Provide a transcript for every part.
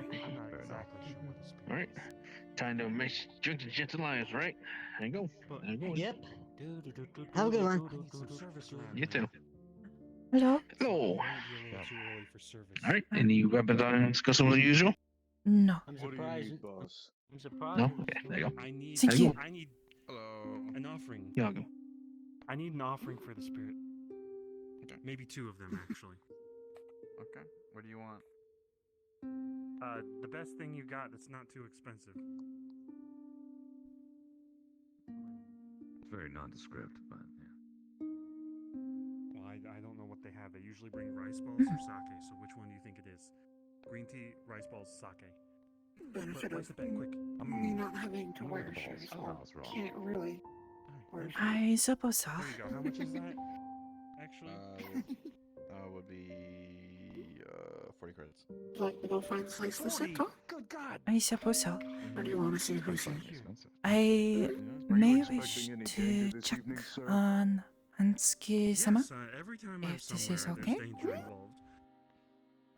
I'm not exactly sure what the spirit All right. is. Time to drink the Gentle Lions, right? There you go. But- There you go. Yep. Have a good one. I need some service around You here. too. Hello? Hello. It might be a little too early for service. All right. Any weapons on discussing as usual? No. I'm What do you surprised. need, boss? I'm surprised. No? Okay, there you go. I need. Thank you. I need Hello. an offering. You're welcome. I need an offering for the spirit. Okay. Maybe 2 of them actually. Okay. What do you want? The best thing you got that's not too expensive. It's very nondescript, but yeah. Well, I don't know what they have. They usually bring rice balls or sake. So which one do you think it is? Green tea, rice balls, sake. Benefit Place of the bet quick. me not having to I'm wear with the shoes. balls. Oh, I was wrong. Can't really wear shoes. I suppose so. There you go. How much is that? Actually, Would be 40 credits. Would you like to go find Slice the 40. Sakoto? Good God. I suppose so. Or do you want to see who's here? Expensive. I Are may you wish expecting any to danger this check evening, sir? on Hansuki-sama. Yes, every time I'm If this somewhere, is there's okay? danger involved.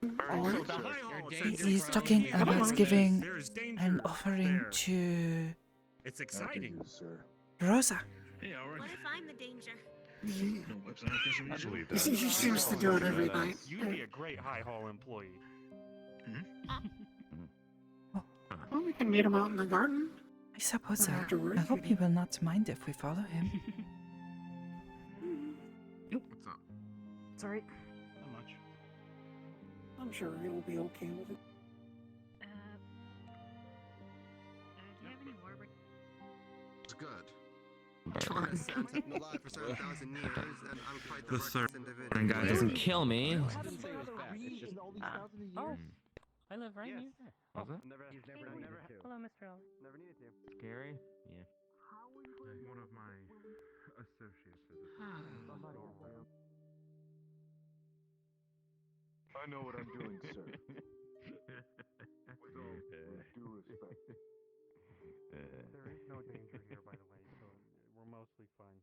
Or Also, the high hall says He's it's talking friendly. about There's- giving there's danger an offering there. to It's After exciting. you, sir. Rosa. Hey, all right. What if I'm the danger? he, No weapons on discussing as I usual. believe he that. seems to do it every night. You'd be a great high hall employee. Well, we can meet him out in the garden. I suppose so. Afterwards, I hope he will not mind if we follow him. What's up? Sorry. Not much. I'm sure he'll be okay with it. Do you have any war? It's good. Fine. Sam's been alive for 7,000 years, and I'm quite the The ruckus third individual. guy Doesn't kill me. I didn't say it was bad. It's just Oh, I live right near there. Was it? hello, Mr. L. Never needed to. Scary? Yeah. One of my associates is I know what I'm doing, sir. With all due respect. There is no danger here, by the way, so we're mostly fine.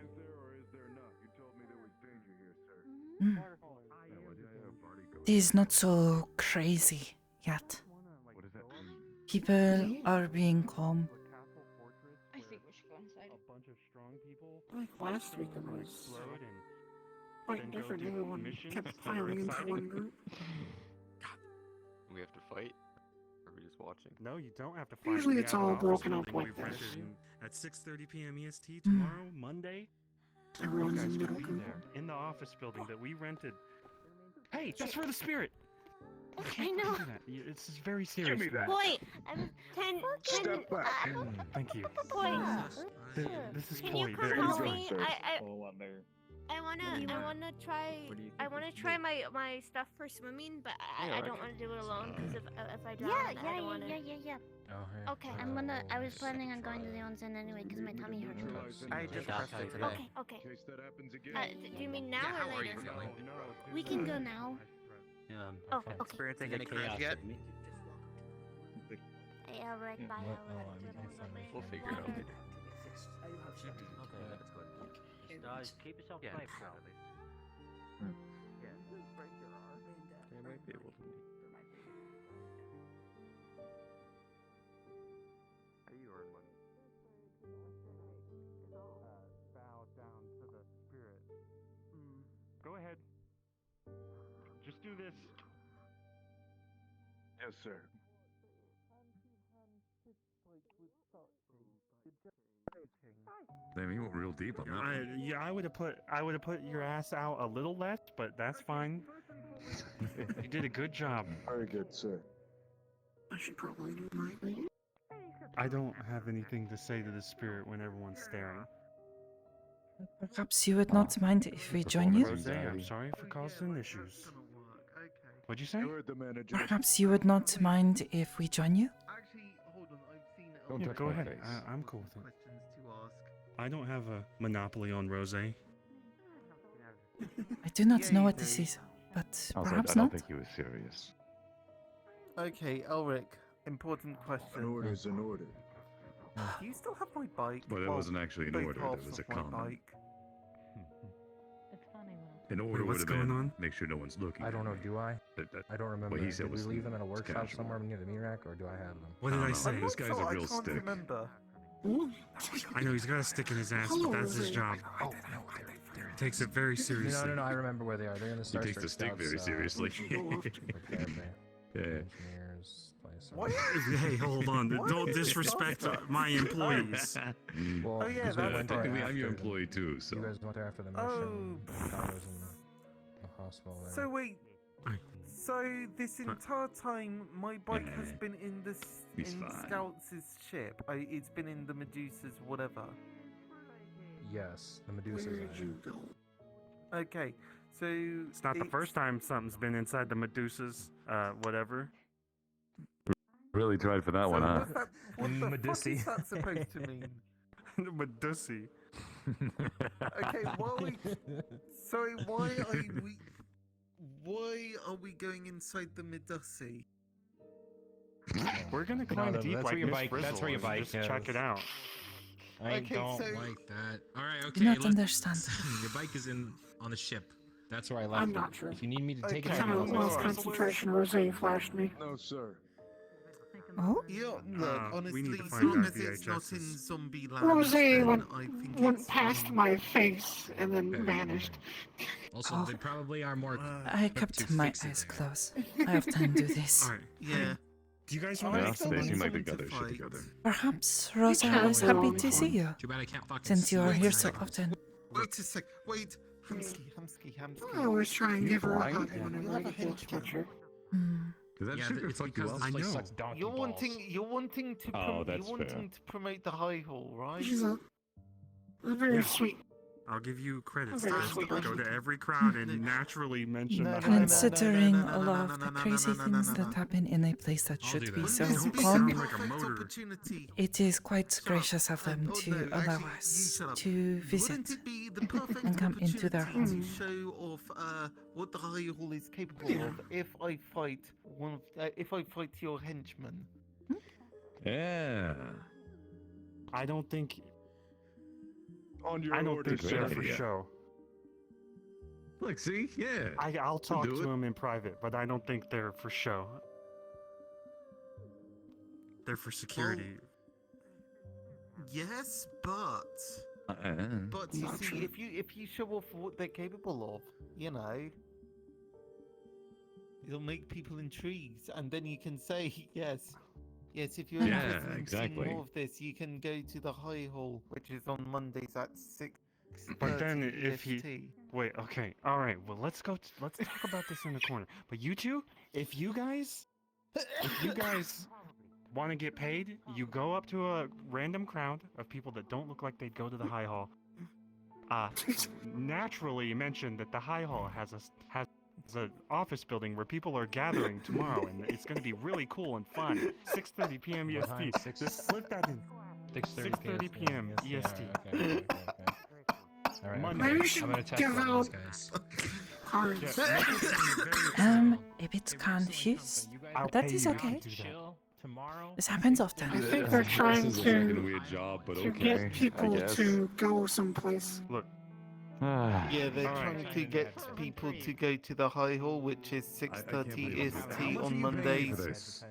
Is there or is there not? You told me there was danger here, sir. Hmm. Now, why do I have bodyguards? It is not so crazy yet. What does that mean? People are being calm. I think we should go inside. A bunch of strong people Like last week, it was explode and quite then go different. do Everyone missions kept that are piling into exciting. one group. We have to fight? Or are we just watching? no, you don't have to fight. Usually We it's have an all office broken up building like we've this. rented at 6:30 p.m. EST Hmm. tomorrow, Monday, Everyone's in guys middle can be group. there in the office building that we rented. Hey, that's for the spirit. I know. Do that. It's very serious. me that. Boy, I'm 10. Step back. Thank you. Boy, This is can you Chloe. come There help is me? I wanna try my stuff for swimming, but I don't want to do it alone because if I drown, I don't want to. Yeah. Okay. I was planning on going to the onsen anyway because my tummy hurts. I just got pressed that it today. today. Okay. In case that happens again. Do you mean now Yeah, how or are you later? feeling? We can go now. Yeah. Oh, okay. Experiencing any crabs yet? Yeah, right by We'll figure it out later. Okay, that's good. Guys, keep yourself Yeah. safe. They might be able to meet. How you earn money? Bow down to the spirit. Go ahead. Just do this. Yes, sir. Damn, you went real deep on that one. Yeah, I would have put your ass out a little less, but that's fine. You did a good job. Very good, sir. I should probably do my thing. I don't have anything to say to the spirit when everyone's staring. Perhaps you would not mind if we join you? Rose, I'm sorry for causing issues. What'd you say? You heard the manager. Perhaps you would not mind if we join you? Actually, hold on. I've seen it. Don't Yeah, touch go my ahead. face. I'm cool with it. Questions to ask. I don't have a monopoly on rose. I do not know what this is, but perhaps not. he was serious. Okay, Ulrich. Important An question. order's an order. Do you still have my bike? Well, that wasn't actually an both order, halves that was of a my comment. bike. It's funny, Will. An order what's would have going been on? make sure no one's looking. I don't know. Do I? I don't remember. he said Did we was leave them in a workshop casual. somewhere near the meat rack, or do I have them? What did I I don't say? know. This guy's a real I can't stick. remember. I know he's got a stick in his ass, but that's his job. Oh, Takes it very seriously. no. I remember where they are. They're in the He Star takes the stick very seriously. Yeah. Engineers, place. What? Hey, hold on. What? Don't disrespect my employees. Well, Oh, yeah, you that's went there Technically, I'm your after the- employee too, so. You guys went there after the Oh. mission. Tom was in the hospital there. So wait. So this entire time, my bike has been in the He's in fine. Scouts' ship. It's been in the Medusa's whatever. Yes, the Medusa. Where did you go? Okay, so It's not the first time something's been inside the Medusa's, whatever. Really tried for that So one, huh? what's that, what the fuck is that supposed to mean? Medusi. Okay, sorry, why are we going inside the Medusi? We're gonna climb deep that's like where your Miss bike- that's Frizzle where your and bike just check is. it out. I Okay, don't so- like that. All right, okay. Do not let's- understand. Your bike is on the ship. That's where I left I'm it. not sure. If you need me to take Okay. it, Some of I'll the take most it. concentration Rosé flashed me. No, sir. Oh? Yeah, look, we honestly, need to as find long out as it's not in VHSs. zombie land, Rosé then went, I think went it's past fine. my face and then vanished. Also, Oh. they probably are more. I to kept my fix it eyes there. closed. I have time to do this. Alright. Yeah. Do you guys Oh, want Yeah, I still they want seem like they someone got to their shit fight. together. Perhaps Rosa can't is go happy on to see phone. you, Too bad I can't fucking. since you are see here it. so often. Wait a sec. Wait. Hamsky. I always try and give her a Right? hug You whenever have I a get to touch her. Hmm. Does that Yeah, sugar it's fuck you because up? this I place know. sucks donkey You're balls. wanting to Oh, that's fair. promote the high hall, right? She's a very Yeah. sweet. I'll give you credits. Very Time sweet to go lady. to every crowd and naturally mention No, the no, high Considering no, no, all no, of no, the no, no, crazy no, no, things no, no. that happen in a place that I'll should do be that. so Wouldn't this be calm, the like a perfect motor. opportunity? it is quite Shut up. gracious of them Oh, to no, allow actually, you us shut up. to visit. Wouldn't it be the perfect and come into their opportunity home. to show off what the high hall is capable Yeah. of if I fight your henchman? Yeah. I don't think On your I don't orders, think they're Great for idea. show. Look, see? Yeah. I'll talk do to it. them in private, but I don't think they're for show. They're for security. Yes, but you Not see, true. if you show off what they're capable of, you know, it'll make people intrigued, and then you can say yes. If you're Yeah, interested in seeing exactly. more of this, you can go to the High Hall, which is on Mondays at 6. But then if he EST. wait, okay, all right. Well, let's talk about this in the corner. But you two, if you guys want to get paid, you go up to a random crowd of people that don't look like they'd go to the High Hall. Naturally mention that the High Hall has an office building where people are gathering tomorrow, and it's going to be really cool and fun. 6:30 p.m. What time? EST. Just slip that in. 6:30 p.m. EST. Okay. All right. Monday. Maybe we I'm should gonna test give one of out these guys. cards. Yeah, make it sound very I'm exciting. a bit confused. I'll That pay is you okay. to do that. Tomorrow. This happens I often. think they're trying This is a fucking to weird job, but to okay. get people guess. to go someplace. Look, Yeah, they're Alright. trying to get people to go to the High Hall, which is 6:30 believe I'm doing EST that. How much are on you paying Mondays. for this?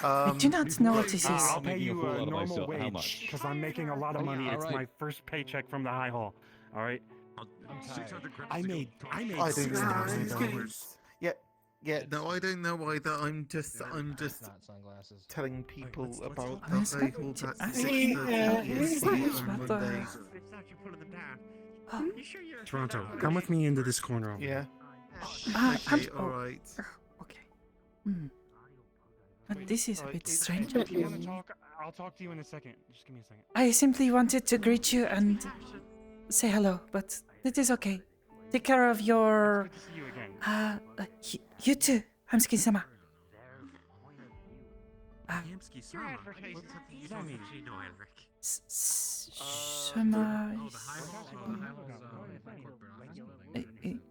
I do not know what this is. I'll I'm pay making a you fool a out of normal myself. How wage much? because I'm making a lot of Oh, money. yeah, It's alright. my first paycheck from the High Hall. All right. I'm tired. 600 credits I to go made talk I don't $6,000. know. Yeah, no, I don't know either. I'm just Not sunglasses. telling people let's about talk the about High it. Hall at I see, 6:30 EST on what the- Mondays. Toronto, come with me into this corner. Over Yeah. I'm- Okay, alright. Okay. Hmm. But this is a bit strange. If you want to talk, I'll talk to you in a second. Just give me a second. I simply wanted to greet you and say hello, but it is okay. Take care of your. Good to see you again. You too, Hamsky-sama. Hamsky-sama. What does that mean? Sama.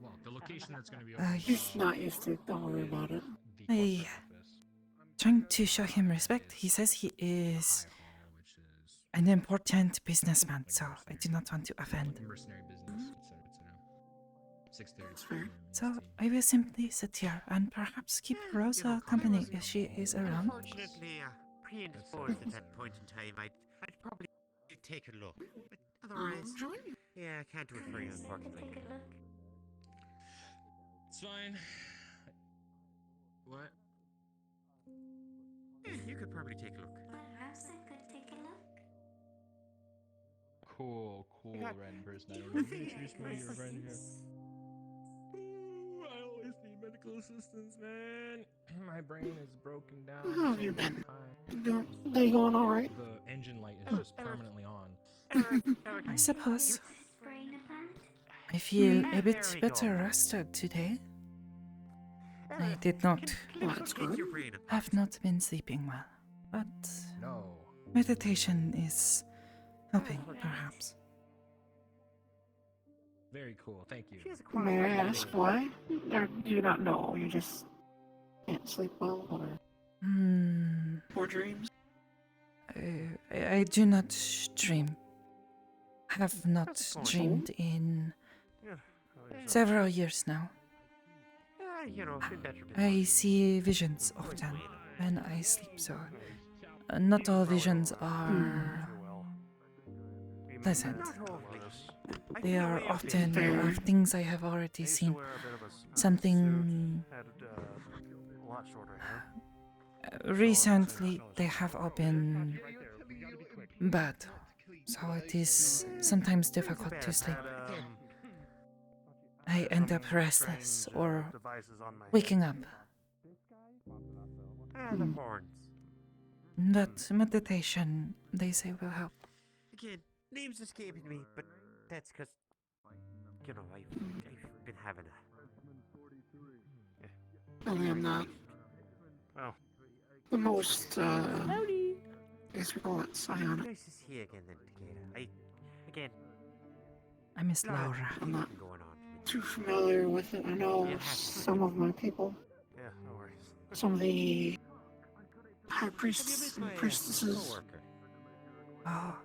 Well, the location that's going to be. He's not used to it. Don't worry about it. I trying to show him respect. He says he is Which is an important businessman, so I do not want to offend. mercenary business, etc. 6:30. So I will simply sit here and perhaps keep Rosa company if she is around. Unfortunately, pre-indisposed at that point in time, I'd probably take a look. But otherwise, yeah, I can't do it for you, unfortunately. It's fine. What? Yeah, you could probably take a look. Cool, Yeah. random person. I don't know. Introduce me to your friend here. Ooh, I always need medical assistance, man. My brain is broken down. How have you been? They going all right? The engine light is just permanently on. I suppose. I feel a bit better rested today. I did not That's good. have not been sleeping well, but No. meditation is helping, perhaps. Very cool. Thank you. May I ask why? Or do you not know? You just can't sleep well, or dreams? I do not dream. Have not dreamed in several years now. You know, been better. I see visions often when I sleep, so not all visions are pleasant. They are often of things I have already seen. Something recently, they have all been bad, so it is sometimes difficult to sleep. I end up restless or waking up. The horns. That meditation, they say, will help. Again, name's escaping me, but that's because, you know, I've been having a... I am not Oh. the most, I guess we call it psionic. Nice to see you again, then, Takeda. Again, I miss Laura. I'm not going on. too familiar with it. I know some of my people, Yeah, no worries. some of the high priests and priestesses Oh,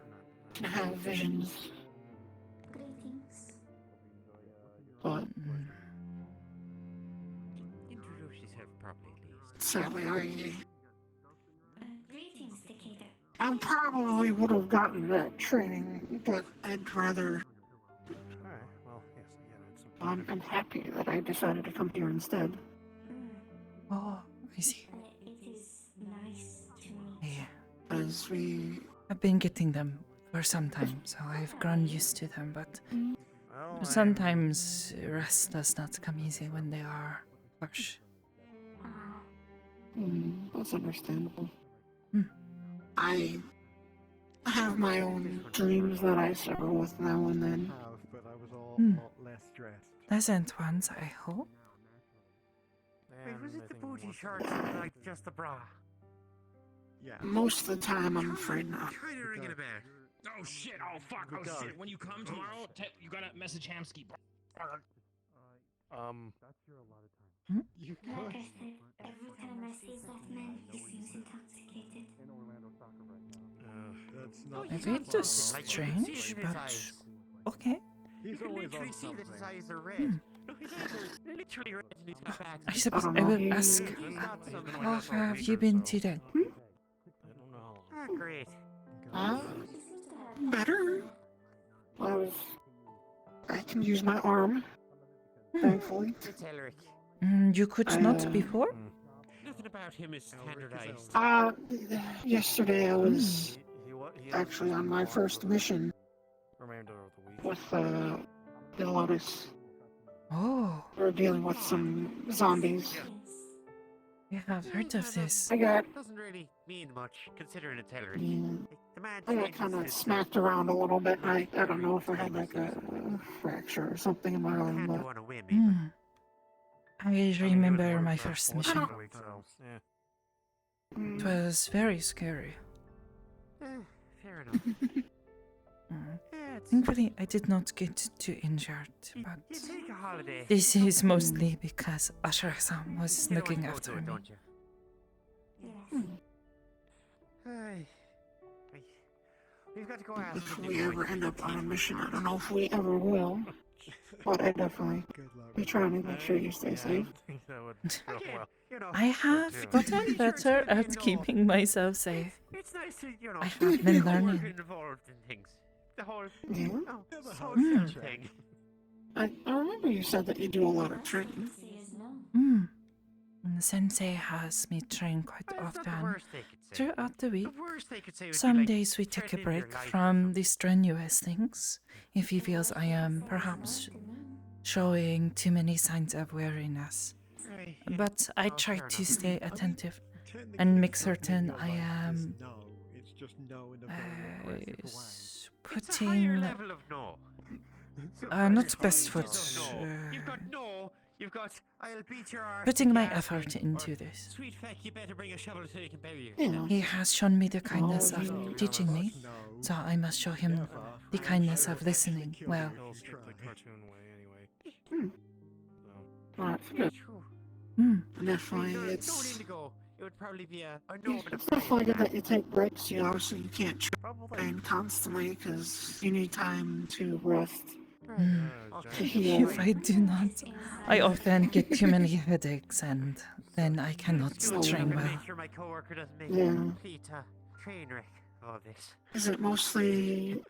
can have visions, but Introduce yourself properly, at least. sadly I probably would have gotten that training, but I'd rather. Alright, well, yes, again, it's I'm happy that I decided to come here instead. oh, I see. Yeah, As we. I've been getting them for some time, so I've grown used to them, but Well, sometimes rest does not come easy when they are harsh. That's understandable. Hmm. I have my own dreams that I struggle with now and then. But I was all less stressed. Pleasant ones, I hope. Wait, was it the booty shorts or like just the bra? Yeah. Most of the time, I'm afraid not. Kind of ringing a bell. Oh shit! Oh fuck! Oh shit! When you come tomorrow, you gotta message Hamsky. You could. Every time I see that man, he seems intoxicated. That's not. A bit strange, but okay. He's You can always literally on see that his something. eyes are red. His eyes are literally red and he's got bags. I suppose I will ask, how have you been today? Ah, great. Better. I can use my arm, thankfully. It's Elric. You could not before? Nothing about him is standardized. Yesterday I was actually on my first mission with the Lotus. Oh, We're dealing with some zombies. I have heard of this. I got Doesn't really mean much, considering it's Elric. The man I got changes kind of his- smacked around a little bit. I don't know if I had like a fracture or something in my arm, Can't but do on a whim, even. I remember my first mission. mm, It was very scary. Fair enough. Yeah, it's... Thankfully, I did not get too injured, You but take a holiday. this is mostly because Ashra-san was You know looking what to after do, me. don't you? Hey. We've got to go ask if the we new ever boy. end up on a mission, I don't know if we ever will. but I definitely Good luck. be trying to make sure you stay Yeah, I safe. don't think that would go well. You know, I have cartoon. gotten better at keeping myself safe. it's nice to, you know, I have been get more learning. involved in things. The whole Yeah. social thing. I remember you said that you do a lot of training. Sensei has me train quite Well, it's not the often. worst they could say. Throughout the week, The worst they could say would be some like, days we take a threatening your break life or from something. the strenuous things if he feels I am perhaps showing too many signs of weariness. Right, But I oh, try fair to enough. stay attentive Technically, and make threatening certain your I life is am no. It's just no in a very aggressive way. It's a higher putting level of no. not best foot, You've got no. You've got. I'll beat your arse. putting with my the arse effort thing, into or, this. Sweet feck, you better bring a shovel so you can bury Yeah. yourself. He has shown me the kindness Oh, of no. teaching me, No. so I must show him Never. the kindness of listening. Well, He'll stick the cartoon way anyway. Hmm. So, Well, that's good. True. Definitely, No it's indigo. It would probably be a no. But it's definitely good that you take breaks, you know, so you can't probably. train constantly because you need time to rest. Okay. Yeah. if I do not, I often get too many headaches and then I cannot train well. Make sure my coworker doesn't make Yeah. a complete train wreck of all this. Is it mostly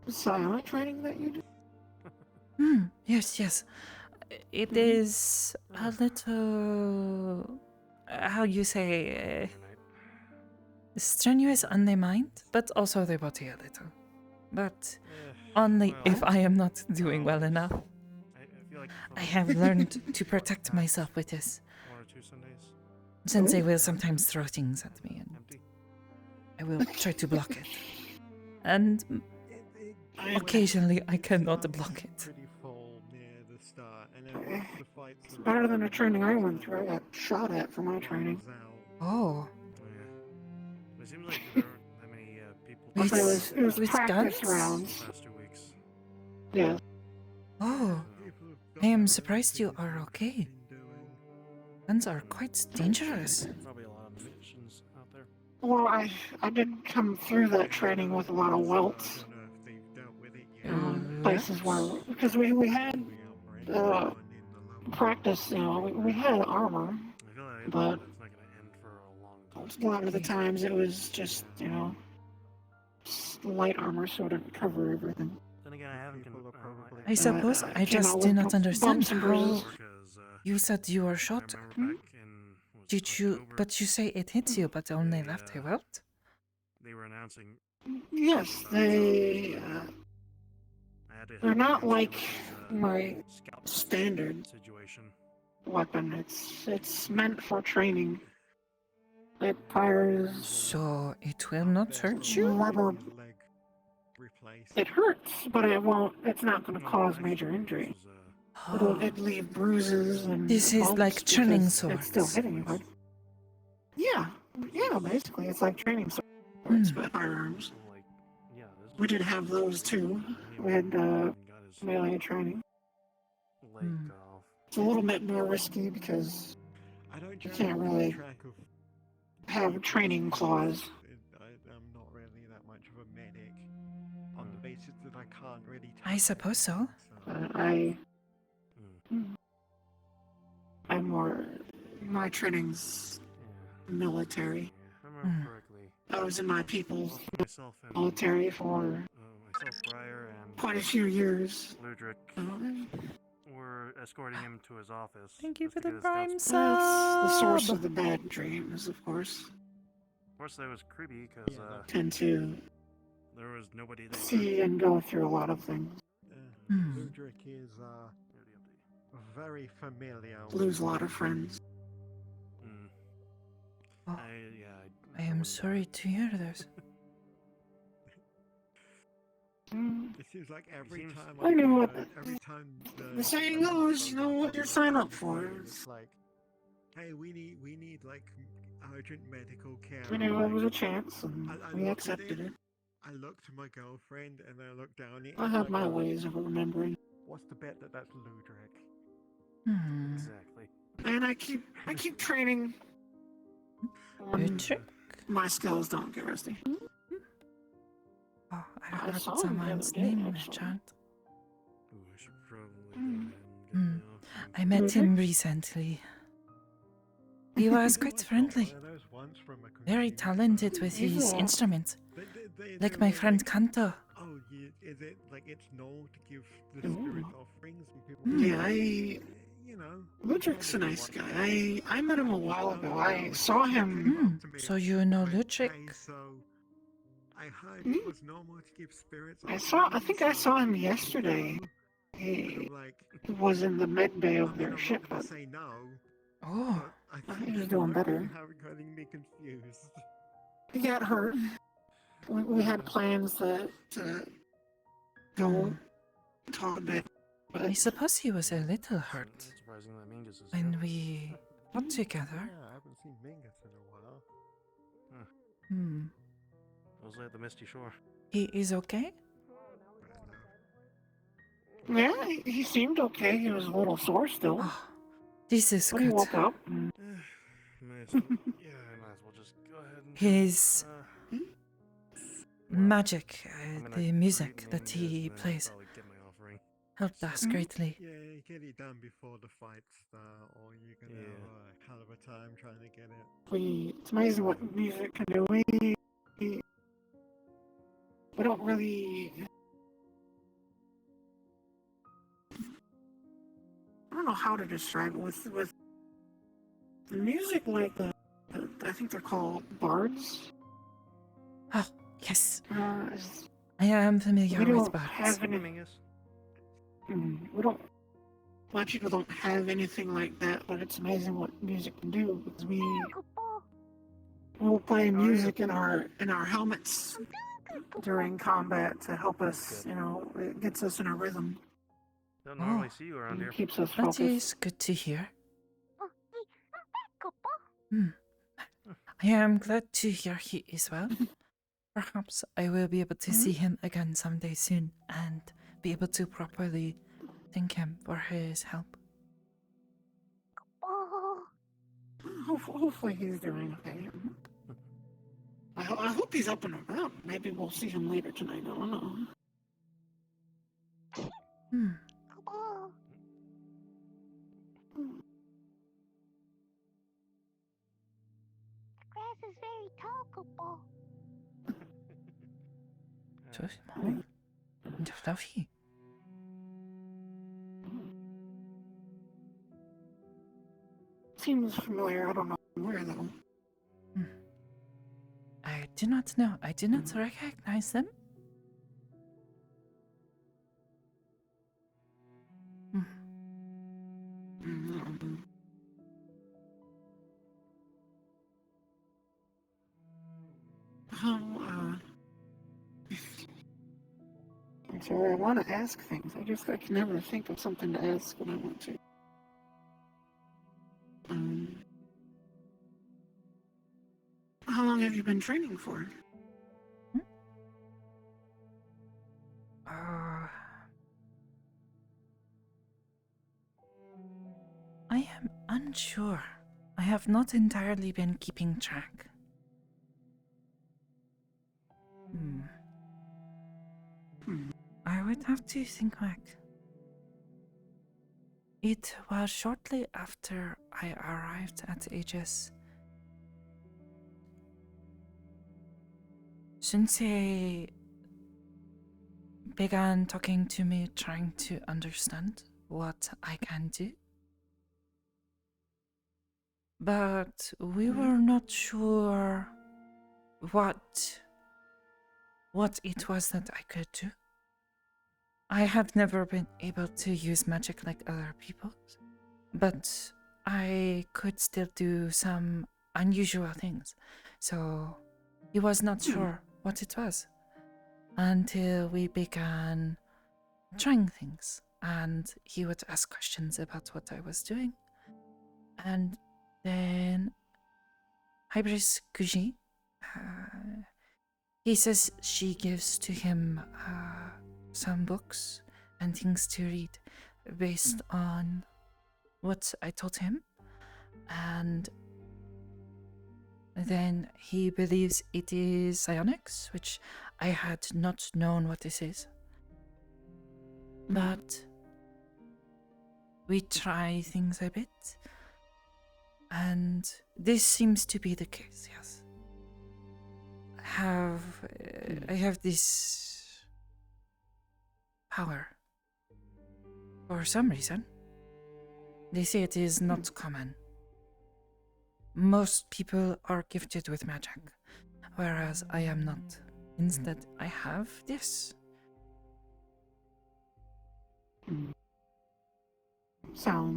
silent training that you do? Yes. It is a little, how you say, strenuous on the mind, but also the body a little. But only if I am not doing well enough. I feel like I have learned to protect myself with this. 1 or 2 Sundays Sensei will sometimes throw things at me and empty. I will try to block it. And occasionally I cannot block it. Pretty full near the start, and then once the fights It's better than the training I went through. I got shot at for my training. Oh, Yeah. It seems like there aren't that many people With- It was with practice guns? rounds. the past 2 weeks. Yeah. oh, I am surprised you are okay. Guns are quite dangerous. Probably a lot of missions out there. Well, I did come through that training with a lot of welts. Places where, because we had practice, you know, we had armor, I feel like but it's not going to end for a long time. a lot of the times it was just, you know, light armor sort of cover everything. Then again, I haven't. I suppose I came just out do with not understand bumps and how bruises. Because you said you were shot. I remember back in was Did you? October, But you say it hits you, but only left a welt. they were announcing Yes, they, I had to they're not like uh, my scalp standard situation. weapon. It's meant for training. It fires So it will not hurt you. rubber. It hurts, but it won't. It's not going to cause major injury. It'd leave bruises and. This is bumps like training because It's still swords. hitting you hard. Yeah, basically, it's like training swords, but firearms. Like, yeah, this We did have those too. We had got his melee training. leg off. It's a little bit more risky because I don't you can't really track of have training claws. I'm not really that much of a medic on the basis that I can't really. I suppose so. I'm more. My training's military. If I remember correctly, I was in my people's myself and military for myself, Briar, and quite a few years. Ludric were escorting him to his office. Thank you just for to the get his scouts prime That's the source sub. of the bad dreams, of course. Of course, that was creepy because Tend to there was nobody there. see and go through a lot of things. Ludric is very familiar. Lose a lot of friends. Oh, Yeah, I am sorry to hear this. It seems like every Seems- time I know go what there, every time The saying goes, you know what you sign up for. It's like, hey, we need like urgent medical care. You know, it was a chance, and I we looked at accepted it. I looked to my girlfriend and I looked down it. I have my ways of remembering, What's the bet that that's Ludric? exactly. and I keep training. Good trick. My skills don't get rusty. Oh, I I heard saw him the other someone's day, name in the actually. chat. Ooh, I should I met him recently. He was quite friendly, very talented with his instrument, like my friend Kanto. Oh, is it like it's known to give the spirit offerings when people? Yeah, You know. Ludric's a nice guy. I met him a while ago. I saw him. So you know Ludric? So I heard it was normal to give spirits. I think I saw him yesterday. He was in the med bay of their ship, but Say no. Oh, he was doing better. Having me confused. He got hurt. We had plans to go talk a bit. But I suppose he was a little hurt Surprising that Mingus is when we got together. I haven't seen Mingus in a while. Hmm. Mostly at the Misty Shore. He is okay? yeah, he seemed okay. He was a little sore still. Oh, this is But he good. woke up. Yeah, I might as well just go ahead and. His magic, I mean, the I music read that Mingus, he then I'll plays, probably get my offering. helped us greatly. Yeah, get it done before the fight start, or you're gonna have a hell of a time trying to get it. It's amazing what music can do. We don't really. I don't know how to describe it with the music, like I think they're called bards. Oh, yes. It's- I am familiar we with don't bards. have any. We don't. A lot of people don't have anything like that, but it's amazing what music can do because we'll play music in our helmets during combat to help us. You know, it gets us in a rhythm. Don't normally see you around and here. keeps us That focused. is good to hear. I am glad to hear he is well. Perhaps I will be able to see him again someday soon and be able to properly thank him for his help. Hopefully he's doing okay. I hope he's up and about. Maybe we'll see him later tonight. I don't know. Grass is very talkable. So small and fluffy. Seems familiar. I don't know where though. I do not know. I do not recognize them. I'm sorry, I want to ask things. I can never think of something to ask when I want to. How long have you been training for? I am unsure. I have not entirely been keeping track. I would have to think back. It was shortly after I arrived at HS. Sensei began talking to me, trying to understand what I can do. But we were not sure what it was that I could do. I have never been able to use magic like other people, but I could still do some unusual things. So he was not sure what it was until we began trying things, and he would ask questions about what I was doing. And then Hybris Kuji, he says she gives to him some books and things to read based on what I told him, and then he believes it is psionics, which I had not known what this is. But we try things a bit. And this seems to be the case, yes. I have this power. For some reason. They say it is not common. Most people are gifted with magic, whereas I am not. Instead, I have this. So,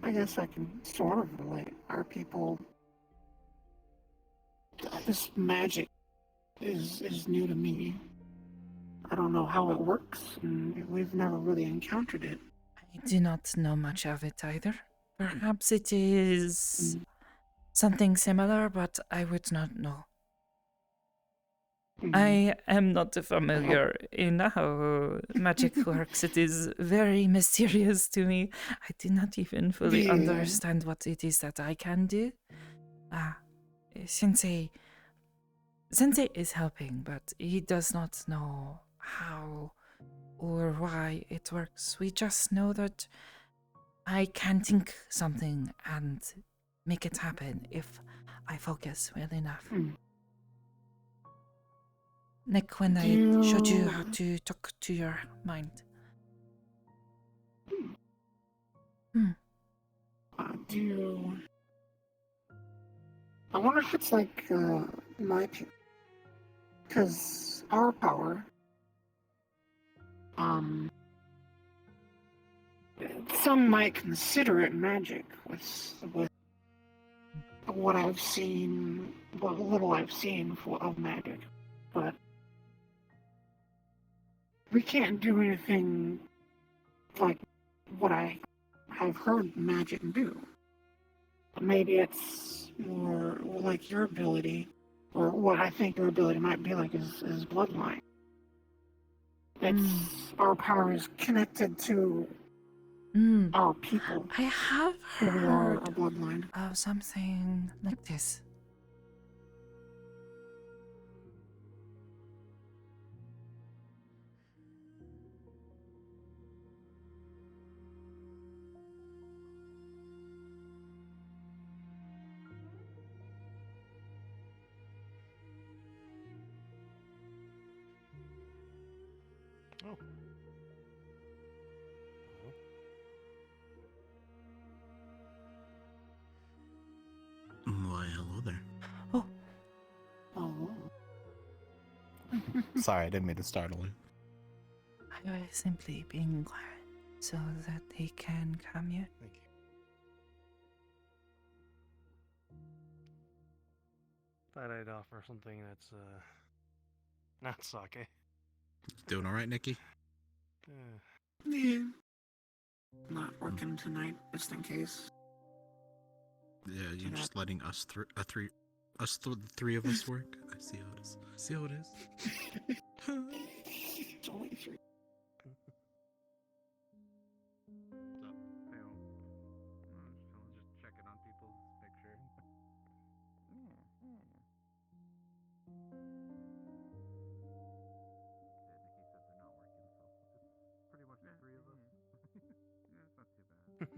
I guess I can sort of relate. Our people, this magic is new to me. I don't know how it works, and we've never really encountered it. I do not know much of it either. Perhaps it is something similar, but I would not know. I am not familiar in how magic works. It is very mysterious to me. I do not even fully understand what it is that I can do. Sensei is helping, but he does not know how or why it works. We just know that I can think something and make it happen if I focus well enough. Like when I showed you how to talk to your mind. I wonder if it's like my people. Because our power, some might consider it magic with what I've seen, what little I've seen of magic, but we can't do anything like what I have heard magic do. Maybe it's more like your ability, or what I think your ability might be like is bloodline. Our power is connected to our people. I have Who are a heard bloodline. of something like this. Oh. Why, hello there. Oh. Sorry, I didn't mean to startle you. I was simply being quiet so that they can come here. Thank you. Thought I'd offer something that's not sake. Doing all right, Nikki? Yeah. Not working tonight, just in case. Yeah, you're just letting us the three of us work. I see how it is. See how it is. It's only 3. Just checking on people's picture. Pretty much the 3 of us. Yeah, it's not too bad. It's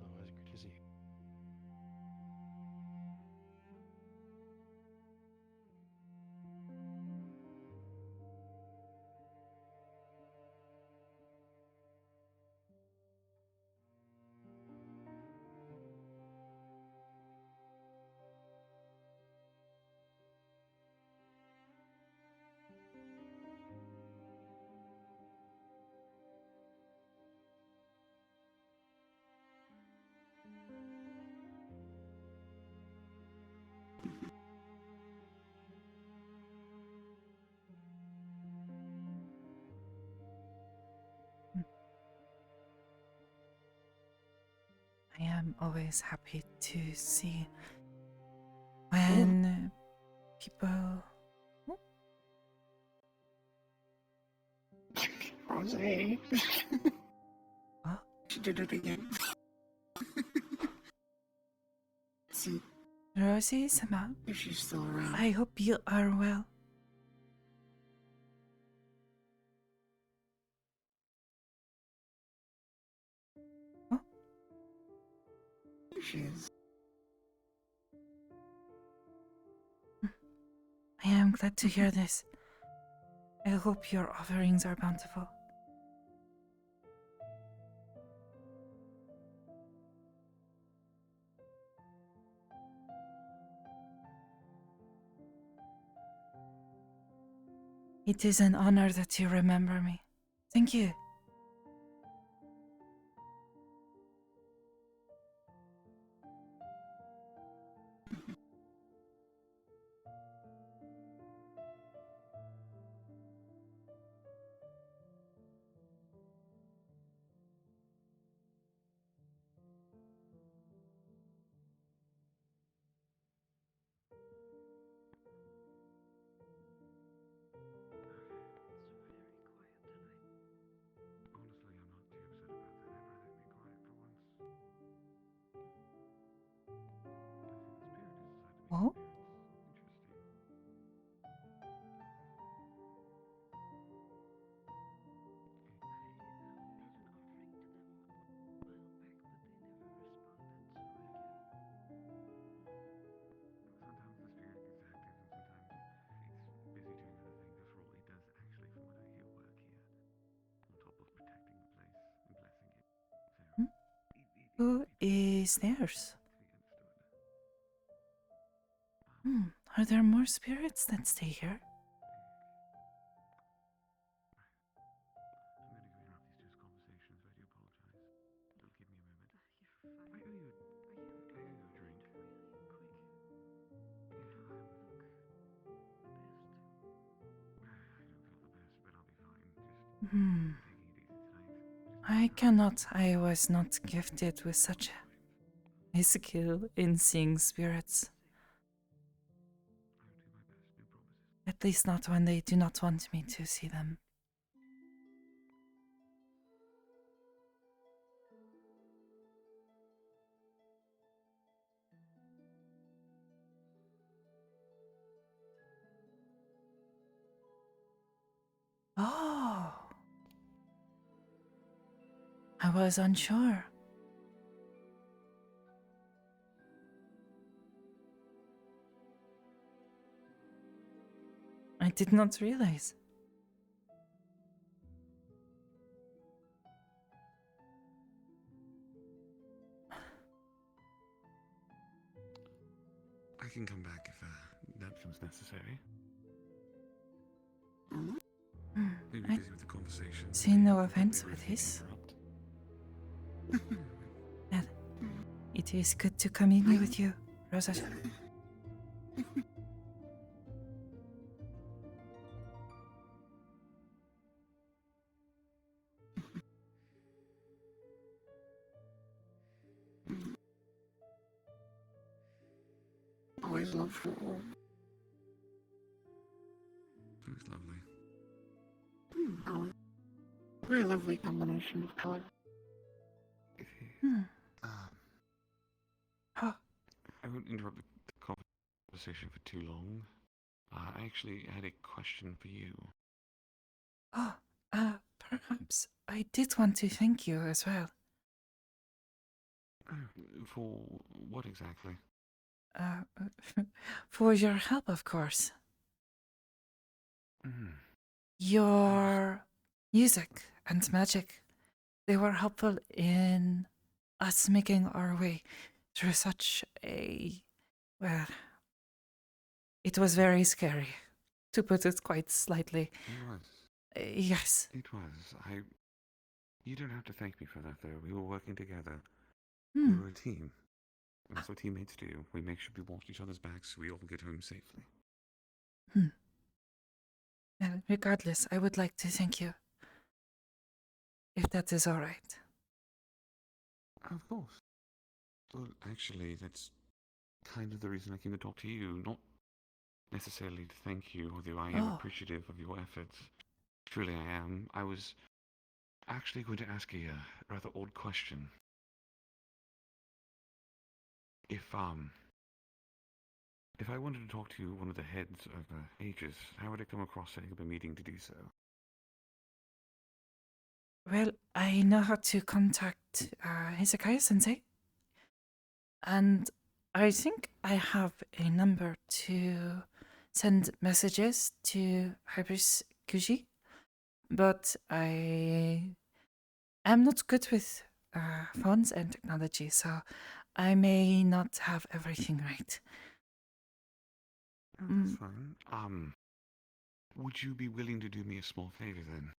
always good to see you. I am always happy to see when people. Jose. did it again. See, Rosie, Sama, if she's still around. I hope you are well. Oh, There she is. I am glad to hear this. I hope your offerings are bountiful. It is an honor that you remember me. Thank you. Oh? Hmm? Who is theirs? Are there more spirits that stay here? I cannot. I was not gifted with such a skill in seeing spirits. At least not when they do not want me to see them. Oh, I was unsure. I did not realize. I can come back if that becomes necessary. Maybe I busy with the conversation. see no offense with this. Well, it is good to commune with you, Rosa. Always loved her. It was lovely. Oh, very lovely combination of color. Oh, I won't interrupt the conversation for too long. I actually had a question for you. oh, perhaps I did want to thank you as well. For what exactly? Uh, for your help, of course. Your music and magic, they were helpful in us making our way through such a, well, it was very scary, to put it quite slightly. It was. Yes. It was. You don't have to thank me for that, though. We were working together. Hmm. We were a team. And that's what teammates do. We make sure we watch each other's backs so we all get home safely. Well, regardless, I would like to thank you. If that is all right. Of course. Well, actually, that's kind of the reason I came to talk to you. Not necessarily to thank you, although I am appreciative of your efforts. Truly I am. I was actually going to ask a rather odd question. If I wanted to talk to one of the heads of Aegis, how would I come across setting up a meeting to do so? Well, I know how to contact Hezekiah-sensei. And I think I have a number to send messages to Hybris Kuji. But I am not good with phones and technology, so I may not have everything right. Oh, that's fine. Would you be willing to do me a small favor then?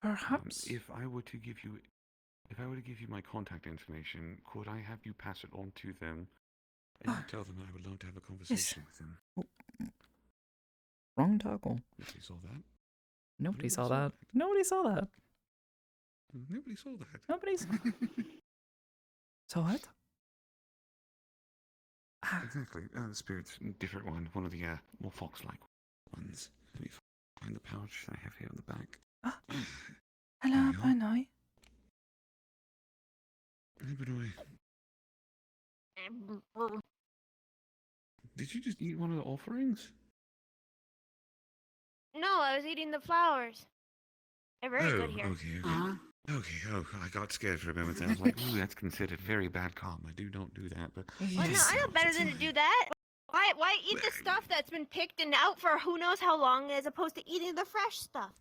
Perhaps. If I were to give you my contact information, could I have you pass it on to them and you tell them I would love to have a conversation with them? Wrong toggle. Nobody saw that. Nobody saw that. Nobody saw that. Nobody saw that. Nobody saw that. So what? Exactly. The spirit's a different one. One of the more fox-like ones. Let me find the pouch I have here on the back. Hello, Banoy. Hey, Banoy. Did you just eat one of the offerings? No, I was eating the flowers. They're very good here. Okay. Oh, I got scared for a moment. I was like, ooh, that's considered very bad karma. I don't do that, but... Well, no, I know better than to do that. Why eat the stuff that's been picked and out for who knows how long as opposed to eating the fresh stuff?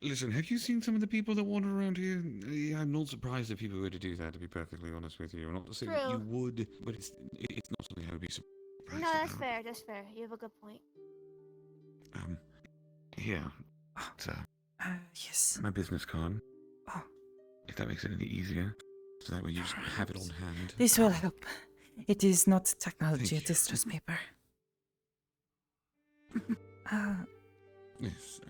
Listen, have you seen some of the people that wander around here? I'm not surprised if people were to do that, to be perfectly honest with you. I'm not saying that you would, but it's not something I would be surprised No, that's about. fair, that's fair. You have a good point. Here. It's, yes. my business card. Oh. If that makes it any easier. So that way you just have it on hand. This will help. It is not technology, it is just paper. Yes.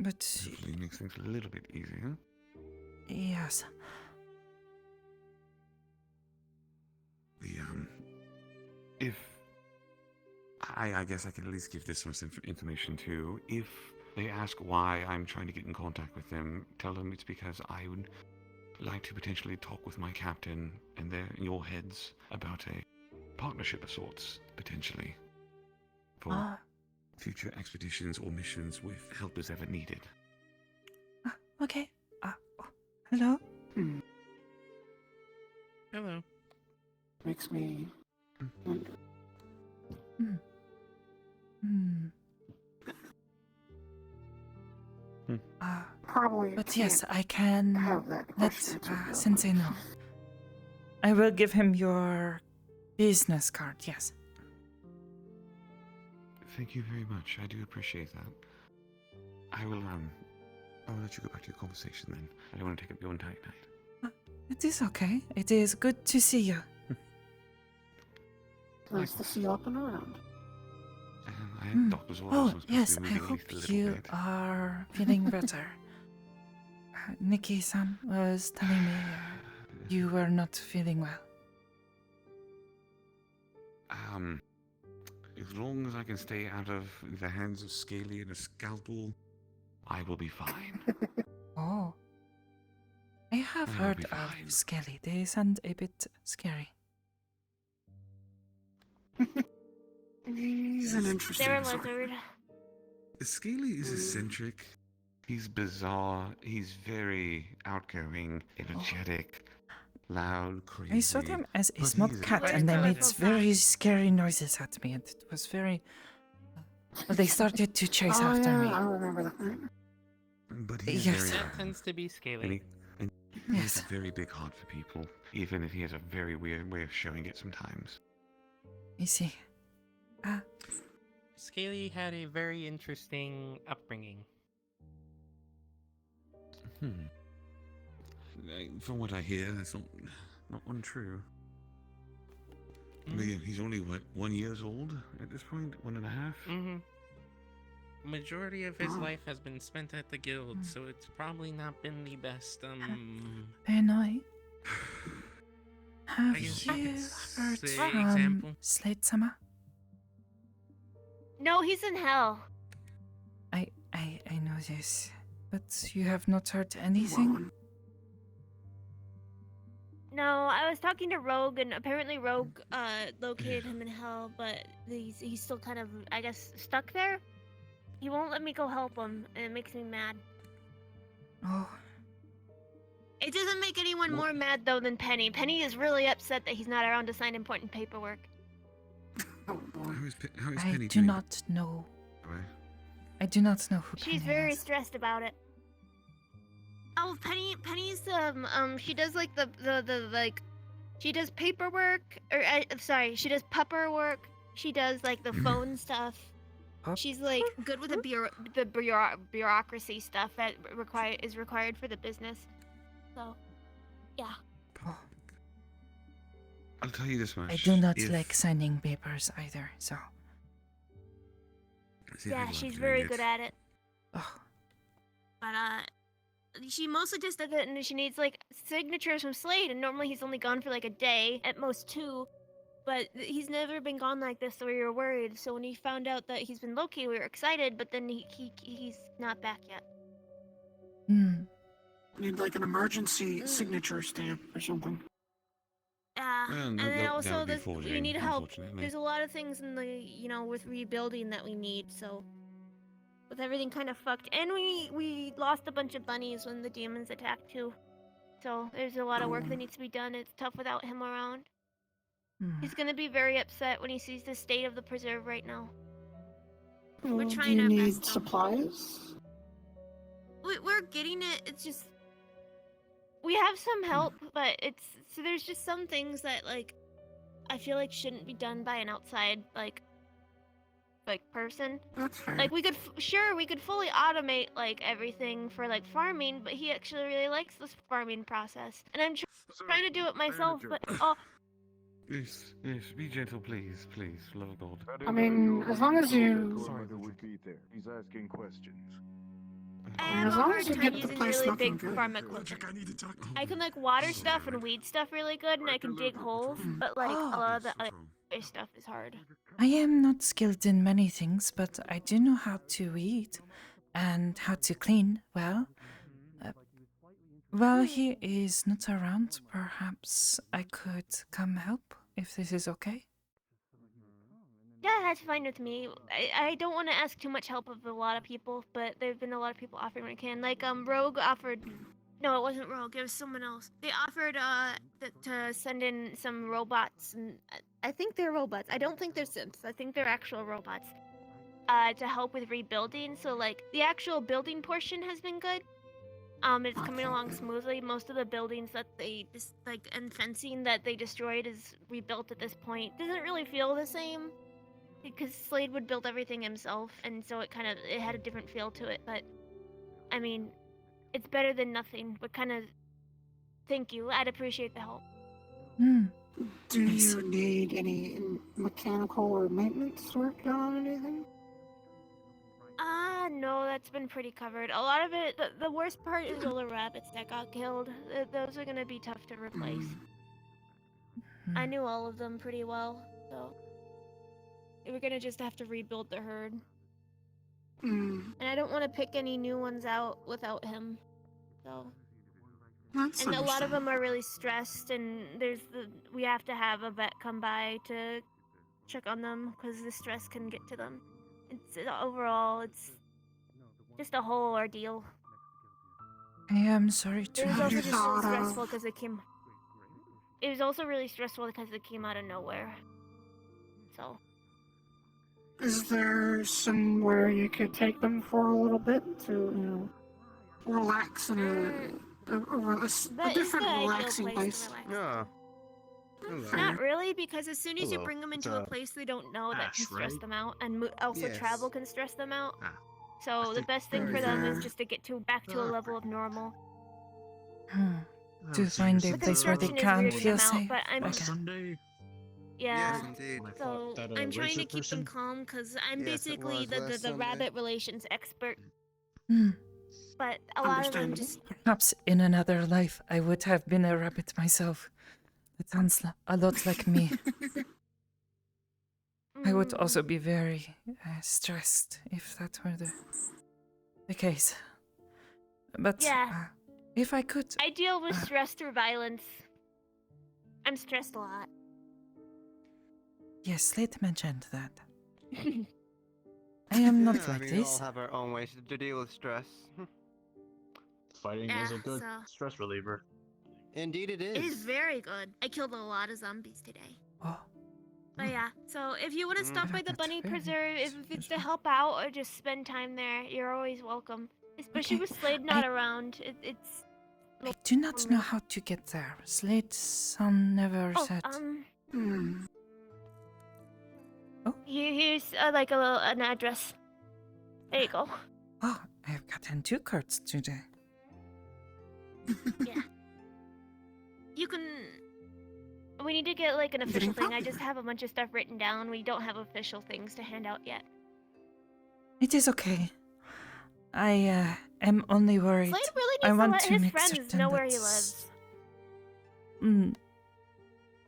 But... Hopefully it makes things a little bit easier. Yes. If... I guess I can at least give this some information too. If they ask why I'm trying to get in contact with them, tell them it's because I would like to potentially talk with my captain and your heads about a partnership of sorts, potentially, for future expeditions or missions with help as ever needed. Okay. Hello? Hello. Makes me wonder. Probably. But yes, I can have that let Sensei know. I will give him your business card, yes. Thank you very much. I do appreciate that. I will let you go back to your conversation then. I don't want to take up your entire night. It is okay. It is good to see you. Nice to see you up and around. I have doctor's orders. Oh, yes, I hope you are feeling better. Nikki-san was telling me you were not feeling well. As long as I can stay out of the hands of Scaly and a scalpel, I will be fine. Oh. I have heard of Skelly. They sound a bit scary. He's an interesting They're a sort. lizard. Scaly is eccentric. He's bizarre. He's very outgoing, energetic, loud, crazy. I saw them as a but small he's cat and they made very scary noises at me and it was very... They started to chase after me. I remember that. But he's Yes. very That tends to be scaly. And he has a very big heart for people, even if he has a very weird way of showing it sometimes. You see. Scaly had a very interesting upbringing. From what I hear, that's not untrue. But yeah, he's only, what, 1 year old at this point? 1.5? Majority of his life has been spent at the guild, so it's probably not been the best, Benoy, have I guess you you could heard say from example. Slate-sama? No, he's in hell. I know this. But you have not heard anything? No, I was talking to Rogue, and apparently Rogue located him in hell, but he's still kind of, I guess, stuck there. He won't let me go help him, and it makes me mad. Oh, It doesn't make anyone more mad though than Penny. Penny is really upset that he's not around to sign important paperwork. How is I Penny do doing? not know. Right. I do not know who She's Penny very is. stressed about it. Oh, Penny's she does like the like, she does paperwork, or sorry, she does pupper work. She does like the phone stuff. She's like good with the bureaucracy stuff that is required for the business. So, yeah. I'll tell you this much. I do not if- like signing papers either, so. See, Yeah, I she's love very doing good it. at it. Oh, But she mostly just does it, and she needs like signatures from Slade, and normally he's only gone for like a day, at most 2. But he's never been gone like this, so we were worried. So when he found out that he's been located, we were excited, but then he's not back yet. hmm. Need like an emergency signature stamp or something. Well, And that- then that also would be we forging, need help. unfortunately. There's a lot of things in the, with rebuilding that we need, so with everything kind of fucked. And we lost a bunch of bunnies when the demons attacked too. So there's a lot of work that needs to be done. It's tough without him around. Hmm. He's gonna be very upset when he sees the state of the preserve right now. Well, do trying you our need best, though. supplies? We're getting it. It's just we have some help, but so there's just some things that like I feel like shouldn't be done by an outside like person. That's fair. Like we could we could fully automate like everything for like farming, but he actually really likes this farming process, and I'm trying to do it myself. But Yes, be gentle, please, for love of God. I mean, as long as you... Coordinator would be there. He's asking questions. I have As a long hard as you time get the using place really looking big good. farm equipment. I can like water stuff and weed stuff really good, and I can dig holes, but like a lot of the other stuff is hard. I am not skilled in many things, but I do know how to eat and how to clean well. While he is not around, perhaps I could come help, if this is okay. Yeah, that's fine with me. I don't want to ask too much help of a lot of people, but there've been a lot of people offering what I can. Like Rogue offered. No, it wasn't Rogue. It was someone else. They offered to send in some robots, and I think they're robots. I don't think they're synths. I think they're actual robots. To help with rebuilding. So like the actual building portion has been good. It's coming along smoothly. Most of the buildings that they just and fencing that they destroyed is rebuilt at this point. Doesn't really feel the same because Slade would build everything himself, and so it had a different feel to it. But I mean, it's better than nothing. But kind of, thank you. I'd appreciate the help. Do you need any mechanical or maintenance work done on anything? No, that's been pretty covered. A lot of it, the worst part is all the rabbits that got killed. Those are gonna be tough to replace. I knew all of them pretty well, so we're gonna just have to rebuild the herd. And I don't want to pick any new ones out without him. So. That's And a lot of them are really stressed, and we have to have a vet come by to check on them because the stress can get to them. Overall, it's just a whole ordeal. I am sorry to It was hear also this. just really stressful because it came. It was also really stressful because it came out of nowhere. So. Is there somewhere you could take them for a little bit to, relax in a different relaxing place? Yeah. Not really, because as soon as you Hello. bring them into It's, a place they don't know, that can Ash, stress right? them out, and also Yes. travel can stress them out. Ah. So the best thing for them is just to get back to a Ah. level of normal. To find a But the place where they disruption is can weirding feel them out, safe. but I'm Okay. Sunday. yeah. indeed. So I'm trying to keep them calm because I'm Yes, it basically was last the Sunday. rabbit relations expert. Hmm. But a lot of them Understandable. just Perhaps in another life I would have been a rabbit myself. It sounds a lot like me. I would also be very stressed if that were the case. But Yeah. if I could, I deal with stress through violence. I'm stressed a lot. yes, Slate mentioned that. I am not Yeah, I like mean, we all this. have our own ways to deal with stress. Fighting is a good so stress reliever. Indeed, it it is is. very good. I killed a lot of zombies today. Oh, But yeah, so if you want to stop by the That's Bunny very Preserve, if nice. it's to help out or just spend time there, you're always welcome. Especially Okay, with Slade not around. It's I do not know how to get there. Slate's son never oh said. Hmm. here's like an address. There you go. Oh, I've gotten 2 cards today. Yeah. You can. We need to get like an official thing. I just have a bunch of stuff written down. We don't have official things to hand out yet. It is okay. I am only worried. Slade really I needs to want let to his make friends certain know where he that lives.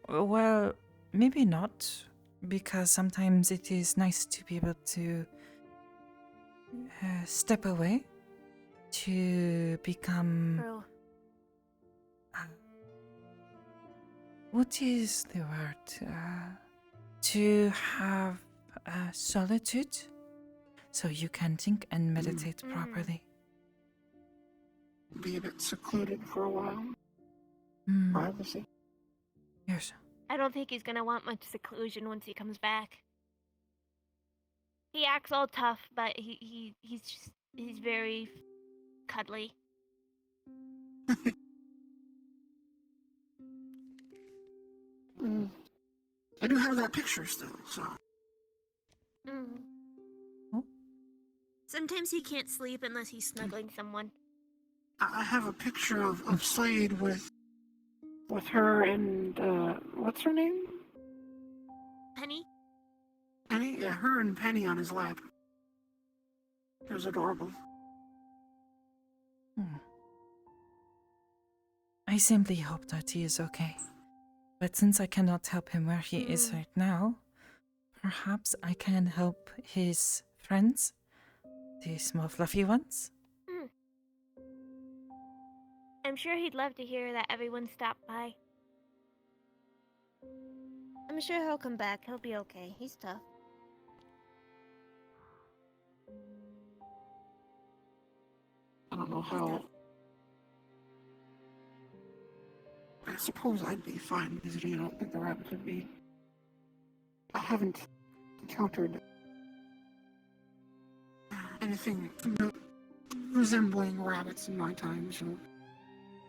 Well, maybe not, because sometimes it is nice to be able to step away to become. True. What is the word? To have solitude, so you can think and meditate properly. Be a bit secluded for a while. Privacy. Yes. I don't think he's gonna want much seclusion once he comes back. He acts all tough, but he's very cuddly. I do have that picture still, so. Sometimes he can't sleep unless he's snuggling someone. I have a picture of Slade with her and what's her name? Penny? Penny? Yeah, her and Penny on his lap. It was adorable. I simply hope that he is okay. But since I cannot help him where he is right now, perhaps I can help his friends, the small fluffy ones. I'm sure he'd love to hear that everyone stopped by. I'm sure he'll come back. He'll be okay. He's tough. I don't know how. I suppose I'd be fine visiting. I don't think the rabbits would be. I haven't encountered anything resembling rabbits in my time, so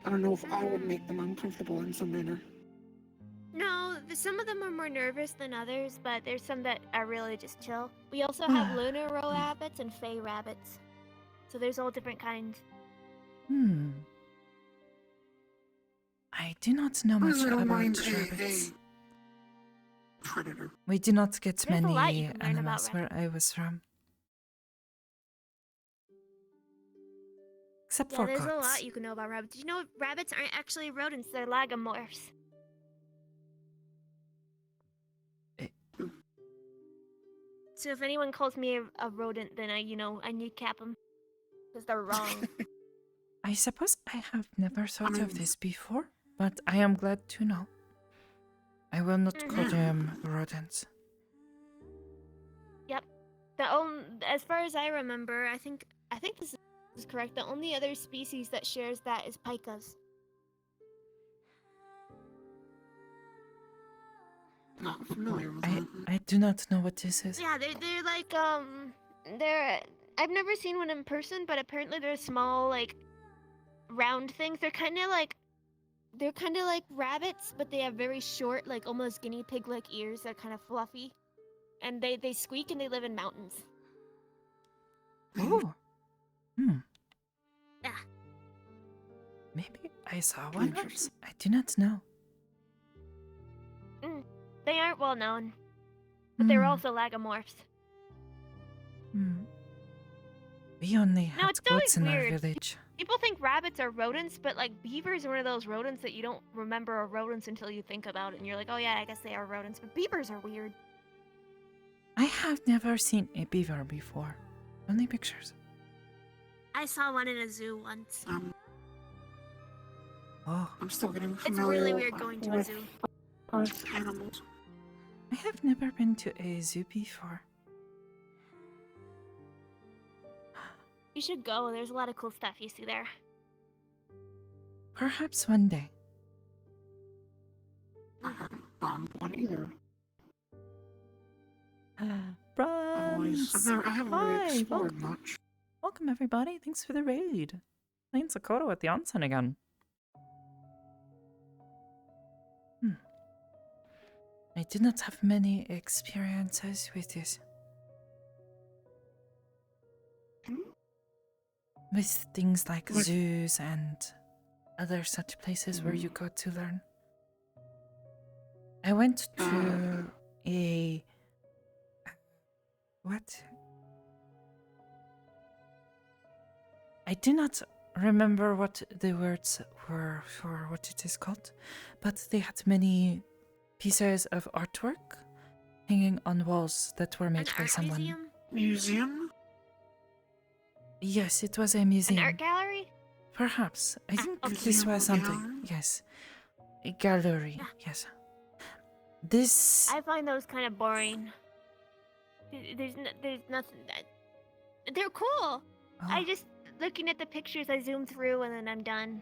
I don't know if I would make them uncomfortable in some manner. No, some of them are more nervous than others, but there's some that are really just chill. We also have lunar rabbits and fey rabbits. So there's all different kinds. I do not know much I don't about mind rabbits. a predator. We do not get There's a lot many you can learn about animals where I was from. Except Yeah, for there's cats. a lot you can know about rabbits. You know, rabbits aren't actually rodents, they're lagomorphs. So if anyone calls me a rodent, then I kneecap them. Because they're wrong. I suppose I have never thought of this before, but I am glad to know. I will not call them rodents. Yep. As far as I remember, I think this is correct. The only other species that shares that is pikas. Not familiar with that. I do not know what this is. Yeah, they're like I've never seen one in person, but apparently they're small, like round things. They're kind of like rabbits, but they have very short, like almost guinea pig like ears. They're kind of fluffy, and they squeak and they live in mountains. Oh. Yeah. Maybe I saw one once. I do not know. They aren't well known, but they're also lagomorphs. We only No, had it's goats always in weird. our village. People think rabbits are rodents, but like beavers are one of those rodents that you don't remember are rodents until you think about it, and you're like, oh yeah, I guess they are rodents. But beavers are weird. I have never seen a beaver before. Only pictures. I saw one in a zoo once. Oh, I'm still getting It's familiar really weird going to a with zoo. Earth animals. I have never been to a zoo before. You should go. There's a lot of cool stuff you see there. Perhaps one day. I haven't gone to one either. Bronze! I haven't really Hi, explored much. welcome everybody. Thanks for the raid. Playing Sakoto at the onsen again. I do not have many experiences with this. With things like zoos and other such places where you go to learn. I went to a... What? I do not remember what the words were for what it is called, but they had many pieces of artwork hanging on walls that were made by someone. Museum? Yes, it was a museum. An art gallery? Perhaps. I think okay. this was something. Yes. A gallery. Yes. This... I find those kind of boring. There's nothing that... They're cool! I just... Looking at the pictures, I zoom through and then I'm done.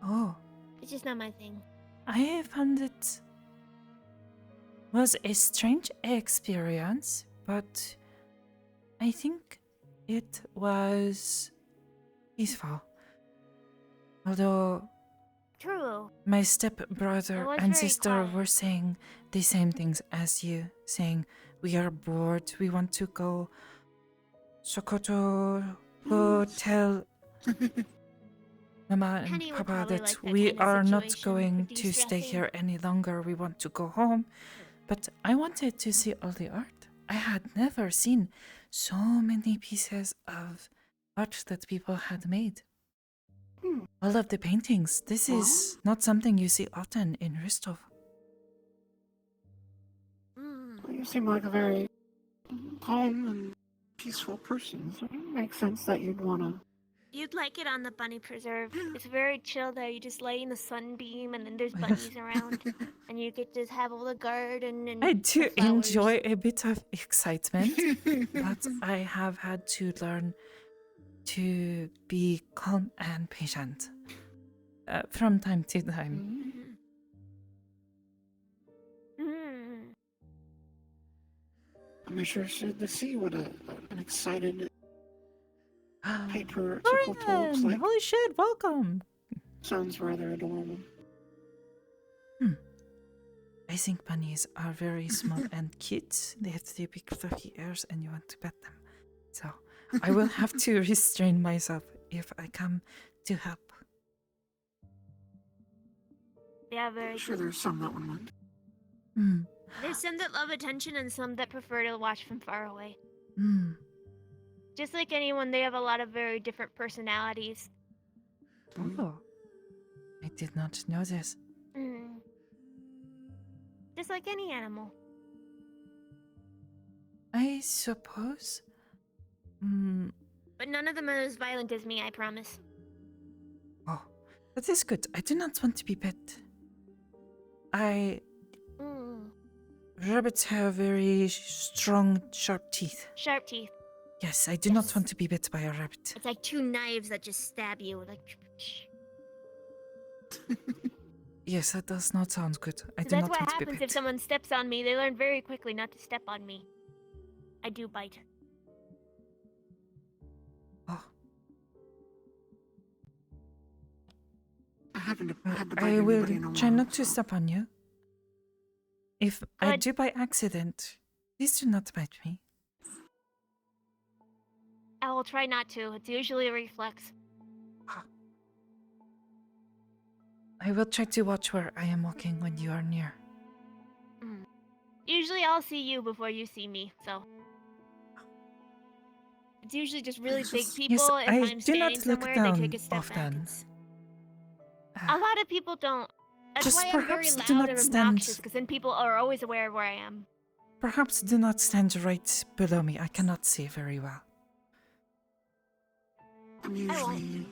Oh. It's just not my thing. I found it was a strange experience, but I think it was peaceful. Although True. my stepbrother It was and very sister quiet. were saying the same things as you, saying, we are bored, we want to go. Sakoto, go tell Mama and Penny would Papa probably that like that we kind of are not situation going for to stay de-stressing. here any longer. We want to go home. But I wanted to see all the art. I had never seen so many pieces of art that people had made. All of the paintings. This is not something you see often in Rostov. You seem like a very calm and peaceful person, so it makes sense that you'd want to. You'd like it on the bunny preserve. It's very chill there. You just lay in the sunbeam and then there's bunnies around. And you get to have all the garden and I the do flowers. enjoy a bit of excitement, but I have had to learn to be calm and patient from time to time. I'm interested to see what an excited paper Lauren, Sakoto looks like. holy shit, welcome. Sounds rather adorable. I think bunnies are very small and cute. They have the big fluffy ears and you want to pet them. So I will have to restrain myself if I come to help. Yeah, very I'm sure good. there's some that would mind. There's some that love attention and some that prefer to watch from far away. Just like anyone, they have a lot of very different personalities. Oh, I did not know this. Just like any animal. I suppose. But none of them are as violent as me, I promise. Oh, that is good. I do not want to be pet. Rabbits have very strong, sharp teeth. Sharp teeth. Yes, I do not want to be bit by a rabbit. It's like two knives that just stab you. Like. Yes, that does not sound good. I do That's not what want to be happens bit. if someone steps on me. They learn very quickly not to step on me. I do bite. Oh. I haven't had to bite I will anybody in a try while, not to so- step on you. If I Good. do by accident, please do not bite me. I will try not to. It's usually a reflex. I will try to watch where I am walking when you are near. Usually I'll see you before you see me, so. It's usually just really big people. Yes, if I I'm do standing not look somewhere, down they take a step often. back. A lot of people don't. That's Just why I'm very perhaps loud do not and stand- obnoxious, because then people are always aware of where I am. Perhaps do not stand right below me. I cannot see very well. I'm usually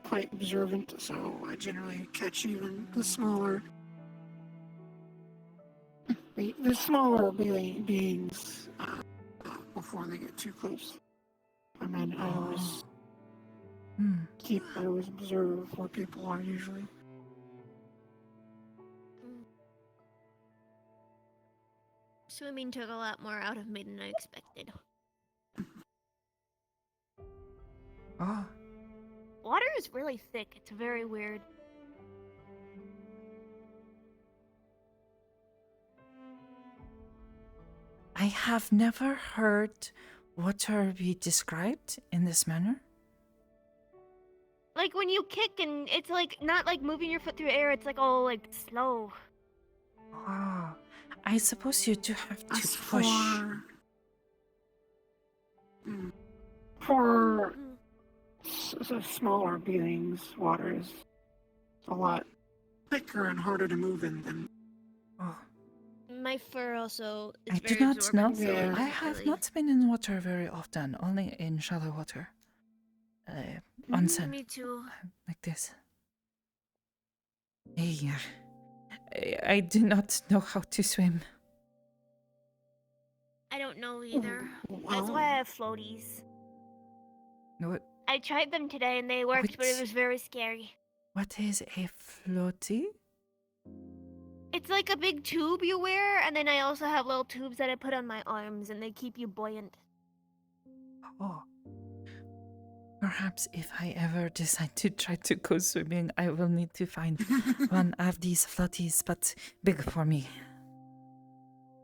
quite observant, so I generally catch even the smaller beings before they get too close. I mean, I always observe where people are usually. Swimming took a lot more out of me than I expected. Oh, Water is really thick. It's very weird. I have never heard water be described in this manner. Like when you kick and it's like not like moving your foot through air, it's like all like slow. Oh, I suppose you do have to As push. For smaller beings, water is a lot thicker and harder to move in than. Oh, My fur also is I do very not know. absorbent, so it I doesn't have really- not been in water very often, only in shallow water. Onsen, Me too. like this. Yeah. I do not know how to swim. I don't know either. That's Well, why I have floaties. What? I tried them today and they worked, but it Which- was very scary. What is a floaty? It's like a big tube you wear, and then I also have little tubes that I put on my arms, and they keep you buoyant. Oh. Perhaps if I ever decide to try to go swimming, I will need to find one of these floaties, but big for me.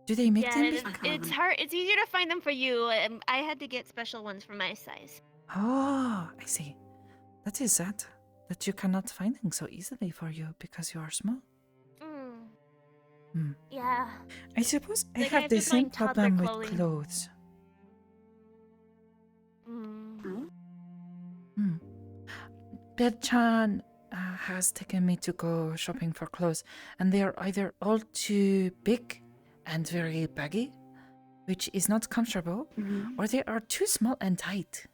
Do they make them big? It's hard. It's easier to find them for you. I had to get special ones for my size. Oh, I see. That is sad that you cannot find them so easily for you because you are small. Yeah. I suppose I Like, I have have the to same find toddler problem with clothing. clothes. Bed-chan has taken me to go shopping for clothes, and they are either all too big and very baggy, which is not comfortable, or they are too small and tight.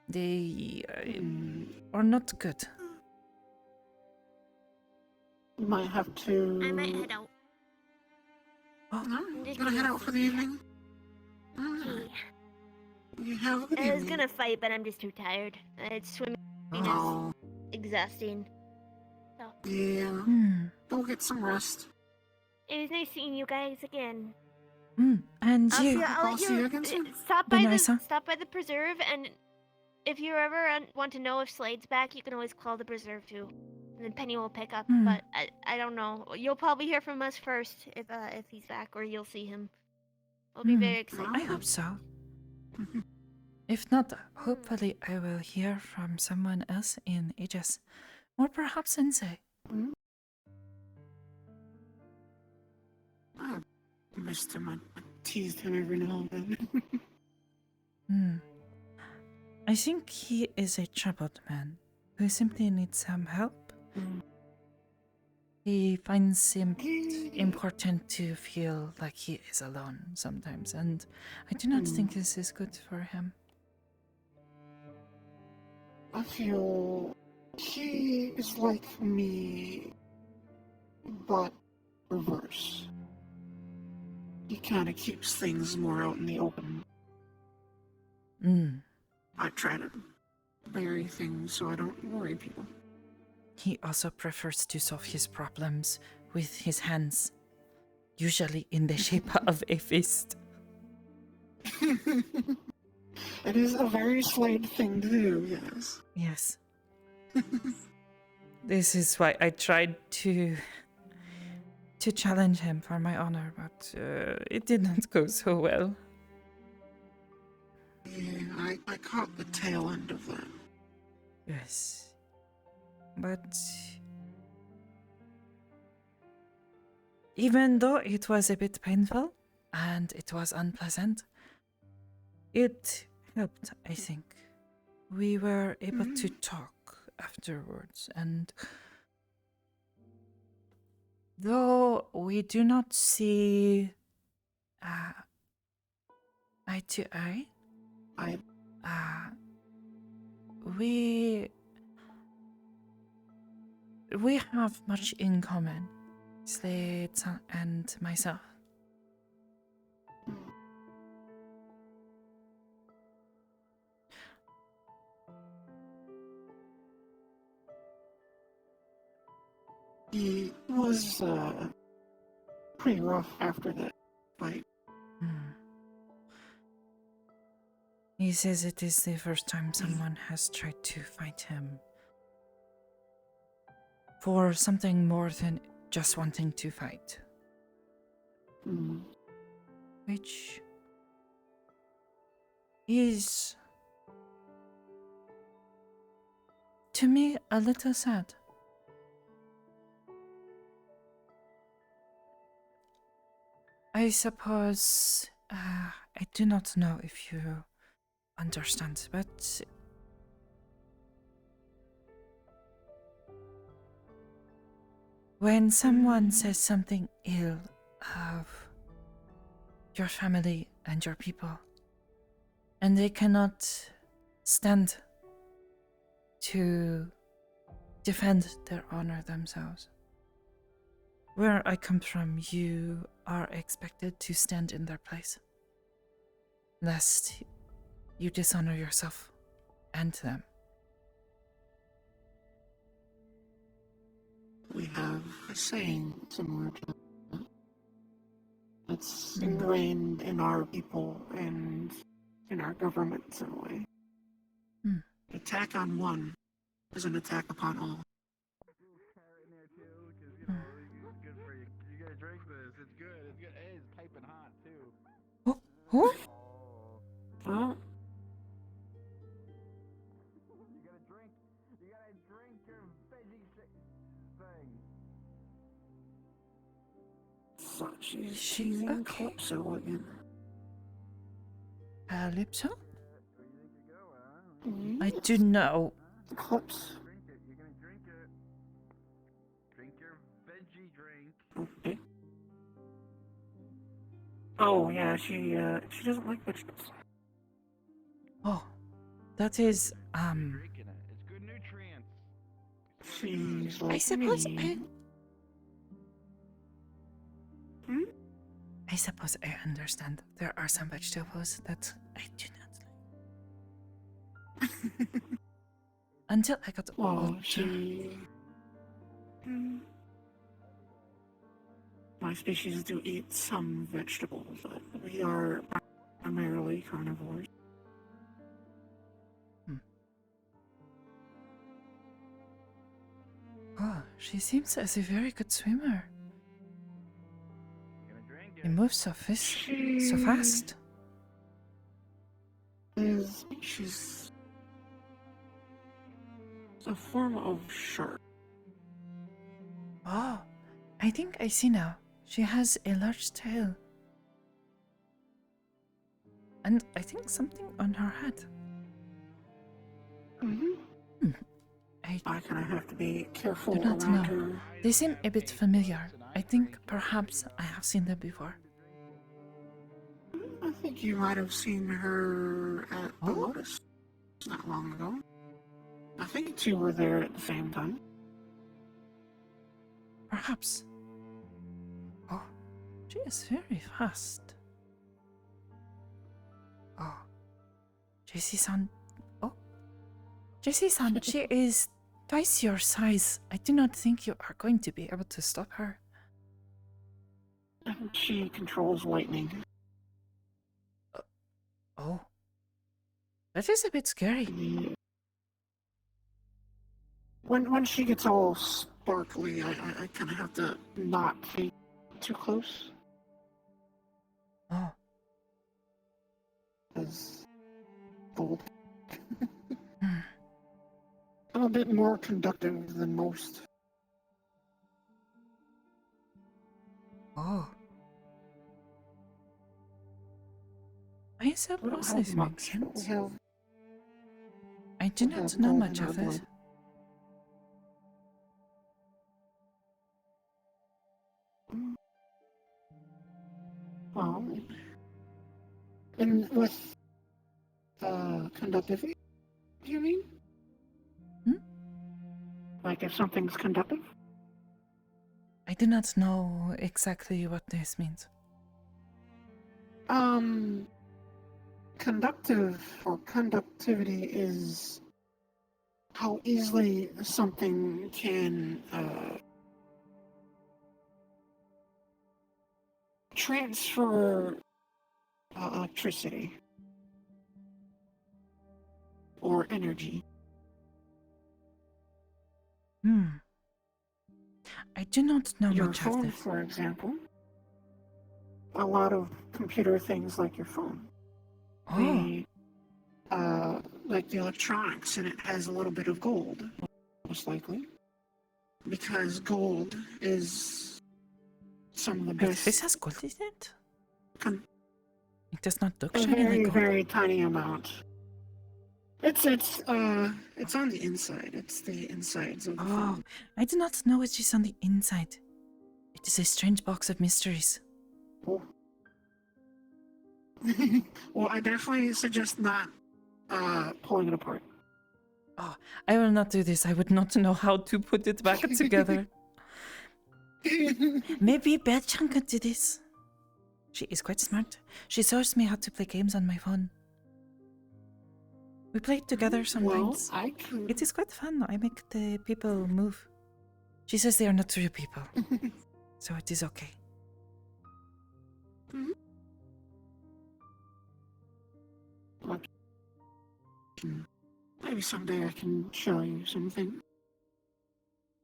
They are not good. You might have to. I might head out. No, Just gonna head kidding. out for the evening. Gee. You have a good I was evening. gonna fight, but I'm just too tired. Swimming Oh. is exhausting. So, Yeah. Go get some rest. it was nice seeing you guys again. And I'll you. let see you again soon. Stop by Benisa? stop by the preserve, and if you ever want to know if Slade's back, you can always call the preserve too, and then Penny will pick up. But I don't know. You'll probably hear from us first if he's back, or you'll see him. We'll be very excited. I hope so. If not, hopefully I will hear from someone else in ages. Or perhaps Sensei. I missed him. I teased him every now and then. I think he is a troubled man who simply needs some help. He finds it important to feel like he is alone sometimes, and I do not think this is good for him. I feel he is like me, but reverse. He kind of keeps things more out in the open. I try to bury things so I don't worry people. He also prefers to solve his problems with his hands, usually in the shape of a fist. It is a very Slade thing to do, yes. Yes. This is why I tried to challenge him for my honor, but it did not go so well. Yeah, I caught the tail end of that. Yes. But even though it was a bit painful and it was unpleasant, it helped, I think. We were able to talk afterwards, and though we do not see eye to eye, we we have much in common, Slade and myself. He was pretty rough after that fight. He says it is the first time someone has tried to fight him for something more than just wanting to fight. Which is, to me, a little sad. I suppose, I do not know if you understand, but when someone says something ill of your family and your people, and they cannot stand to defend their honor themselves, where I come from, you are expected to stand in their place, lest you dishonor yourself and them. We have a saying similar to that. It's ingrained in our people and in our governments in a way. Attack on one is an attack upon all. Good for you. You gotta drink this. It's good. It's good. Hey, it's piping hot too. Who? Huh? You gotta drink. You gotta drink your veggie thing. So she's She teasing okay? Calypso again. Calypso? Mhm. I do know. Calypso. Drink it. You're gonna drink it. Drink your veggie drink. Okay. Oh yeah, she doesn't like vegetables. Oh, that is, Drinking it. It's good nutrients. She's like I suppose me. I suppose I understand. There are some vegetables that I do not like. Until I got Well, older. she... My species do eat some vegetables, but we are primarily carnivores. Oh, she seems as a very good swimmer. You're gonna drink She it. moves so so fast. She's a form of shark. Oh, I think I see now. She has a large tail. And I think something on her head. I kind of have to be careful Do not around know. her. They seem a bit familiar. I think perhaps I have seen them before. I think you might have seen her at the Oh? Lotus not long ago. I think you two were there at the same time. Perhaps. Oh, she is very fast. Oh, JC-san. Oh, JC-san, she is twice your size. I do not think you are going to be able to stop her. And she controls lightning. Oh, that is a bit scary. When she gets all sparkly, I kind of have to not be too close. Oh, Because bold. I'm a bit more conductive than most. oh. I suppose this makes but we sense. have I do we not have know gold much in our of this. blood. Well, and with conductivity, do you mean? Like if something's conductive? I do not know exactly what this means. Conductive or conductivity is how easily something can transfer electricity or energy. I do not know Your much of phone, this. for example. A lot of computer things like your phone. Oh, Like the electronics, and it has a little bit of gold, most likely. Because gold is some of the wait, best. this has gold in it? Con- It does not look a shiny very, like gold. very tiny amount. It's on the inside. It's the insides of the Oh, phone. I do not know what is on the inside. It is a strange box of mysteries. Oh. Well, I definitely suggest not pulling it apart. Oh, I will not do this. I would not know how to put it back together. Maybe Bertram could do this. She is quite smart. She shows me how to play games on my phone. We play together sometimes. Well, I could. It is quite fun. I make the people move. She says they are not real people, so it is okay. Maybe someday I can show you something.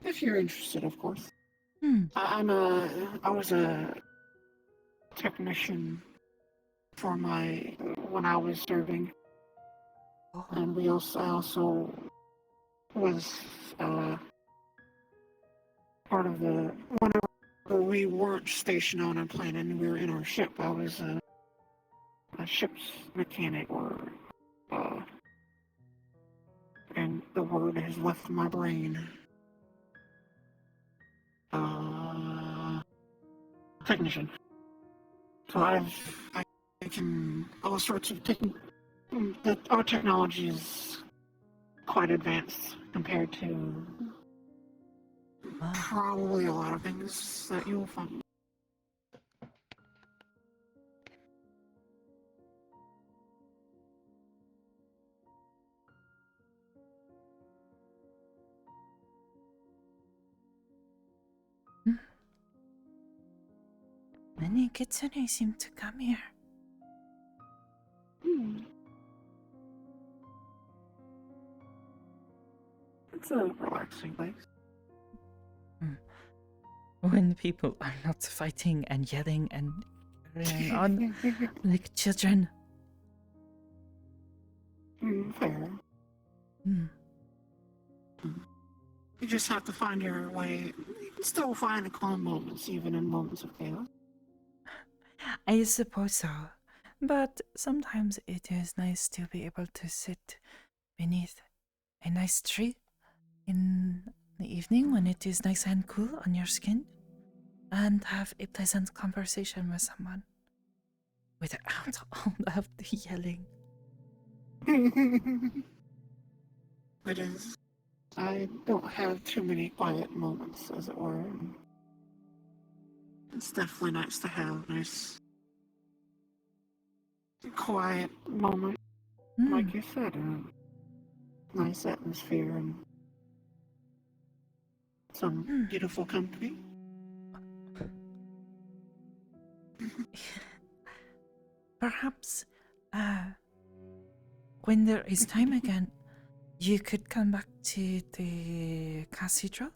If you're interested, of course. I was a technician for when I was serving. Oh. And I also was part of whenever we weren't stationed on a plane and we were in our ship, I was a ship's mechanic, and the word has left my brain. Technician. So I can all sorts of our technology is quite advanced compared to probably a lot of things that you'll find. Many kitsune seem to come here. It's a relaxing place. When people are not fighting and yelling and carrying on like children. Fair. You just have to find your way. You can still find the calm moments, even in moments of chaos. I suppose so. But sometimes it is nice to be able to sit beneath a nice tree in the evening when it is nice and cool on your skin and have a pleasant conversation with someone without all of the yelling. It is. I don't have too many quiet moments, as it were. It's definitely nice to have a nice, quiet moment, like you said, a nice atmosphere and some beautiful company. Perhaps, when there is time again, you could come back to the cathedral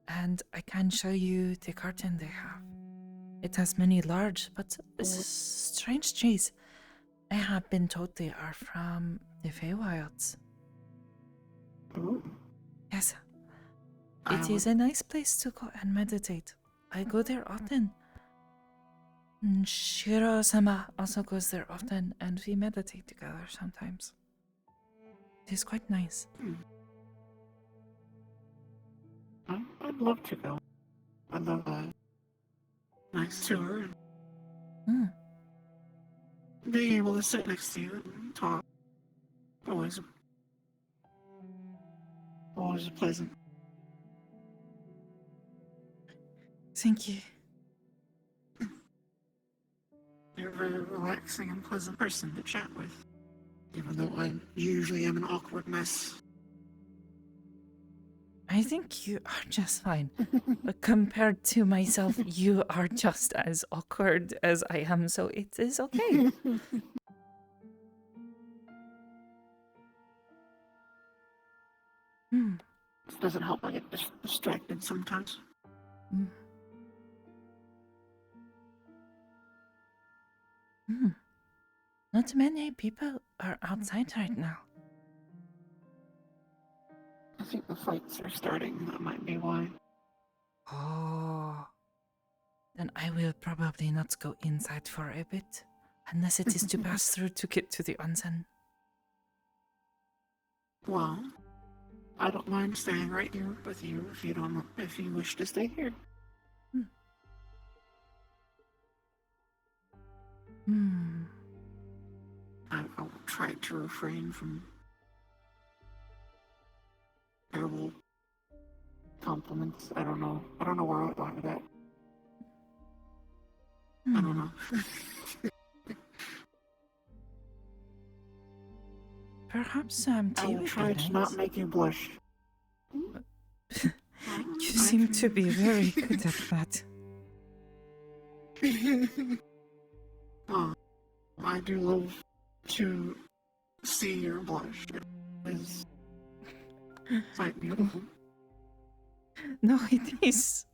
and I can show you the garden they have. It has many large but strange trees. I have been told they are from the Feywilds. Yes. It is a nice place to go and meditate. I go there often. Shiro-sama also goes there often and we meditate together sometimes. It is quite nice. I'd love to go. I'd love a nice tour. Being able to sit next to you and talk. Always pleasant. Thank you. You're a very relaxing and pleasant person to chat with. Even though I usually am an awkward mess. I think you are just fine. But compared to myself, you are just as awkward as I am, so it is okay. Hmm. This doesn't help. I get distracted sometimes. Hmm. Hmm. Not many people are outside right now. I think the fights are starting. That might be why. Oh. Then I will probably not go inside for a bit. Unless it is to pass through to get to the onsen. Well, I don't mind staying right here with you if you wish to stay here. Hmm. I will try to refrain from terrible compliments. I don't know where I thought of that. I don't know. Perhaps I tea will would try be to nice. not make you blush. You seem to be very good at that. Oh, I do love to see your blush. It is quite beautiful. No, it is.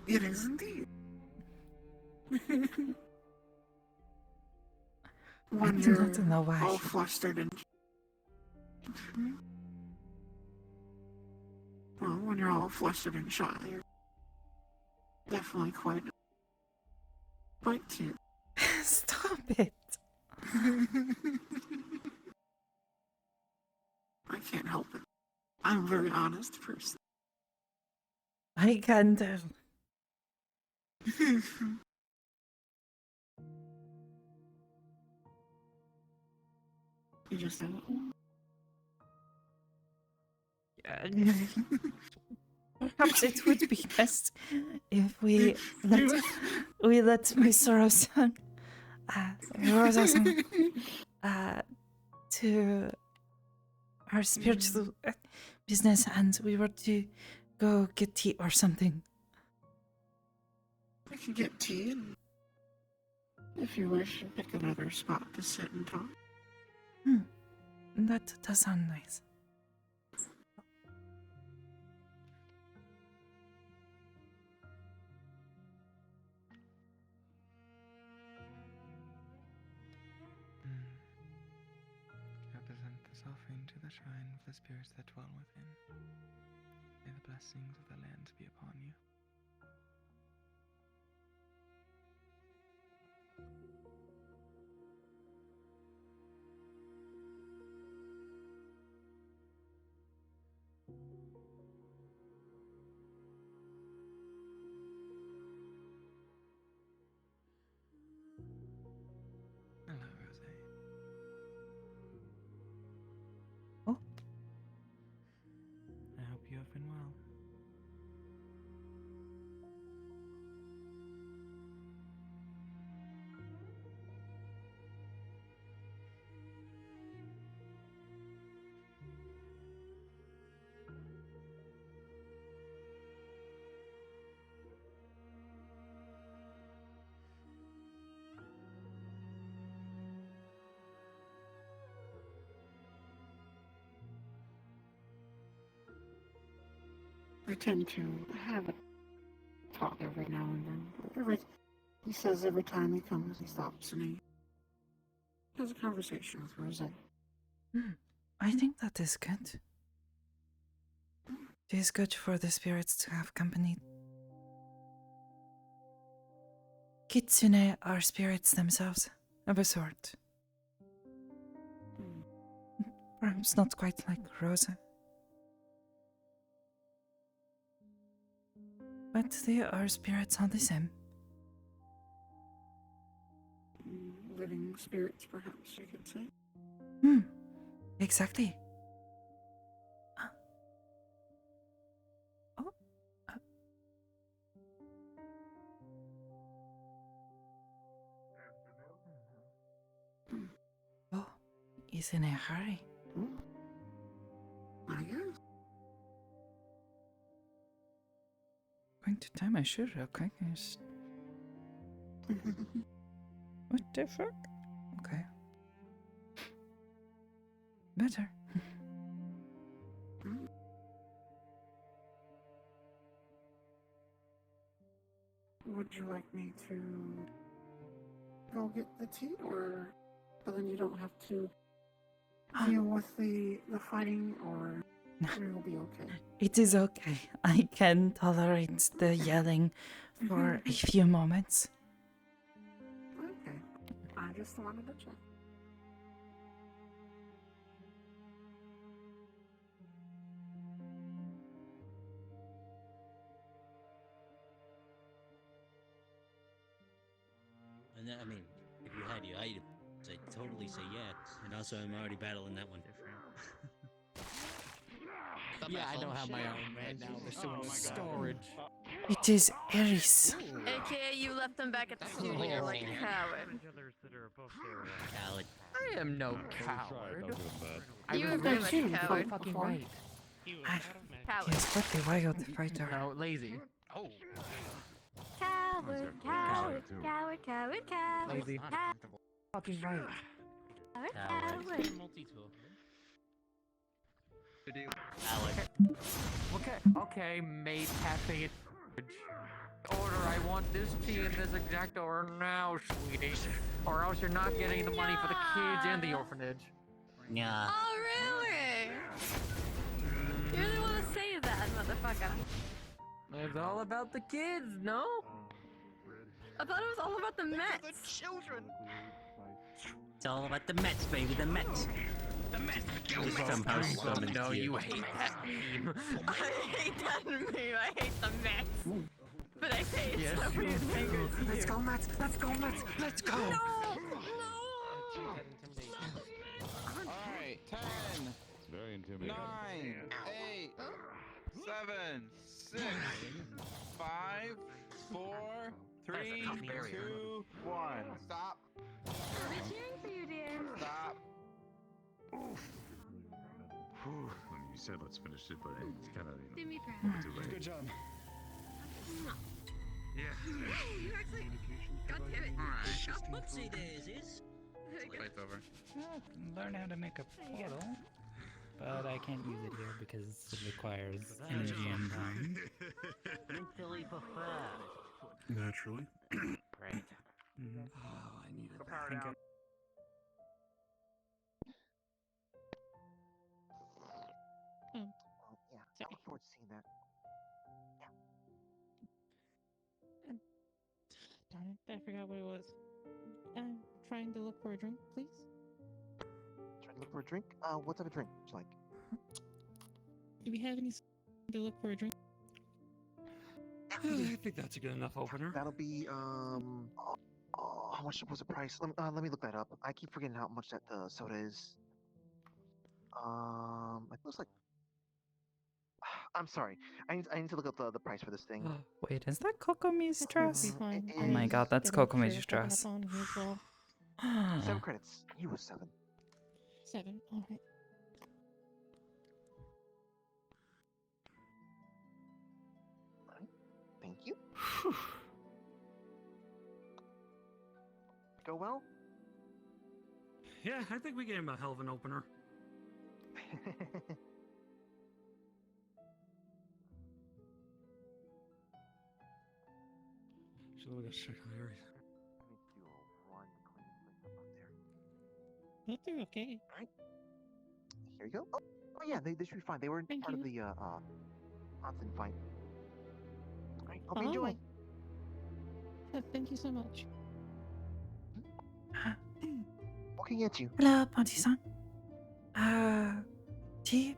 It is indeed. When I do you're not know why. all flustered and well, when you're all flustered and shy, you're definitely quite cute. Stop it. I can't help it. I'm a very honest person. I can tell. You just said, Perhaps it would be best if we let Miss Rosa-san, Rosa-san, to our spiritual business, and we were to go get tea or something. I can get tea, and if you wish, pick another spot to sit and talk. That does sound nice. I present this offering to the shrine of the spirits that dwell within. May the blessings of the lands be upon you. Hello, Rose. Oh. I hope you have been well. I tend to have a talk every now and then. He says every time he comes, he stops and he has a conversation with Rose. I think that is good. It is good for the spirits to have company. Kitsune are spirits themselves, of a sort. Perhaps not quite like Rosa. But they are spirits all the same. Living spirits, perhaps you could say. Exactly. is in a hurry. I guess. Going to tie my shoe real quick. What the fuck? Okay. Better. Would you like me to go get the tea, or but then you don't have to deal with the fighting, or you'll be okay? It is okay. I can tolerate the yelling for a few moments. Okay. I just wanted to check. And I mean, if you had your items, I'd totally say yes. And also, I'm already battling that one. Yeah, I don't have my own right now. They're still in storage. It is Eris. AKA, you left them back at the studio like a coward. Coward. I am no coward. You I were very much a realized coward. fucking right. Coward. Yes, what the wild fighter. No, lazy. Oh. Coward, coward, coward, coward, coward. Lazy. Fucking right. Coward. Okay, maid cafe. Order, I want this tea in this exact order now, sweetie. Or else you're not getting the money for the kids and the orphanage. Yeah. Oh, really? You really want to say that, motherfucker? It's all about the kids, no? I thought it was all about the Mets. The children. It's all about the Mets, baby, the Mets. The Mets. Somehow summoned No, you. you hate that meme. I hate that meme. I hate the Mets. But I say it's Yes, so you weird. do. Let's go, Mets! Let's go, Mets! Let's go! Alright, 10, It's very intimidating. 9, 8, 7, 6, 5, 4, 3, 2, 1. Stop. I'll be cheering for you, dear. Stop. Whew. When you said let's finish it, but it's kind of, Do me proud. too late. Good job. Yeah. You actually. God damn it. Whoopsie daisies. Fight's over. Learn how to make a portal. But I can't use it here because it requires energy and time. Mentally prepared. Naturally. Great. Oh, I need Go power down. Yeah, I look forward to seeing that. Darn it, I forgot what it was. I'm trying to look for a drink, please. Trying to look for a drink? What type of drink would you like? Do we have any to look for a drink? I think that's a good enough opener. That'll be, how much was the price? Let me look that up. I keep forgetting how much that soda is. I think it was like... I'm sorry. I need to look up the price for this thing. Wait, is that Kokomi's dress? Fine. Oh my god, that's Gotta make Kokomi's sure I have dress. on here as well. 7 credits. You was 7. 7, alright. Thank you. Go well? Yeah, I think we gave him a hell of an opener. So we gotta check the area. I need to do a run clean this place up there. But they're okay. Alright. Here you go. Oh yeah, they should be fine. They were Thank part of you. the Onsen fight. Alright, hope you enjoy. Thank you so much. What can I get you? Hello, Ponty-san. Tea,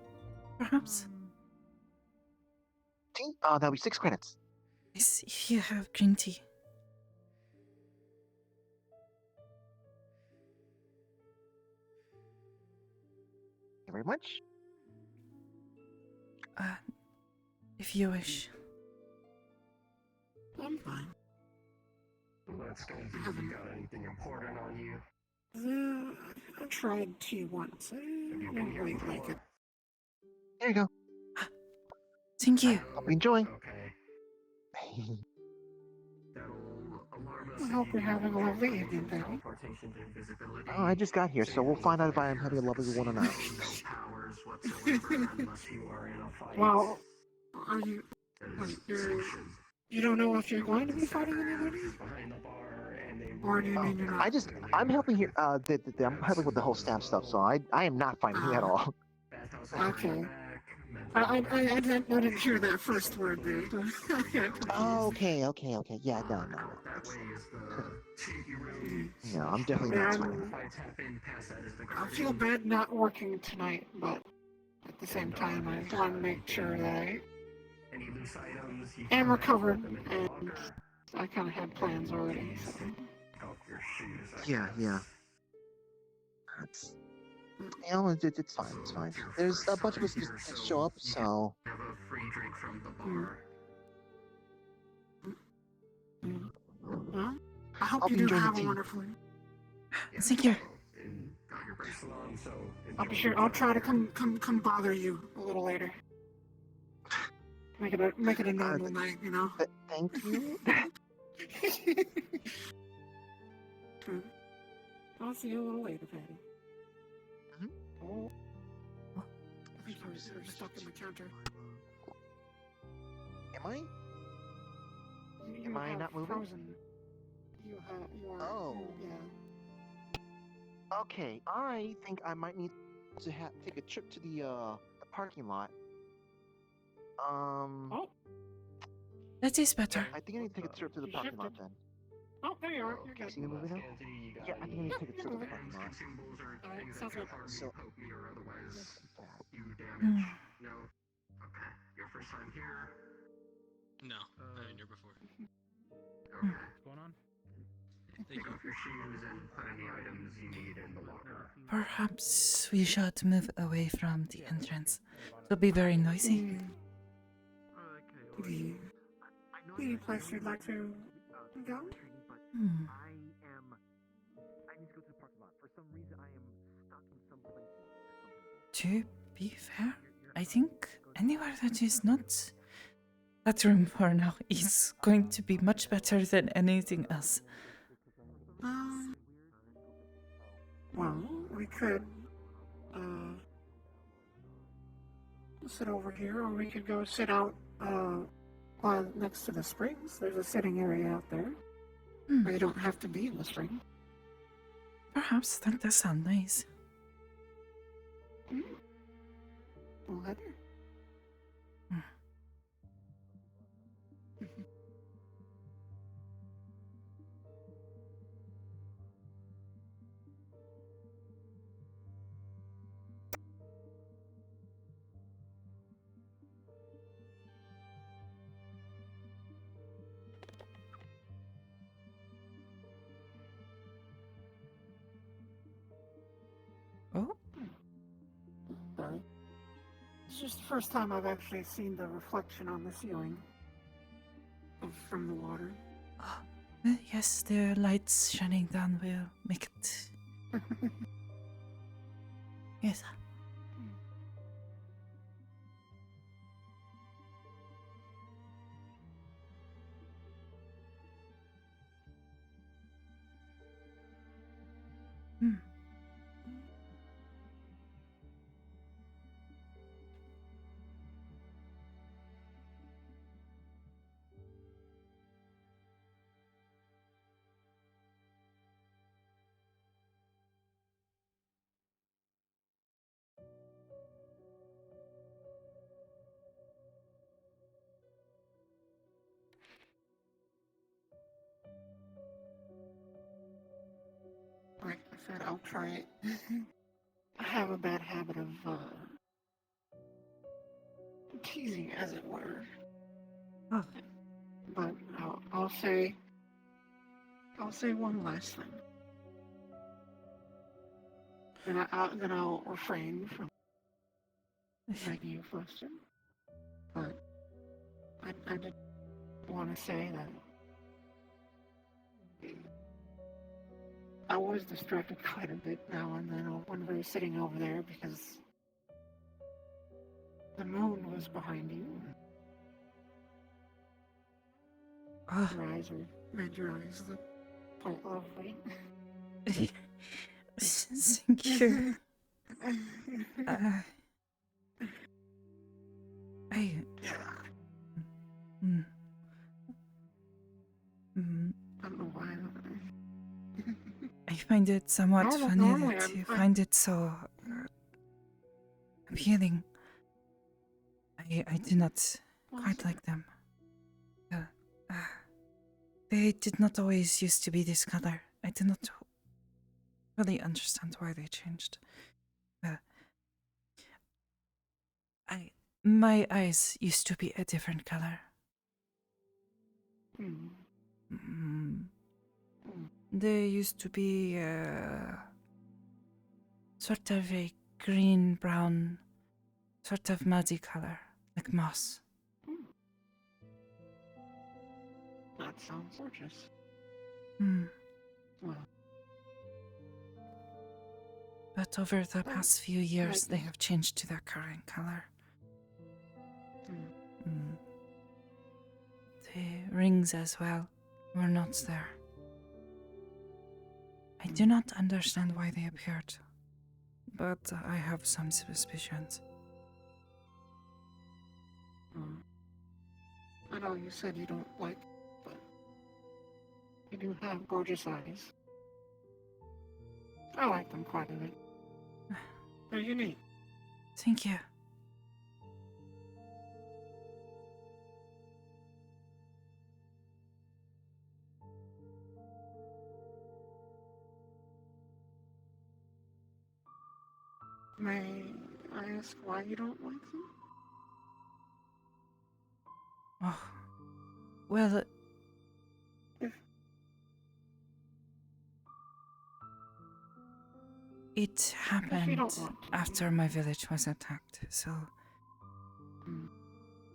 perhaps? Tea? That'll be 6 credits. Yes, if you have green tea. Thank you very much. If you wish. I'm fine. Let's go see if we got anything important on you. I tried tea once. I didn't really like it. There you go. Thank you. Hope you enjoy. I hope you're having a lovely evening, Betty. Oh, I just got here, so we'll find out if I am having a lovely one or not. Well, are you? Wait, you don't know if you're going to be fighting anybody? Or do you mean you're not? I'm helping here. I'm helping with the whole staff stuff, so I am not fighting at all. Okay. I didn't hear that first word there. Oh, okay. Yeah, no. No, I'm definitely not fighting. I feel bad not working tonight, but at the same time, I want to make sure that I am recovered, and I kind of had plans already. So. Yeah. It's, it's fine. It's fine. There's a bunch of us just show up, so. Well, I hope you do enjoy the have a tea. wonderful. Thank you. I'll be sure. I'll try to come bother you a little later. Make it a normal night, you know. Thank you. I'll see you a little later, Patty. Oh. I think you're stuck in the counter. Am I? You Am I have not moving? Frozen. You are. Oh. Yeah. Okay, I think I might need to take a trip to the parking lot. Oh. That is better. I think I need to take a trip to the parking lot then. Oh, there you are. You're Can you good. see me moving now? Yeah, I think I need to take a trip to the parking lot. Alright, sounds good. So. Hmm. No, I've been here before. What's going on? Thank you. Perhaps we should move away from the entrance. It'll be very noisy. Any place you'd like to go? Hmm. To be fair, I think anywhere that is not that room for now is going to be much better than anything else. Well, we could sit over here, or we could go sit out next to the springs. There's a sitting area out there. Where you don't have to be in the spring. Perhaps that does sound nice. Well, Heather. Oh? Sorry. It's just the first time I've actually seen the reflection on the ceiling from the water. Yes, the lights shining down will make it. Yes. Like I said, I'll try it. I have a bad habit of teasing, as it were. Oh. But I'll say one last thing. Then I'll refrain from making you flustered. But I did want to say that I was distracted quite a bit now and then when we were sitting over there because the moon was behind you. Your eyes made your eyes look quite lovely. Thank you. Mm, I don't know why. I find it somewhat funny Normally that I'm you fine. find it so appealing. I do not quite like them. They did not always used to be this color. I do not really understand why they changed. My eyes used to be a different color. They used to be sort of a green brown, sort of muddy color, like moss. That sounds gorgeous. Well, But over the past few years, they have changed to their current color. The rings as well were not there. I do not understand why they appeared, but I have some suspicions. I know you said you don't like, but you do have gorgeous eyes. I like them quite a bit. They're unique. Thank you. May I ask why you don't like them? Oh, well, it happened after my village was attacked, so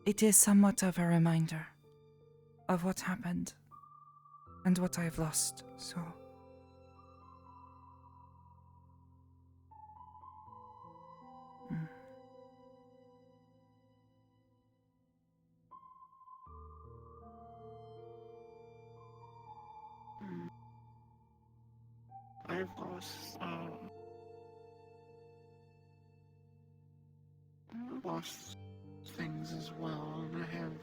it is somewhat of a reminder of what happened and what I've lost, so... I've lost, lost things as well, and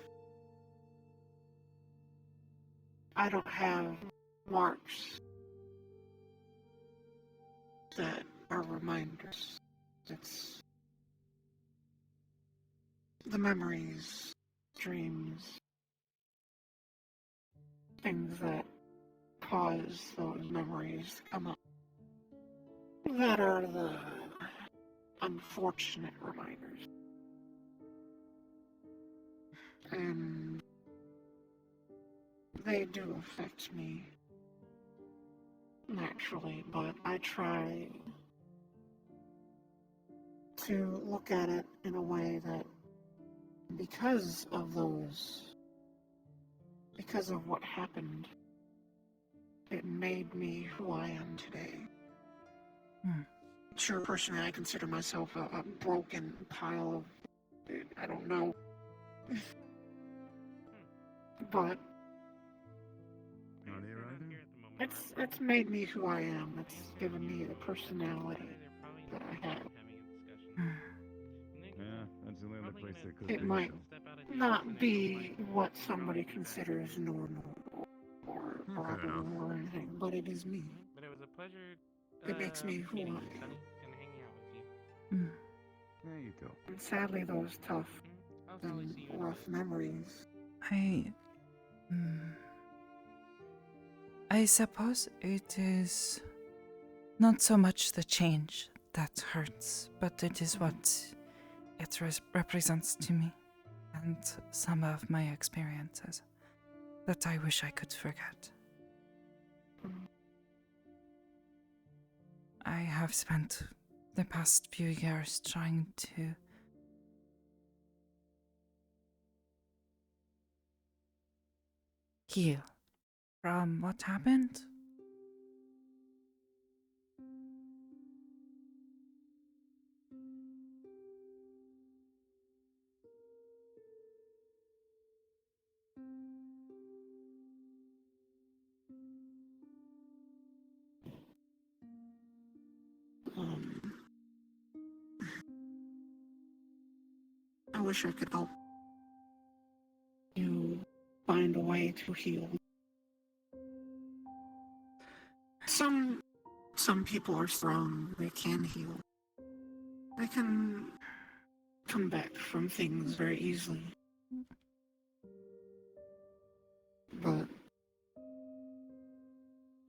I don't have marks that are reminders. It's the memories, dreams, things that cause those memories to come up that are the unfortunate reminders. And they do affect me naturally, but I try to look at it in a way that because of what happened, it made me who I am today. Sure, personally, I consider myself a broken pile of, I don't know. But it's made me who I am. It's given me the personality that I have. Yeah, that's the only other place they could It be. might not be what somebody considers normal or proper or anything, but it is me. But it was a pleasure. It makes me who I meeting am. you, Sonny, and hanging out with you. There you go. And sadly, those tough and rough memories. I suppose it is not so much the change that hurts, but it is what it represents to me and some of my experiences that I wish I could forget. I have spent the past few years trying to heal from what happened. wish I could help you find a way to heal. Some people are strong. They can heal. They can come back from things very easily. But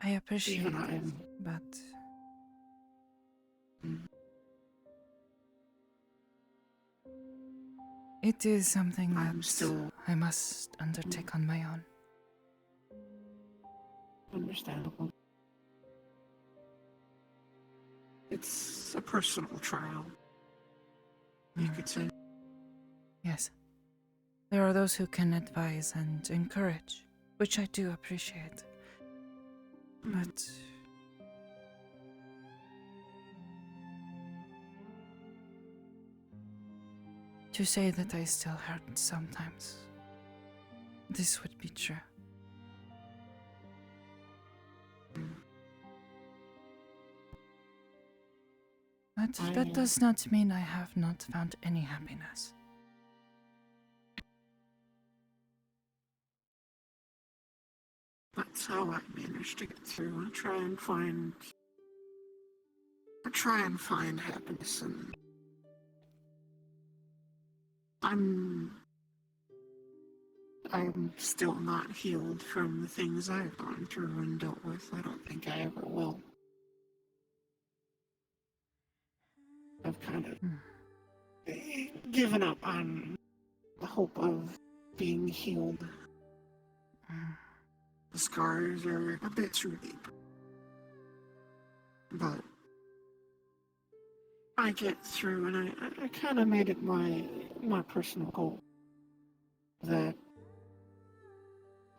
I appreciate even I it, am. but it is something that I must undertake on my own. Understandable. It's a personal trial, you could say. Yes. There are those who can advise and encourage, which I do appreciate. But to say that I still hurt sometimes, this would be true. But that does not mean I have not found any happiness. That's how I manage to get through. I try and find happiness, and I'm still not healed from the things I've gone through and dealt with. I don't think I ever will. I've kind of given up on the hope of being healed. The scars are a bit too deep. But I get through, and I kind of made it my personal goal that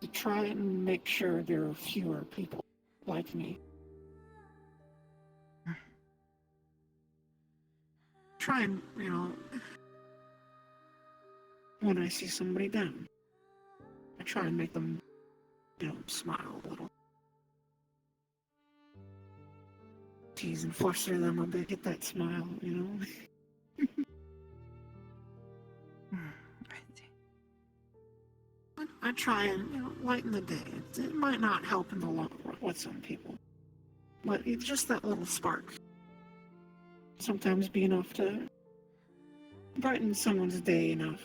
to try and make sure there are fewer people like me. Try and, when I see somebody down, I try and make them, smile a little. Tease and fluster them a bit, get that smile, I try and, lighten the day. It might not help in the long run with some people, but it's just that little spark. Sometimes be enough to brighten someone's day enough.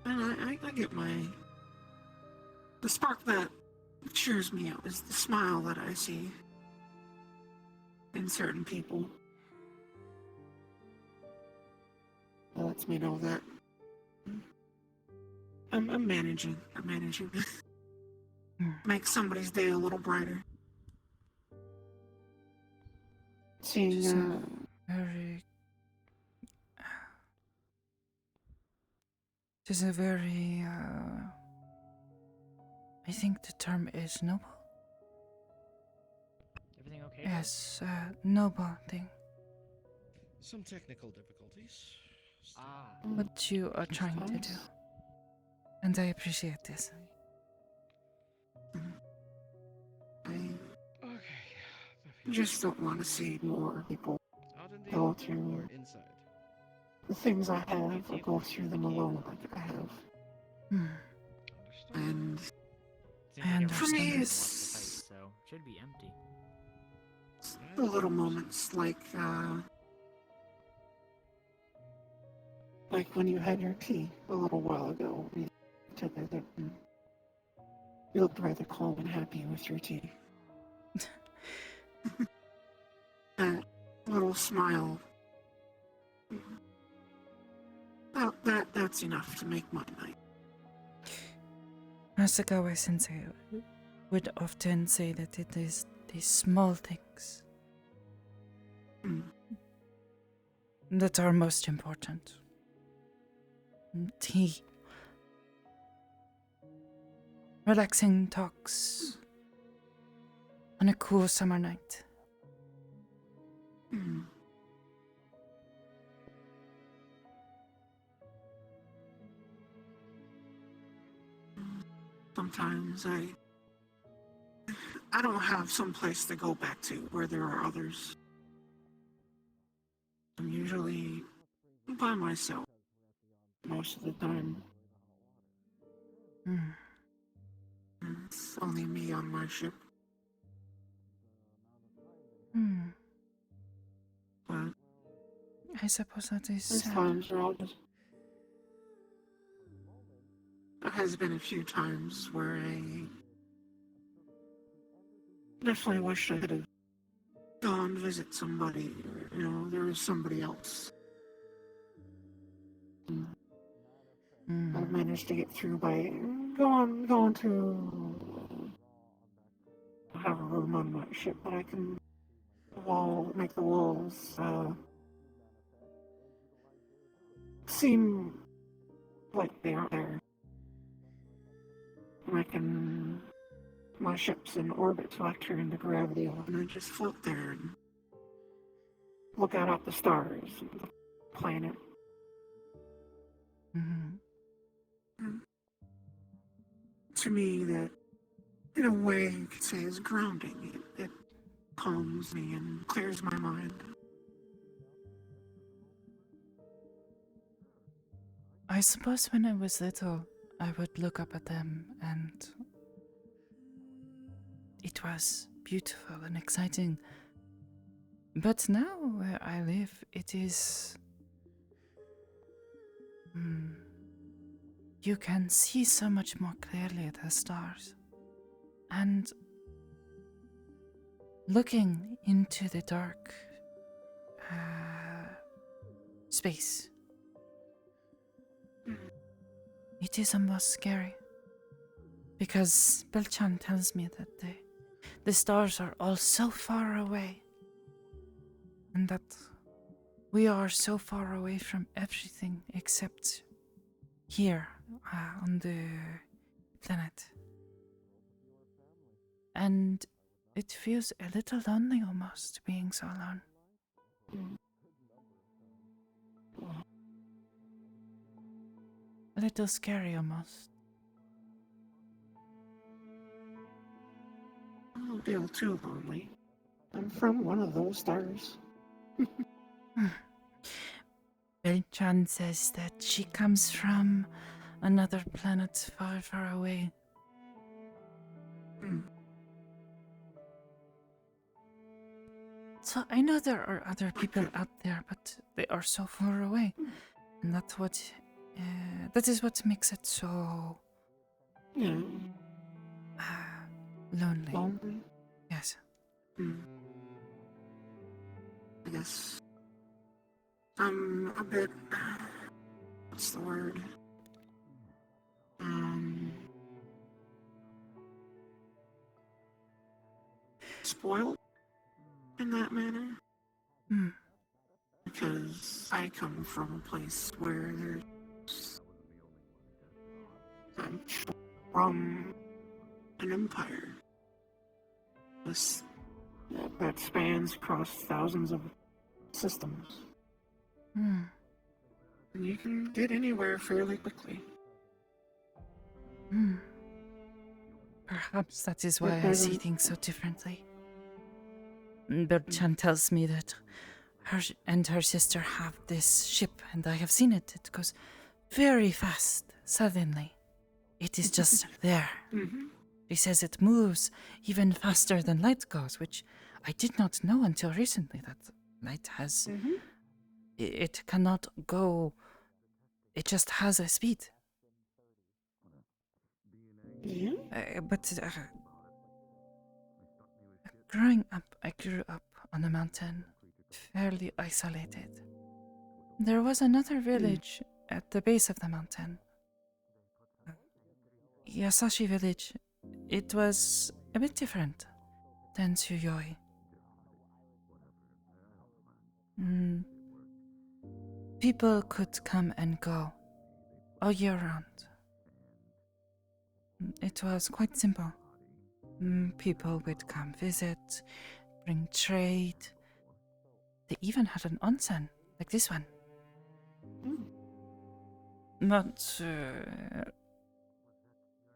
And I get the spark that cheers me up is the smile that I see in certain people. That lets me know that I'm managing. Make somebody's day a little brighter. Seeing it is a very, I think the term is noble. Everything okay? Yes, noble thing. Some technical difficulties. What you are trying to do. And I appreciate this. I just don't want to see more people go through inside. the things I have or go through them alone like I have. And for me, it's so it should be empty. the little moments like when you had your tea a little while ago. You looked rather calm and happy with your tea. That little smile. That's enough to make my night. Asakawa-sensei would often say that it is these small things that are most important. Tea. Relaxing talks on a cool summer night. Sometimes I don't have some place to go back to where there are others. I'm usually by myself most of the time. Hmm. It's only me on my ship. Hmm. But I suppose that is there's sad. times where I'll just. There has been a few times where I definitely wish I could have gone visit somebody. There was somebody else. I managed to get through by going to have a room on my ship, but I can make the walls seem like they aren't there. My ship's in orbit, so I turn the gravity off and I just float there and look out at the stars and the planet. To me, that, in a way, you could say is grounding. It calms me and clears my mind. I suppose when I was little, I would look up at them and it was beautiful and exciting. But now, where I live, it is. You can see so much more clearly the stars. And looking into the dark space, it is almost scary. Because Belchan tells me that the stars are all so far away. And that we are so far away from everything except here on the planet. And it feels a little lonely almost, being so alone. A little scary almost. I don't feel too lonely. I'm from one of those stars. Belchan says that she comes from another planet far, far away. So I know there are other people out there, but they are so far away. And that is what makes it so lonely. Lonely? Yes. I guess I'm a bit, what's the word? Spoiled in that manner. Because I come from a place where I'm from an empire that spans across thousands of systems. And you can get anywhere fairly quickly. Perhaps that is why I see things so differently. Belchan tells me that her and her sister have this ship, and I have seen it. It goes very fast, suddenly. It is just there. She says it moves even faster than light goes, which I did not know until recently, that light has... It cannot go... It just has a speed. But growing up, I grew up on a mountain, fairly isolated. There was another village at the base of the mountain. Yasashi village. It was a bit different than Tsuyoi. People could come and go all year round. It was quite simple. People would come visit, bring trade. They even had an onsen, like this one. But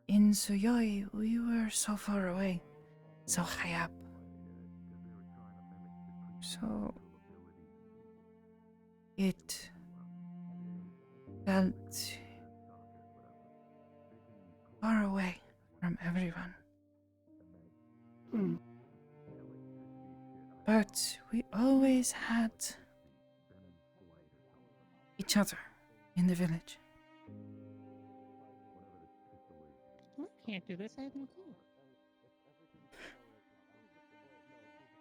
in Tsuyoi, we were so far away. so high up. So it felt far away from everyone. Hmm. But we always had each other in the village. I can't do this. I have no clue.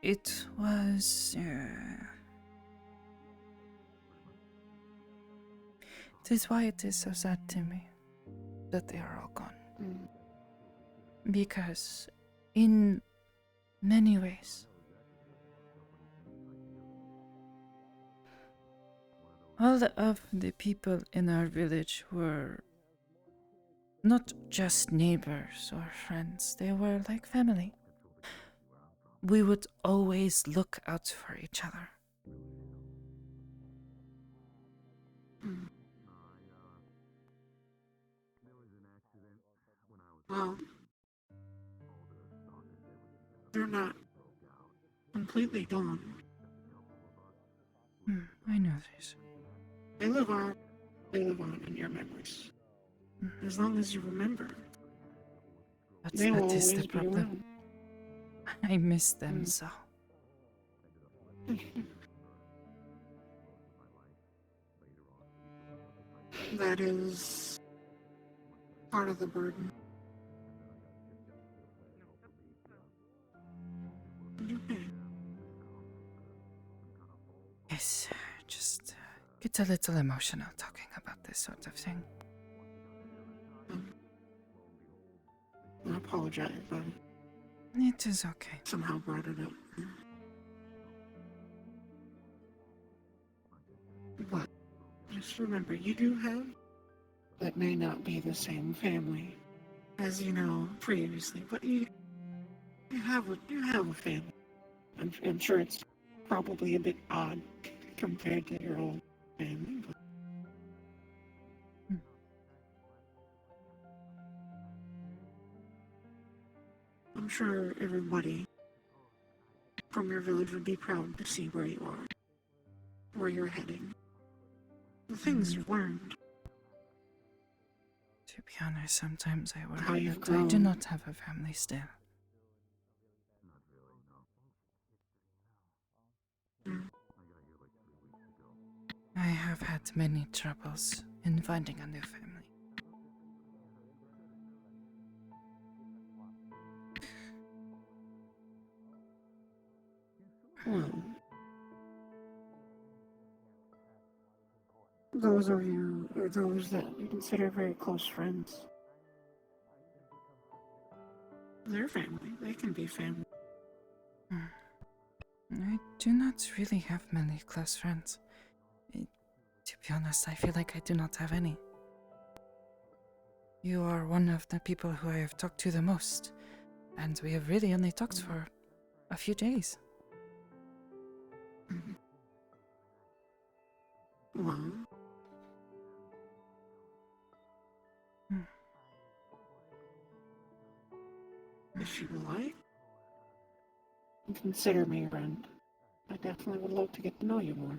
It was. It is why it is so sad to me that they are all gone. Hmm. Because, in many ways, all of the people in our village were not just neighbors or friends, they were like family. We would always look out for each other. Hmm. Well, they're not completely gone. I know this. They live on. They live on in your memories. As long as you remember, But they will that is always the be problem. around. I miss them so. That is part of the burden. Okay. Yes, just get a little emotional talking about this sort of thing. I apologize, but It is okay. somehow brought it up. But just remember, you do have that may not be the same family as you know previously, but you have a family. I'm sure it's probably a bit odd compared to your old family, but I'm sure everybody from your village would be proud to see where you are, where you're heading, the things you've learned. To be honest, sometimes I How worry you've that I do grown. not have a family still. I have had many troubles in finding a new family. Well, those of you, or those that you consider very close friends, they're family. They can be family. I do not really have many close friends. To be honest, I feel like I do not have any. You are one of the people who I have talked to the most, and we have really only talked for a few days. Well, if you like, consider me a friend. I definitely would love to get to know you more.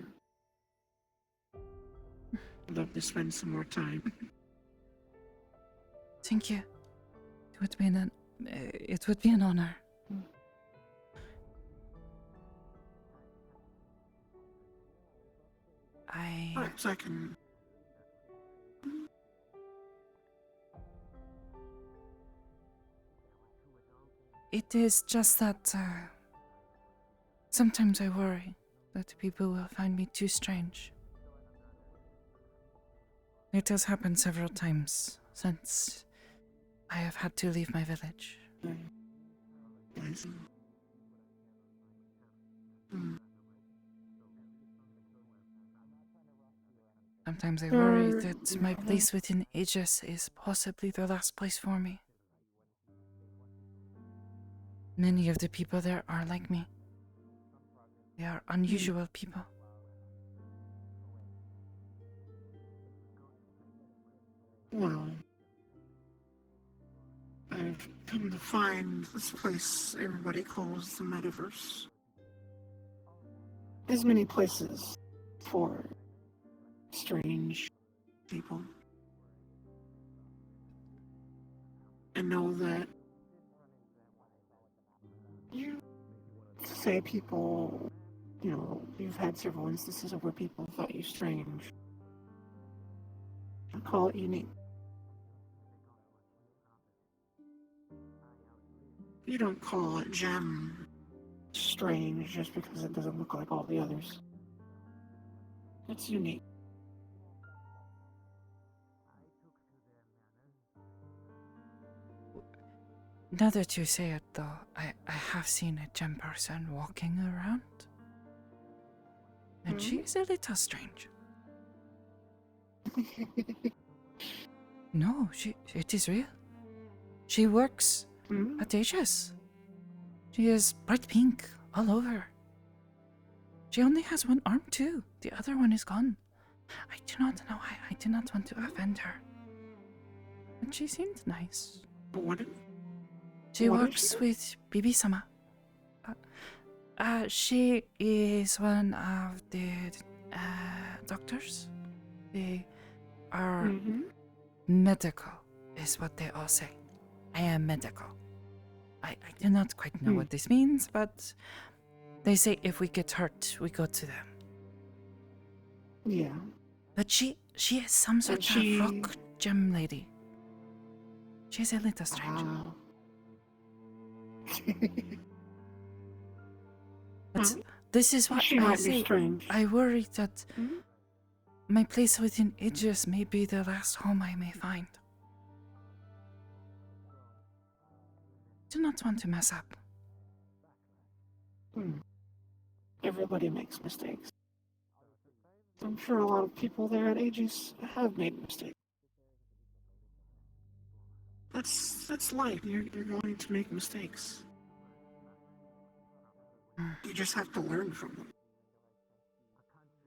I'd love to spend some more time. Thank you. It would be an honor. Perhaps I can. It is just that sometimes I worry that people will find me too strange. It has happened several times since I have had to leave my village. I see. Sometimes I worry that my place within Aegis is possibly the last place for me. Many of the people there are like me. They are unusual people. Well, I've come to find this place everybody calls the Metaverse. There's many places for strange people. I know that you say people, you've had several instances of where people thought you strange. I call it unique. You don't call it gem strange just because it doesn't look like all the others. It's unique. Now that you say it, though, I have seen a gem person walking around. And she's a little strange. No, it is real. She works at Aegis. She is bright pink all over. She only has one arm too. The other one is gone. I do not know why. I do not want to offend her. But she seemed nice. She works with Bibi-sama. She is one of the doctors. They are medical, is what they all say. I am medical. I do not quite know what this means, but they say if we get hurt, we go to them. Yeah. But she is some sort of rock gem lady. She's a little strange. But this is what She I might be say. strange. I worry that my place within Aegis may be the last home I may find. Do not want to mess up. Everybody makes mistakes. I'm sure a lot of people there at Aegis have made mistakes. That's life. You're going to make mistakes. You just have to learn from them.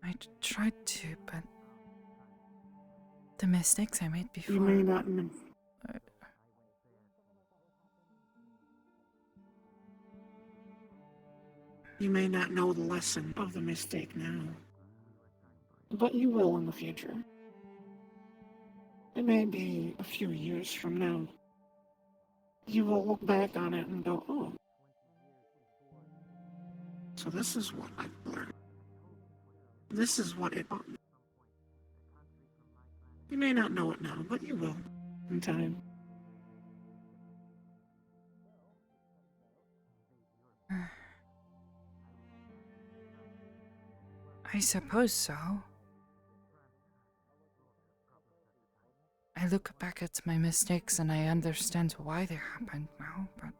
I tried to, but the mistakes I made before. You may not. You may not know the lesson of the mistake now, but you will in the future. It may be a few years from now. You will look back on it and go, oh, so this is what I've learned. This is what it taught me. You may not know it now, but you will in time. I suppose so. I look back at my mistakes and I understand why they happened now, but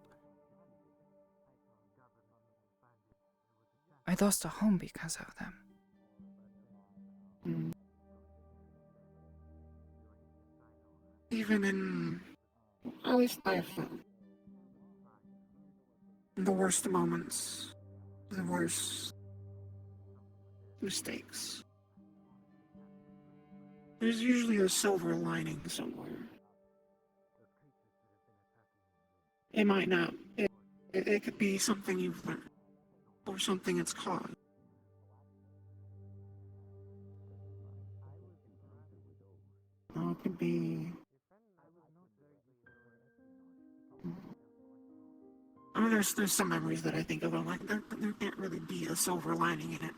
I lost a home because of them. Even in, at least I have found, the worst moments, the worst mistakes, there's usually a silver lining somewhere. It might not. It could be something you've learned, or something it's caused. It could be. I mean, there's some memories that I think of. I'm like, there can't really be a silver lining in it,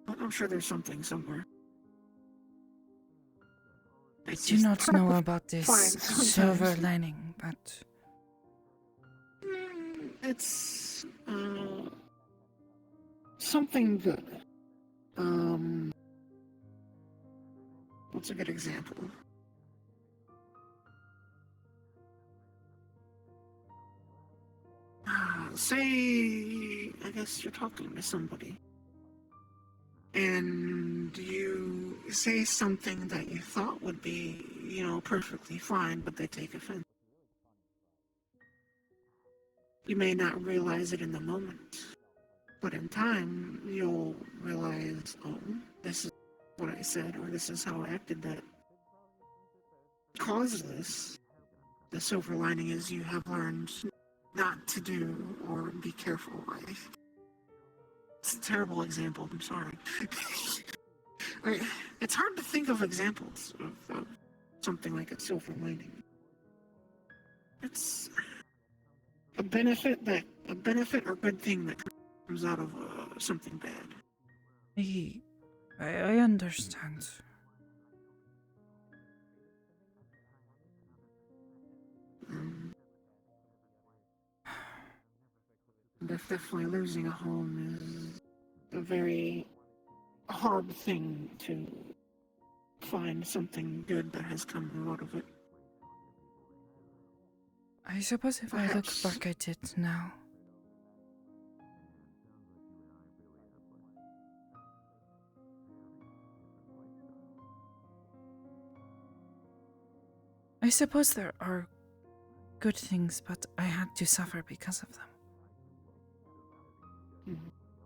but I'm sure there's something somewhere. I do not know about this silver lining, but it's something good. What's a good example? Say, I guess you're talking to somebody, and you say something that you thought would be, perfectly fine, but they take offense. You may not realize it in the moment, but in time, you'll realize, oh, this is what I said, or this is how I acted that caused this. the silver lining is you have learned not to do or be careful. It's a terrible example. I'm sorry. It's hard to think of examples of something like a silver lining. It's a benefit or good thing that comes out of something bad. I understand. Definitely losing a home is a very hard thing to find something good that has come out of it. I suppose if I look back at it now, I suppose there are good things, but I had to suffer because of them.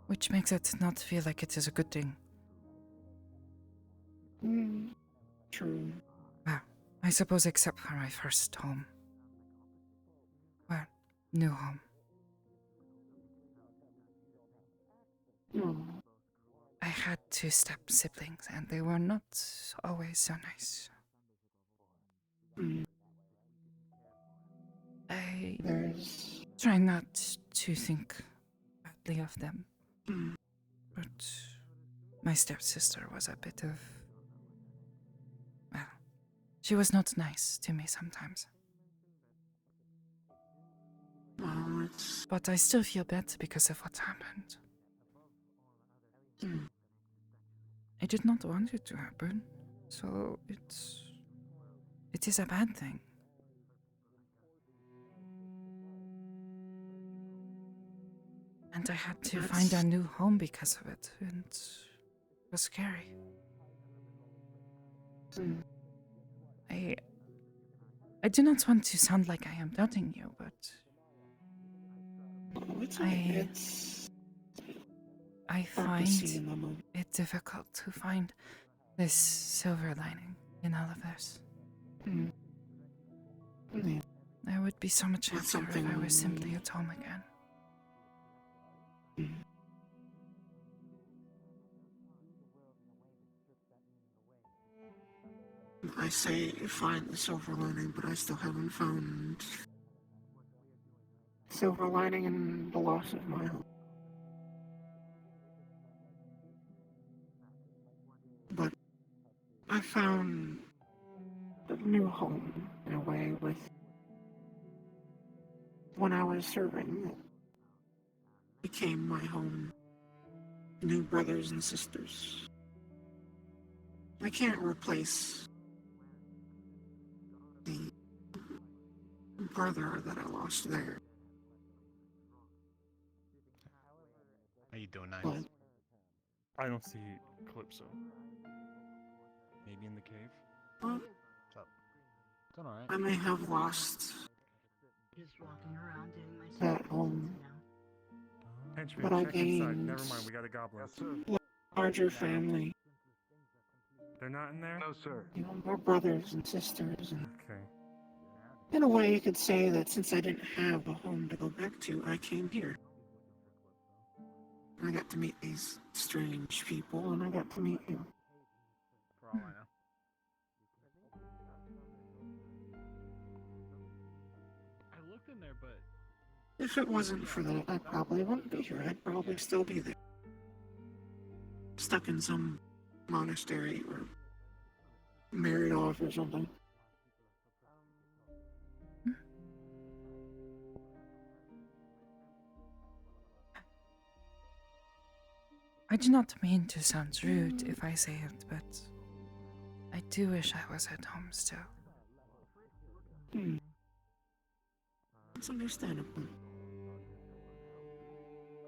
Which makes it not feel like it is a good thing. True. Well, I suppose except for my first home. Well, new home. I had 2 step siblings and they were not always so nice. I try not to think badly of them. But my stepsister was a bit of... Well, she was not nice to me sometimes. But I still feel bad because of what happened. I did not want it to happen, so it is a bad thing. And I had to find a new home because of it, and it was scary. I do not want to sound like I am doubting you, but I find it difficult to find this silver lining in all of this. I would be so much happier if I was simply at home again. I say find the silver lining, but I still haven't found silver lining in the loss of my home. But I found a new home in a way with when I was serving. It became my home. New brothers and sisters. I can't replace the brother that I lost there. How you doing, Nines? But I don't see Calypso. Maybe in the cave? Well, What's up? It's alright. I may have lost Just walking around doing my that home, Henchman, but I check inside. gained Never mind, we got a goblin. larger family. They're not in there? No, sir. You know, more brothers and sisters, and Okay. in a way you could say that since I didn't have a home to go back to, I came here. I got to meet these strange people, and I got to meet you. For all I know. I looked in there, but If it wasn't for that, I probably wouldn't be here. I'd probably still be there. Stuck in some monastery or married off or something. I do not mean to sound rude if I say it, but I do wish I was at home still. It's understandable.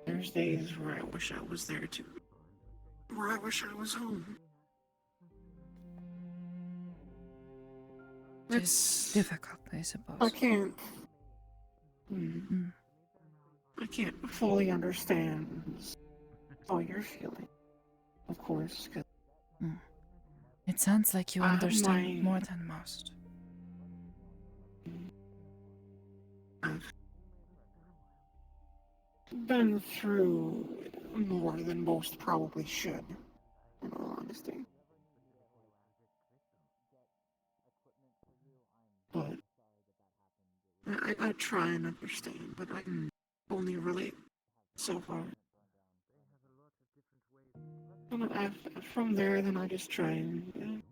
There's days where I wish I was there too. Where I wish I was home. It's difficult, I suppose. I can't. I can't fully understand how you're feeling, of course. 'Cause It sounds like you understand more than most. I've been through more than most probably should, in all honesty. But I try and understand, but I can only relate so far. And from there, then I just try and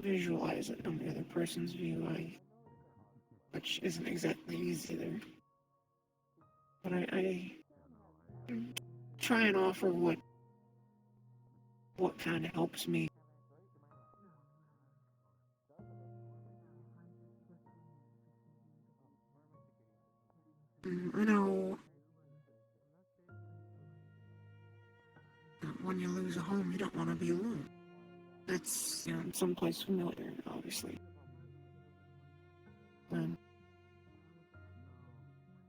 visualize it from the other person's view, which isn't exactly easy there. But I try and offer what kind of helps me. I know that when you lose a home, you don't want to be alone. That's, someplace familiar, obviously. And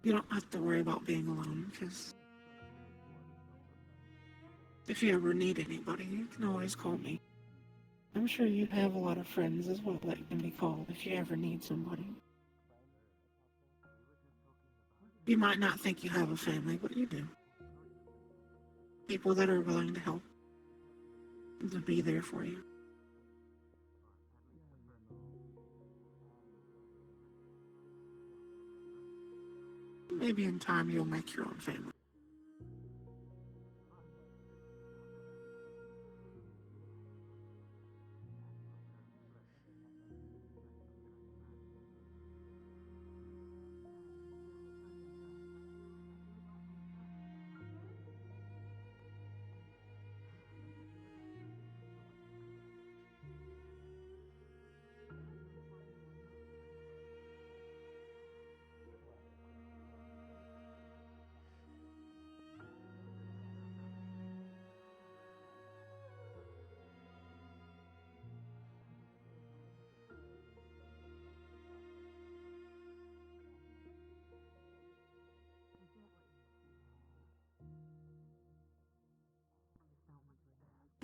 you don't have to worry about being alone, because if you ever need anybody, you can always call me. I'm sure you have a lot of friends as well that can be called if you ever need somebody. You might not think you have a family, but you do. People that are willing to help, to be there for you. Maybe in time you'll make your own family.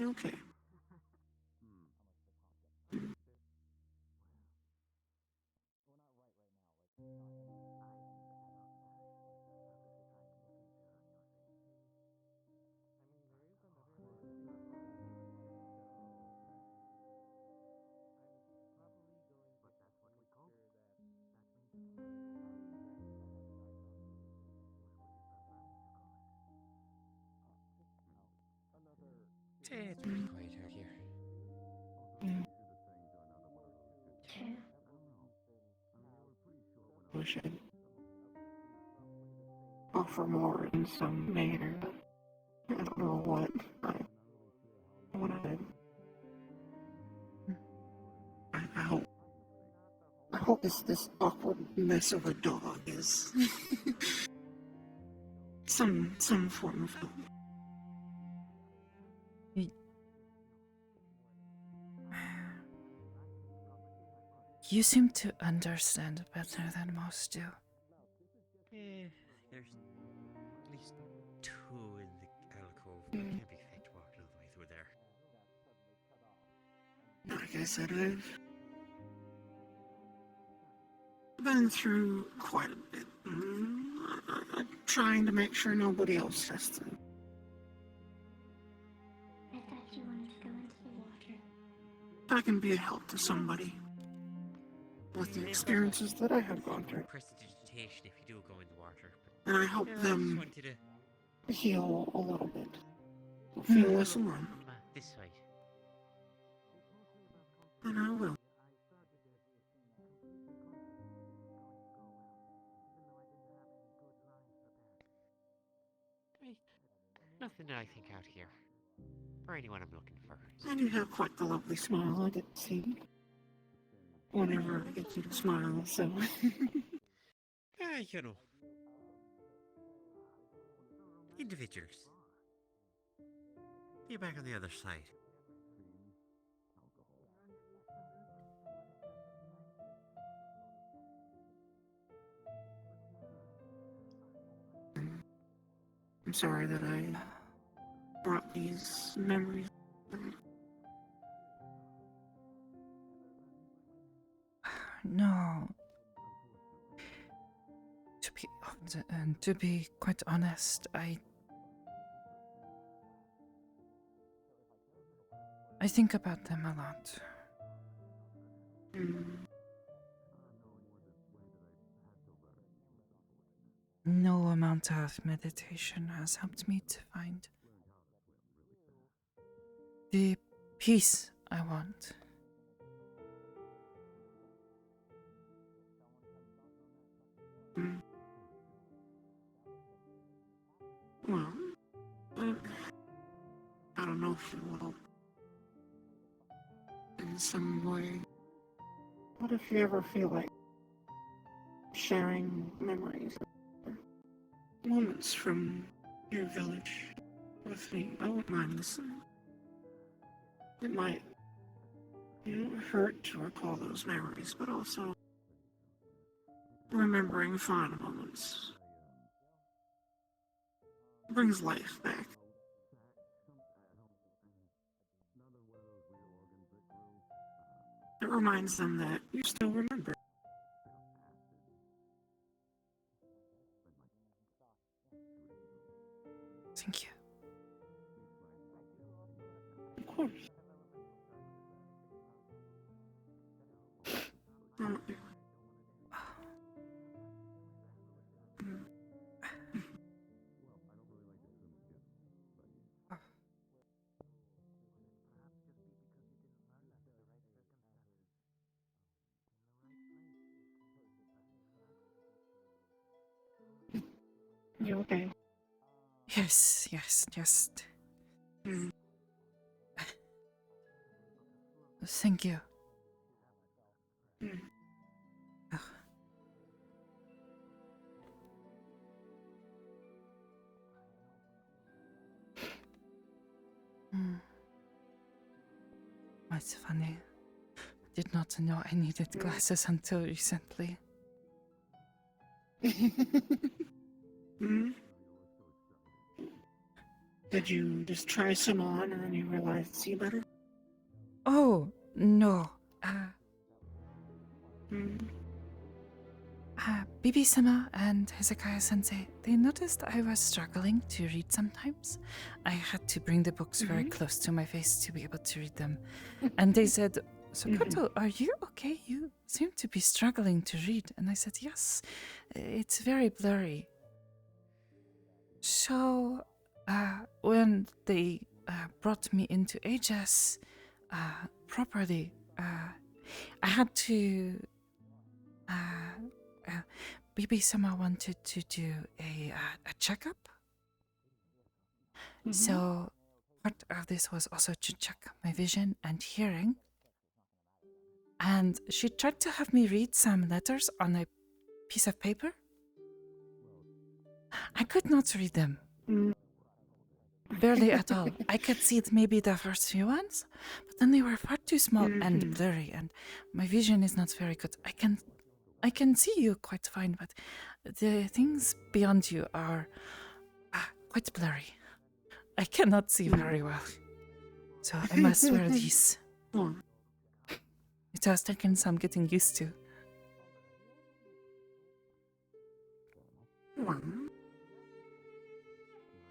Okay. It's pretty quiet out here. Wish I'd offer more in some manner, but I don't know what I hope this awkward mess of a dog is some form of help. You seem to understand better than most do. Yeah, there's at least two in the alcove. I can't be faked walking all the way through there. Like I said, I've been through quite a bit. I'm trying to make sure nobody else has to. I thought you wanted to go into the water. If I can be a help to somebody with the experiences that I have gone through. Prestidigitation if you do go in the water. And I help I just them wanted to heal a little bit. Feel less alone. this side. And I will. Nothing that I think out here. Or anyone I'm looking for. And you have quite the lovely smile, I did see. Whenever I get you to smile, so. You know. Individuals. You're back on the other side. I'm sorry that I brought these memories. No. And to be quite honest, I think about them a lot. No amount of meditation has helped me to find the peace I want. Well, I don't know if it will help in some way. What if you ever feel like sharing memories or moments from your village with me? I wouldn't mind listening. It might, hurt to recall those memories, but also remembering fond moments brings life back. It reminds them that you still remember. Thank you. Of course. You okay? Yes, just. Thank you. Ugh. It's funny. Did not know I needed glasses until recently. Did you just try some on and then you realized see better? Oh, no. Bibi-sama and Hezekiah-sensei, they noticed I was struggling to read sometimes. I had to bring the books very close to my face to be able to read them. And they said, Sakoto, are you okay? You seem to be struggling to read. And I said, yes, it's very blurry. So, when they brought me into Aegis properly, I had to... Bibi-sama wanted to do a checkup. So part of this was also to check my vision and hearing. And she tried to have me read some letters on a piece of paper. I could not read them. Barely at all. I could see maybe the first few ones, but then they were far too small and blurry, and my vision is not very good. I can see you quite fine, but the things beyond you are quite blurry. I cannot see very well. So I must wear these. It has taken some getting used to.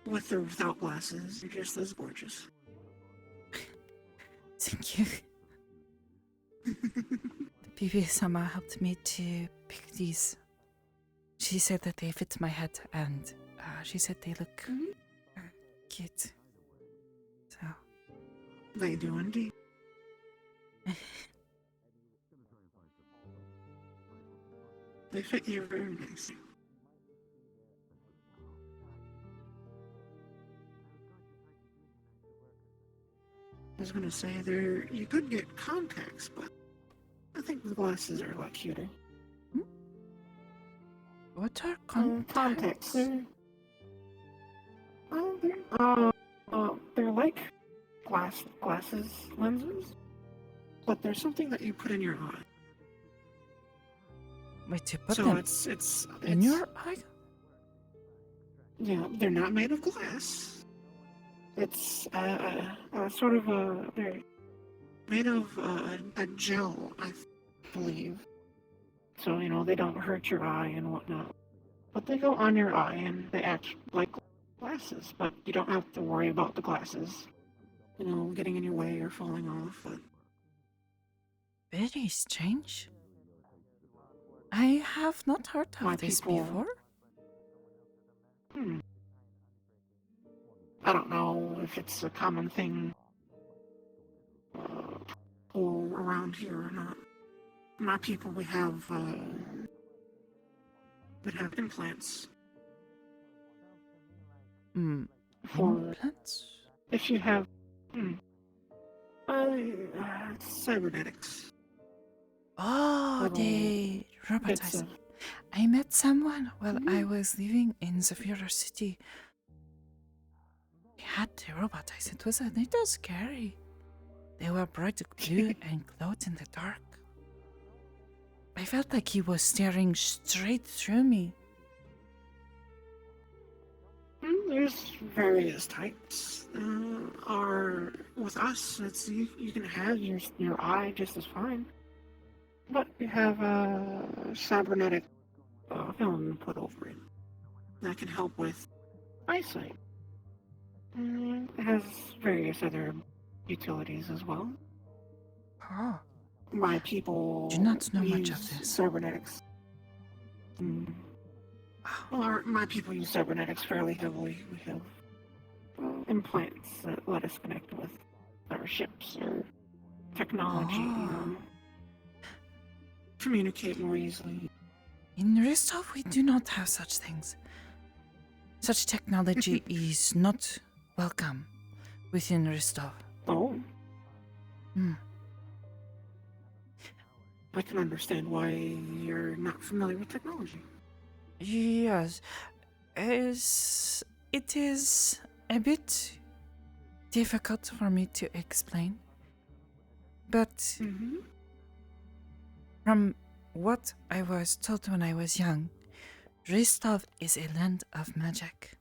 With or without glasses, you're just as gorgeous. Thank you. Bibi-sama helped me to pick these. She said that they fit my head, and she said they look cute. So. They do indeed. They fit you very nicely. I was gonna say you could get contacts, but I think the glasses are a lot cuter. What are contacts? They're like glasses, lenses, but they're something that you put in your eye. Wait, you put so them it's in your eye? Yeah, they're not made of glass. It's sort of they're made of a gel, I believe. So they don't hurt your eye and whatnot. But they go on your eye and they act like glasses, but you don't have to worry about the glasses, getting in your way or falling off. But Very strange. I have not heard of My this people- before. I don't know if it's a common thing all around here or not. My people, we have implants. For Implants? if you have cybernetics. Oh, Little the bits robotized. of- I met someone while I was living in Zafira City. He had the robotized. It was a little scary. They were bright blue and glowed in the dark. I felt like he was staring straight through me. There's various types. With us, it's you can have your eye just as fine, but you have a cybernetic film put over it that can help with eyesight. It has various other utilities as well. Oh. My people Do not know much of use this. cybernetics. Well, my people use cybernetics fairly heavily. We have implants that let us connect with our ships or technology, communicate more easily. In Ristov, we do not have such things. Such technology is not welcome within Ristov. Oh. Hmm. I can understand why you're not familiar with technology. Yes, it is a bit difficult for me to explain. But from what I was told when I was young, Ristov is a land of magic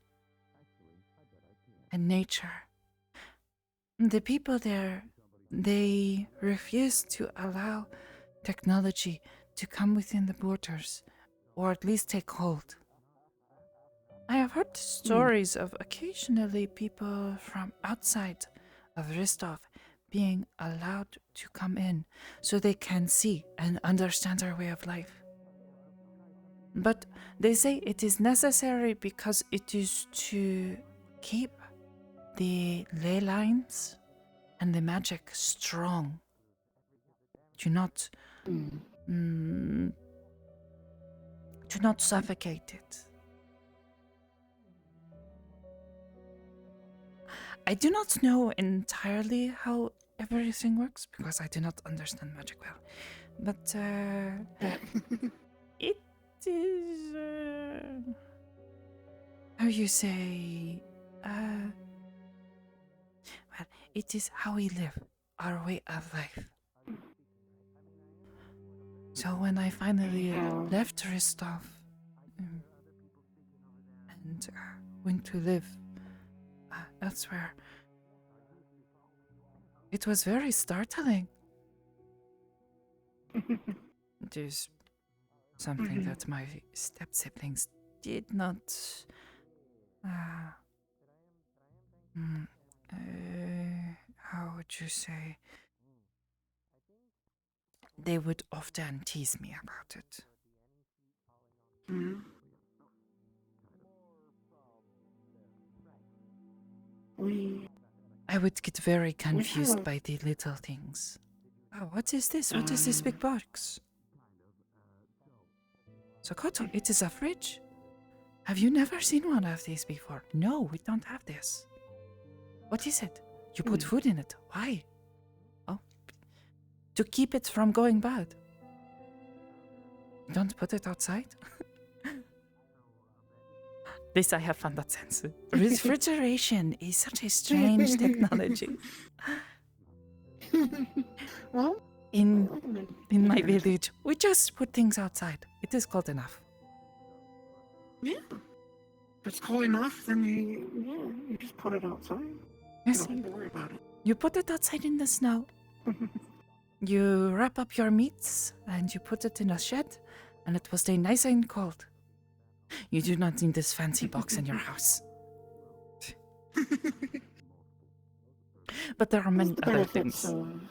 and nature. The people there, they refuse to allow technology to come within the borders, or at least take hold. I have heard stories of occasionally people from outside of Ristov being allowed to come in so they can see and understand our way of life. But they say it is necessary because it is to keep the ley lines and the magic strong. To not suffocate it. I do not know entirely how everything works because I do not understand magic well. But it is how you say well, it is how we live, our way of life. So when I finally left Ristov and went to live elsewhere, it was very startling. It is something that my step-siblings did not how would you say? They would often tease me about it. I would get very confused by the little things. Oh, what is this? What is this big box? Sakoto, it is a fridge. Have you never seen one of these before? No, we don't have this. What is it? You put food in it. Why? Oh, to keep it from going bad. Don't put it outside. This I have found that sense. Refrigeration is such a strange technology. Well, in my village, we just put things outside. It is cold enough. Yeah. If it's cold enough, then you just put it outside. Yes. You don't have to worry about it. You put it outside in the snow. You wrap up your meats and you put it in a shed, and it will stay nice and cold. You do not need this fancy box in your house. But there are many The other benefits things. of-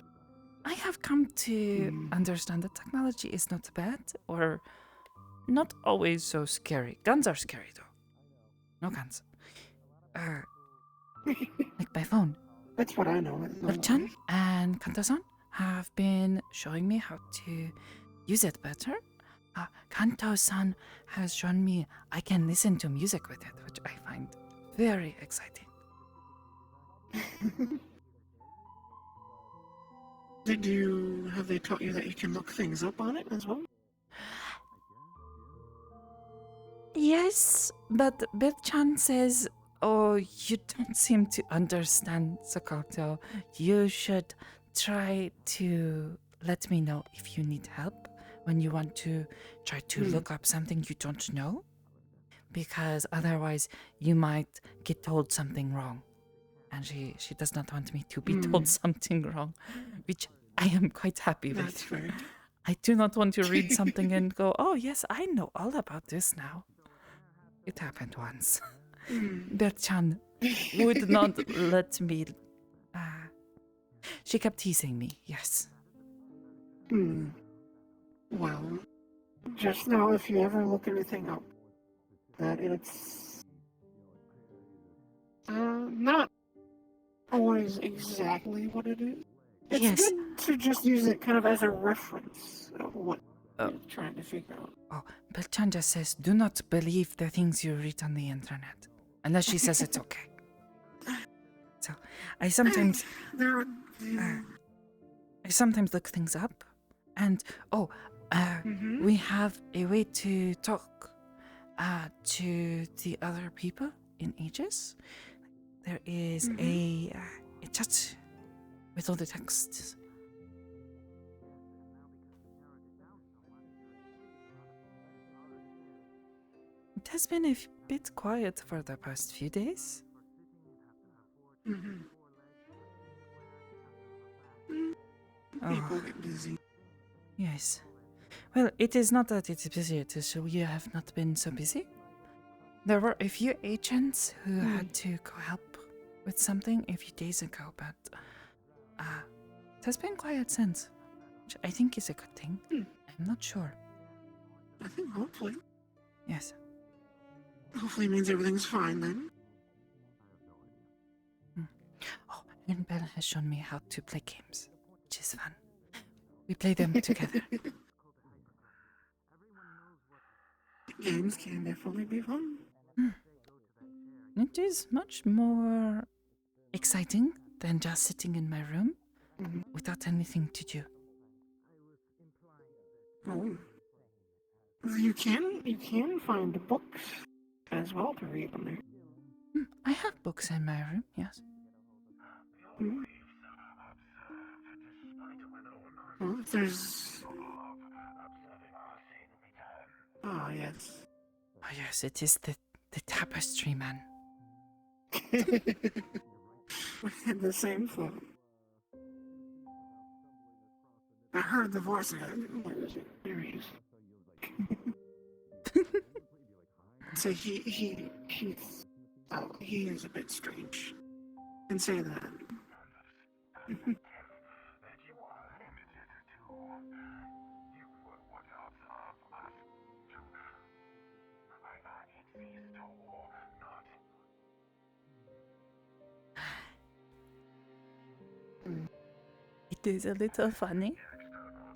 I have come to understand that technology is not bad or not always so scary. Guns are scary though. No guns. Like my phone. That's what I know. Chan and Kanto-san have been showing me how to use it better. Kanto-san has shown me I can listen to music with it, which I find very exciting. Have they taught you that you can look things up on it as well? Yes, but Beth-chan says, oh, you don't seem to understand, Sakoto. You should try to let me know if you need help when you want to try to look up something you don't know. Because otherwise you might get told something wrong. And she does not want me to be told something wrong, which I am quite happy with. That's fair. I do not want to read something and go, oh yes, I know all about this now. It happened once. Bert-chan would not let me. She kept teasing me, yes. Well, just know if you ever look anything up, that it's not always exactly what it is. It's Yes. good to just use it kind of as a reference of what you're trying to figure out. Oh, Bert-chan just says, do not believe the things you read on the internet. Unless she says it's okay. So, I sometimes look things up. And, we have a way to talk to the other people in Aegis. There is a chat with all the texts. It has been a bit quiet for the past few days. People get busy. Yes. Well, it is not that it is busy, it is so you have not been so busy. There were a few agents who had to go help with something a few days ago, but it has been quiet since, which I think is a good thing. I'm not sure. I think hopefully. Yes. Hopefully means everything's fine then. Oh, and Bella has shown me how to play games, which is fun. We play them together. Games can definitely be fun. It is much more exciting than just sitting in my room without anything to do. Oh. You can find books as well to read on there. I have books in my room, yes. Well, if there's... Oh, yes. Oh, yes, it is the tapestry man. We had the same thought. I heard the voice again. Where is it? There he is. So he is a bit strange. And say that. It is a little funny.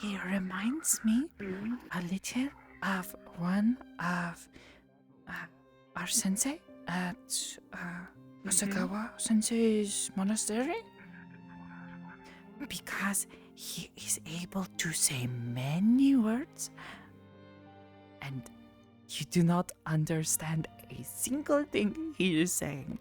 He reminds me a little of one of our sensei at Osakawa Sensei's monastery. Because he is able to say many words and you do not understand a single thing he is saying.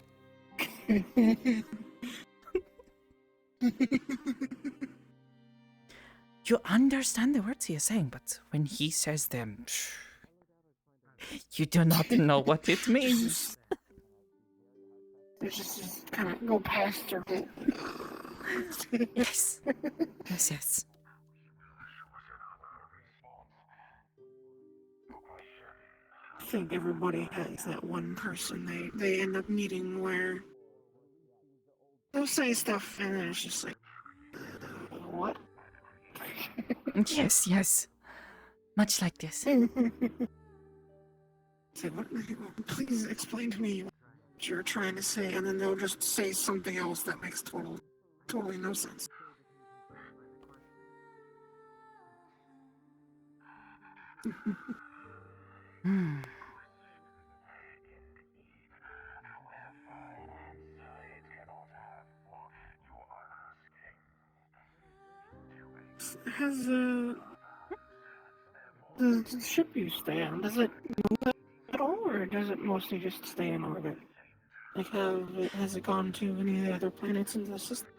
You understand the words he is saying, but when he says them, you do not know what it means. It's just kind of go past your head. Yes. Yes. think everybody has that one person they end up meeting where they'll say stuff and then it's just like, what? Yes, yes. Much like this. Say, what? Please explain to me what you're trying to say, and then they'll just say something else that makes totally no sense. Hmm. Has the ship you stay on, does it move at all, or does it mostly just stay in orbit? Like, has it gone to any of the other planets in the system?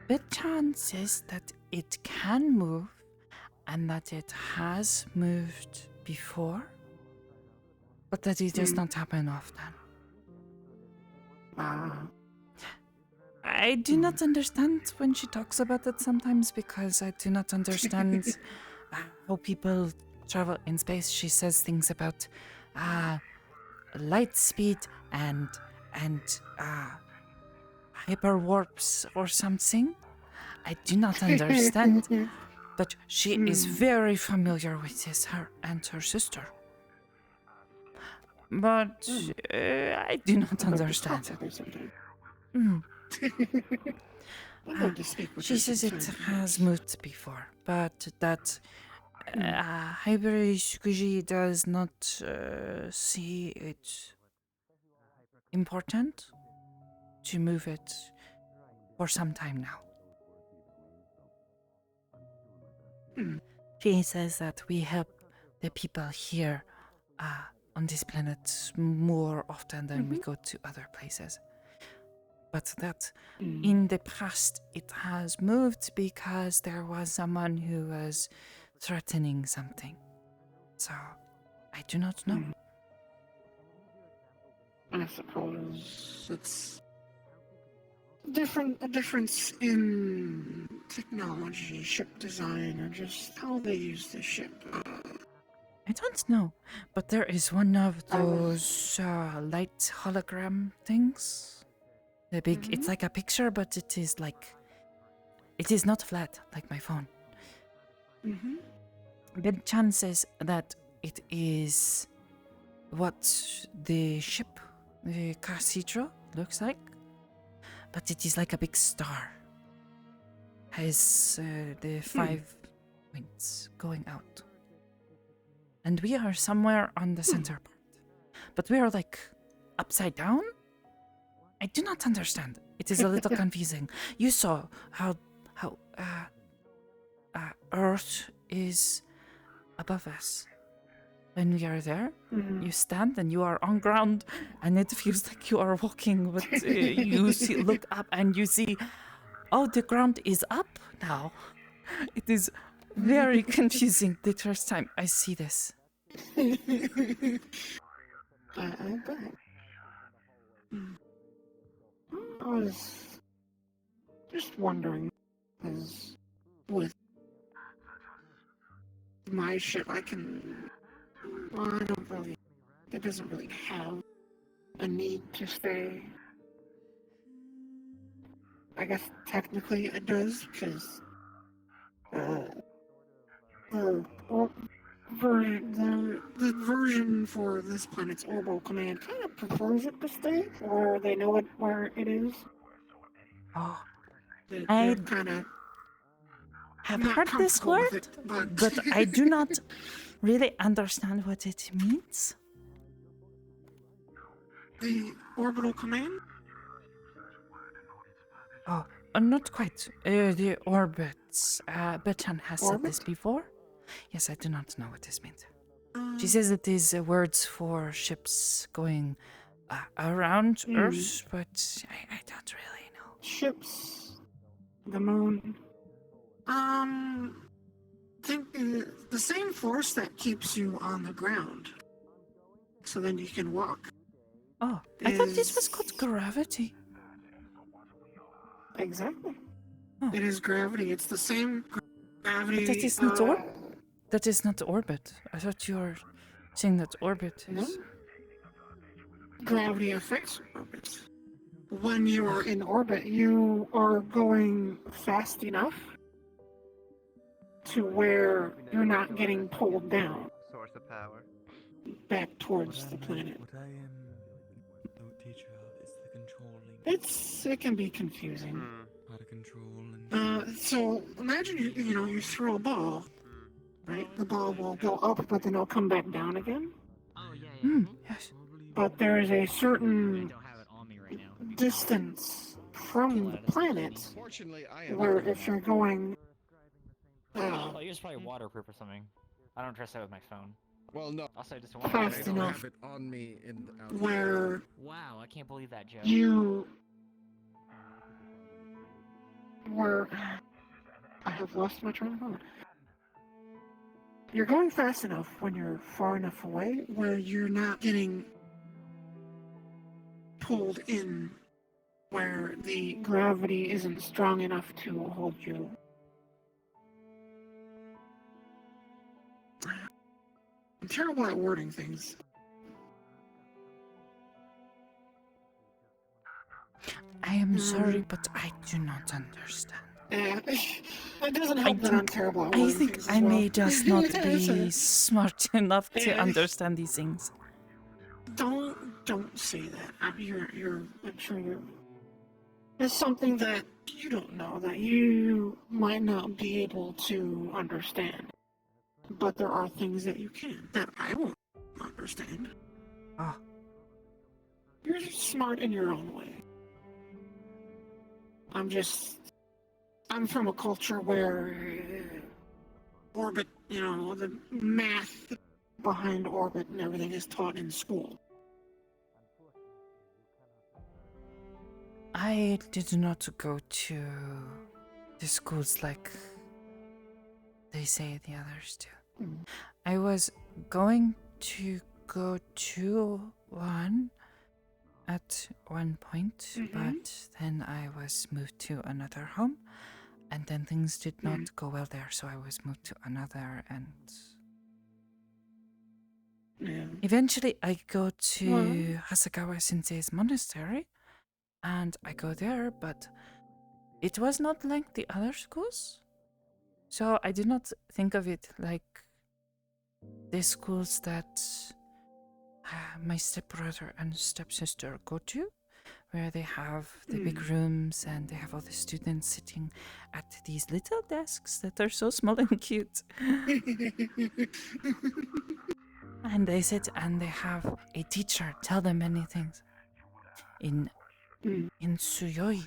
The chances that it can move and that it has moved before, but that it does not happen often. I do not understand when she talks about it sometimes because I do not understand how people travel in space. She says things about light speed and hyper warps or something. I do not understand, but she is very familiar with this, her and her sister. But I do not understand it. She says it has moved before, but that Hybrid Squishy does not see it important to move it for some time now. She says that we help the people here on this planet more often than we go to other places. But that in the past it has moved because there was someone who was threatening something. So, I do not know. I suppose it's a difference in technology, ship design, or just how they use the ship. I don't know, but there is one of those light hologram things. The big, it's like a picture, but it is not flat like my phone. The chances that it is what the ship, the cathedral, looks like, but it is like a big star. Has the 5 points going out. And we are somewhere on the center part. But we are like upside down? I do not understand. It is a little confusing. You saw how Earth is above us. When we are there, you stand and you are on ground, and it feels like you are walking. But you look up and you see, oh, the ground is up now. It is very confusing the first time I see this. I bet. I was just wondering, because with my ship, it doesn't really have a need to stay. I guess technically it does, because the version for this planet's orbital command kind of prefers it to stay, or they know where it is. Oh, I kind of have heard this word, but I do not really understand what it means. The orbital command? Oh, not quite. The orbits. Betchan has said this before. Yes, I do not know what this means. She says it is words for ships going around Earth, but I don't really know. Ships, the moon. Think the same force that keeps you on the ground, so then you can walk. Oh, I thought this was called gravity. Exactly. It is gravity. It's the same gravity. But it is not orb? That is not orbit. I thought you were saying that orbit No? is. Gravity affects orbits. When you are in orbit, you are going fast enough to where you're not getting pulled down Source of power. back towards the planet. What I am no teacher of is the controlling. It can be confusing. How to control and So imagine you throw a ball, right? The ball will go up, but then it'll come back down again. Oh yeah. Yes. But there is a certain distance from the planet Fortunately, I am. where if you're going, Oh, yours is probably waterproof or something. I don't trust that with my phone. Well, no. I'll say just Fast I don't enough. have it on me in the out. where Wow, I can't believe that, Joe. I have lost my train of thought. You're going fast enough when you're far enough away where you're not getting pulled in, where the gravity isn't strong enough to hold you. I'm terrible at wording things. I am sorry, but I do not understand. It doesn't help that I'm terrible at I wording think things I as well. may just not be Sorry. smart enough to Yeah. understand these things. Don't say that. I'm sure you're. It's something that you don't know, that you might not be able to understand. But there are things that you can, that I won't understand. Ah. You're smart in your own way. I'm from a culture where orbit, the math behind orbit and everything is taught in school. I did not go to the schools like they say the others do. I was going to go to one at one point, but then I was moved to another home, and then things did not go well there, so I was moved to another, and eventually I go to Hasagawa Sensei's monastery, and I go there, but it was not like the other schools, so I did not think of it like the schools that my stepbrother and stepsister go to, where they have the big rooms and they have all the students sitting at these little desks that are so small and cute. And they sit and they have a teacher tell them many things. In Tsuyoi,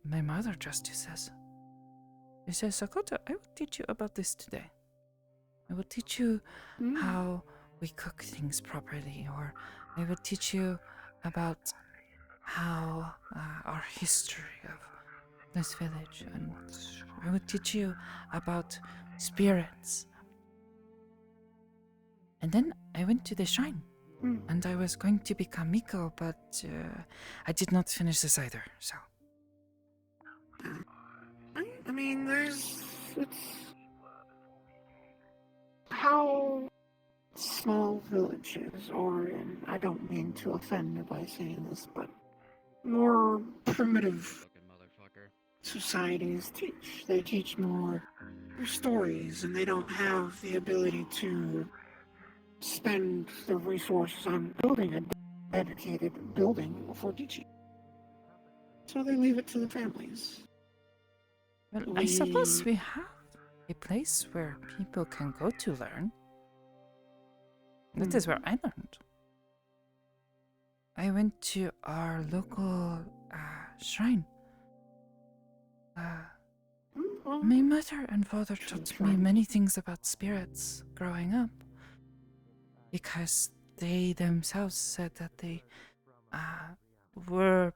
my mother just says, Sakoto, I will teach you about this today. I will teach you how we cook things properly, or I will teach you about how our history of this village, and I will teach you about spirits. And then I went to the shrine, and I was going to become Miko, but I did not finish this either, so. I mean, it's how small villages, or, and I don't mean to offend you by saying this, but more primitive societies teach. They teach more stories, and they don't have the ability to spend the resources on building a dedicated building for teaching. So they leave it to the families. Well, I suppose we have a place where people can go to learn. That is where I learned. I went to our local shrine. My mother and father taught me many things about spirits growing up, because they themselves said that they were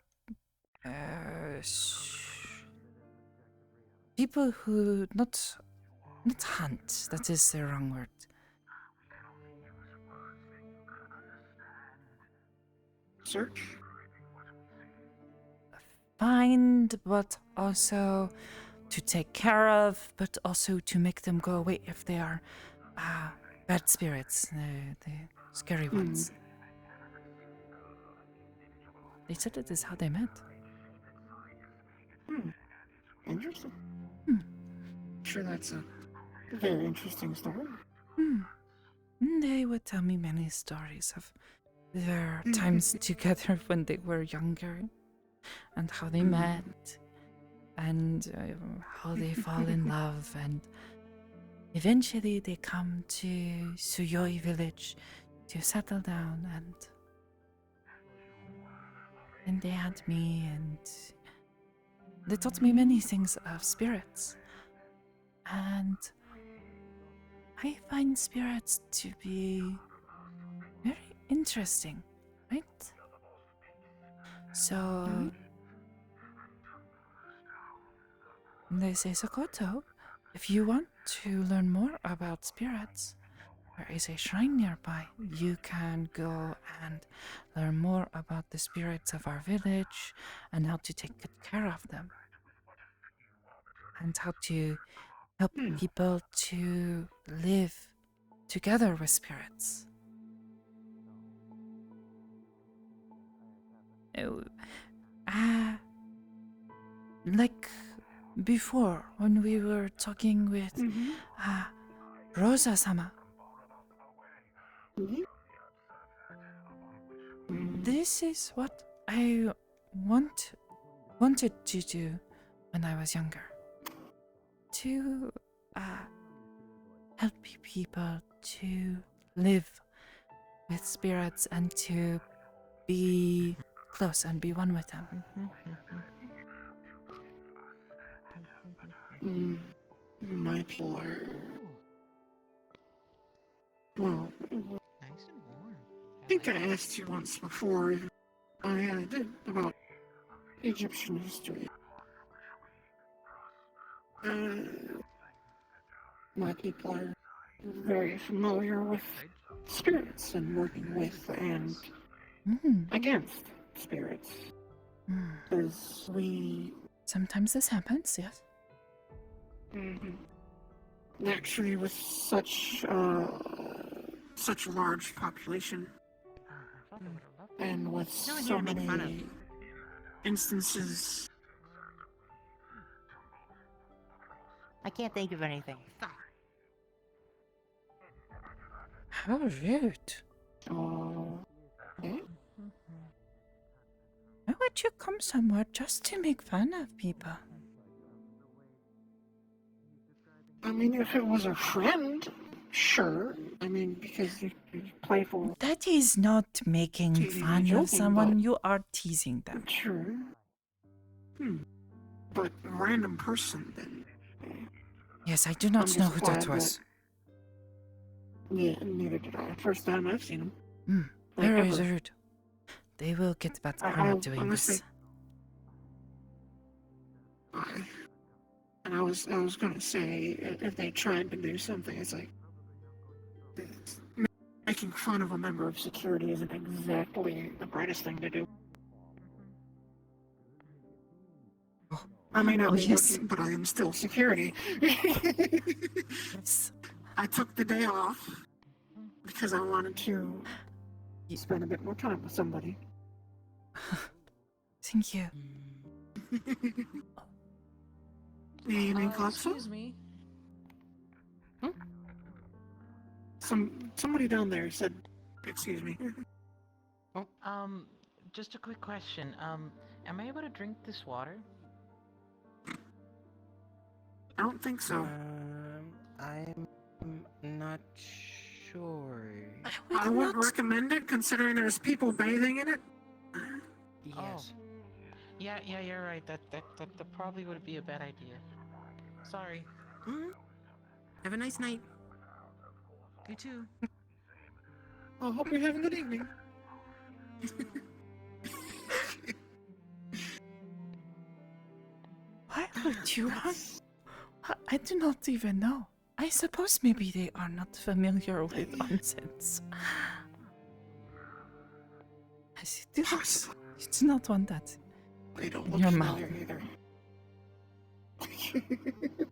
people who not hunt. That is the wrong word. Search? Find, but also to take care of, but also to make them go away if they are bad spirits, the scary ones. They said it is how they met. Interesting. Sure, that's a very interesting story. They would tell me many stories of their times together when they were younger, and how they met, and how they fall in love, and eventually they come to Suyoi village to settle down, and they had me, and they taught me many things of spirits. And I find spirits to be very interesting, right? So they say, Sakoto, if you want to learn more about spirits, there is a shrine nearby. You can go and learn more about the spirits of our village and how to take good care of them. And how to help people to live together with spirits. Like before, when we were talking with Rosa-sama. This is what I wanted to do when I was younger. To help people to live with spirits and to be close and be one with them. My poor. Well, I think I asked you once before. I did about Egyptian history. My people are very familiar with spirits and working with and against spirits. Because sometimes this happens, yes. Actually, with such a large population, and with so many instances. I can't think of anything. How rude. Eh? Why would you come somewhere just to make fun of people? I mean, if it was a friend, sure. I mean, because you playful. That is not making fun of someone. You are teasing them. True. But a random person, then. Yes, I do not know who that was. Yeah, neither did I. First time I've seen him. Very rude. They will get bad karma doing this. And I was gonna say, if they tried to do something, it's like making fun of a member of security isn't exactly the brightest thing to do. I may not be working, but I am still security. Yes. I took the day off because I wanted to spend a bit more time with somebody. Thank you. The evening club. Excuse me. Somebody down there said, "Excuse me." Just a quick question. Am I able to drink this water? I don't think so. I'm not sure. I wouldn't recommend it, considering there's people bathing in it. Yes. Yeah, you're right. That probably would be a bad idea. Sorry. Have a nice night. You too. I hope you're having a good evening. Why would you want? I do not even know. I suppose maybe they are not familiar with nonsense. You do not want that They don't in look your familiar mouth. either. It's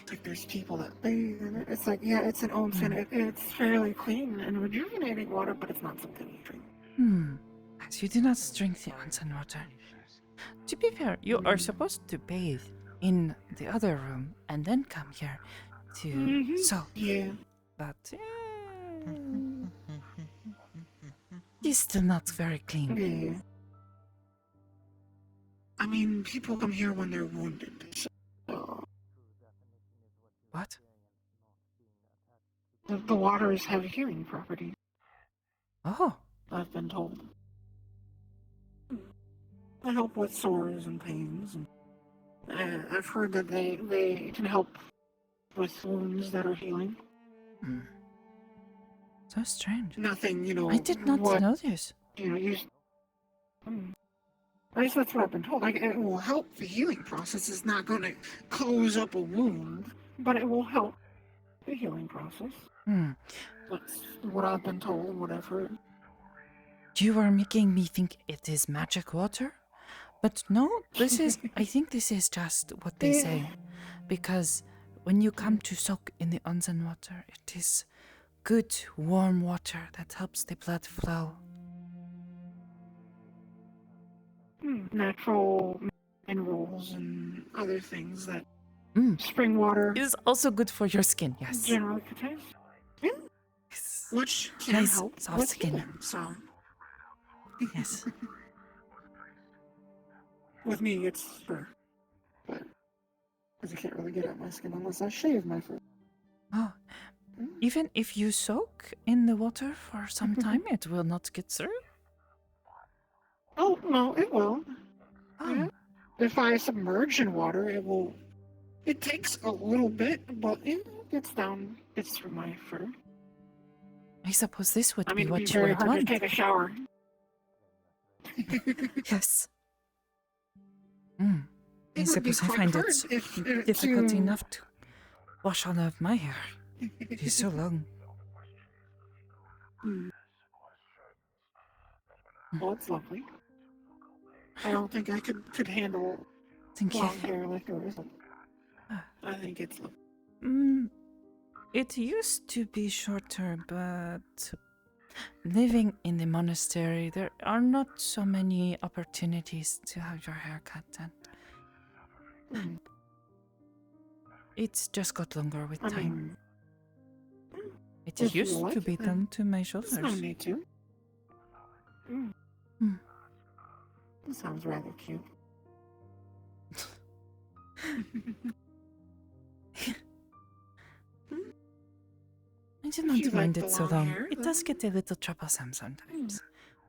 like there's people that bathe in it. It's like, yeah, it's an onsen. It's fairly clean and rejuvenating water, but it's not something you drink. As you do not drink the onsen water. To be fair, you are supposed to bathe in the other room and then come here to soak. Yeah. But it's still not very clean. Yeah. I mean, people come here when they're wounded. So, what? The waters have healing properties. Oh. I've been told. They help with sores and pains. And I've heard that they can help with wounds that are healing. So strange. Nothing, you know. I did not know this. You know, I guess that's what I've been told. Like, it will help the healing process. It's not going to close up a wound, but it will help the healing process. That's what I've been told, whatever. You are making me think it is magic water? But no, this is, I think this is just what they say. Because when you come to soak in the onsen water, it is good, warm water that helps the blood flow. Natural minerals and other things that spring water is also good for your skin, yes. Generally contains. Yeah. Which can Nice, help soft with skin. healing, so. Yes. With me, it's fur. But, because I can't really get at my skin unless I shave my fur. Oh, even if you soak in the water for some time, it will not get through? Oh, no, it will. Oh. Yeah. If I submerge in water, it will. It takes a little bit, but it gets through my fur. I suppose this would be it'd what be you very would hard want. to take a shower. Yes. I It would be suppose I quite find hard it if difficult to- enough to wash all of my hair. It is so long. Well, it's lovely. I don't think I could handle Thank you. long hair like yours. I think it's lovely. It used to be shorter, but living in the monastery, there are not so many opportunities to have your hair cut, and it's just got longer with I time. mean, It if you used like to it, be then done to my there's shoulders. no need to. That sounds rather cute. I do You not like mind the it so long long. hair, It does get a little troublesome sometimes,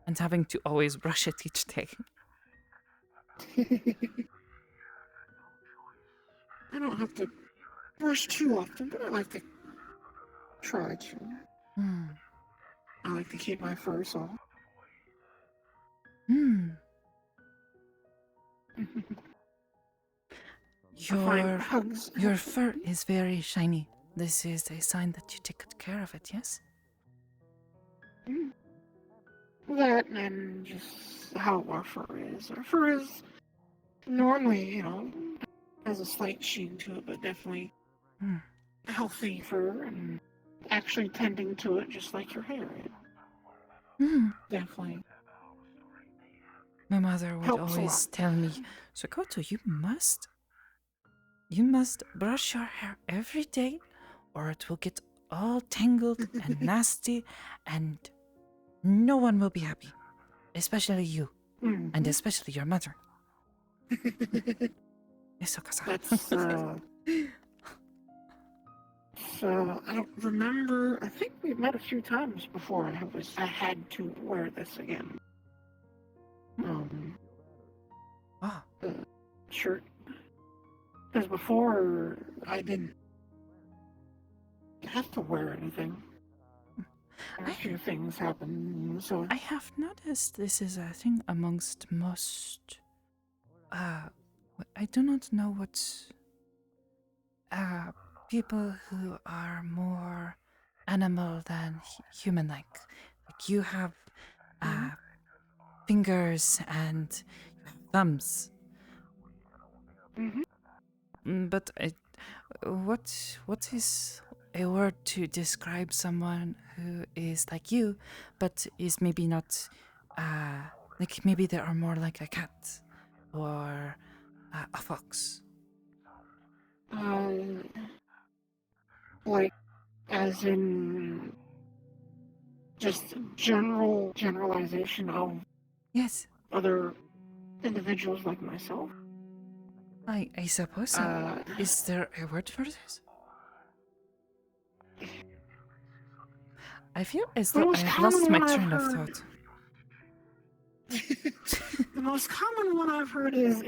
and having to always brush it each day. I don't have to brush too often, but I like to try to. I like to keep my fur soft. Your fur is very shiny. This is a sign that you take good care of it, yes? That and just how our fur is. Our fur is normally, has a slight sheen to it, but definitely healthy fur and actually tending to it just like your hair is. Definitely. My mother would Helps a always lot. tell me, Sakoto, you must brush your hair every day, or it will get all tangled and nasty, and no one will be happy, especially you, and especially your mother. Yes, That's, so I don't remember. I think we met a few times before I had to wear this again. The shirt. Because before I didn't have to wear anything. A few things happened, so I have noticed this is a thing amongst most. I do not know what. People who are more animal than human-like. Like you have fingers and thumbs. But what is a word to describe someone who is like you, but is maybe not, like maybe they are more like a cat or a fox? Like, as in just generalization of Yes, other individuals like myself. I suppose so. Is there a word for this? I feel as The though I most have common lost my one I've train of heard- thought. The most common one I've heard is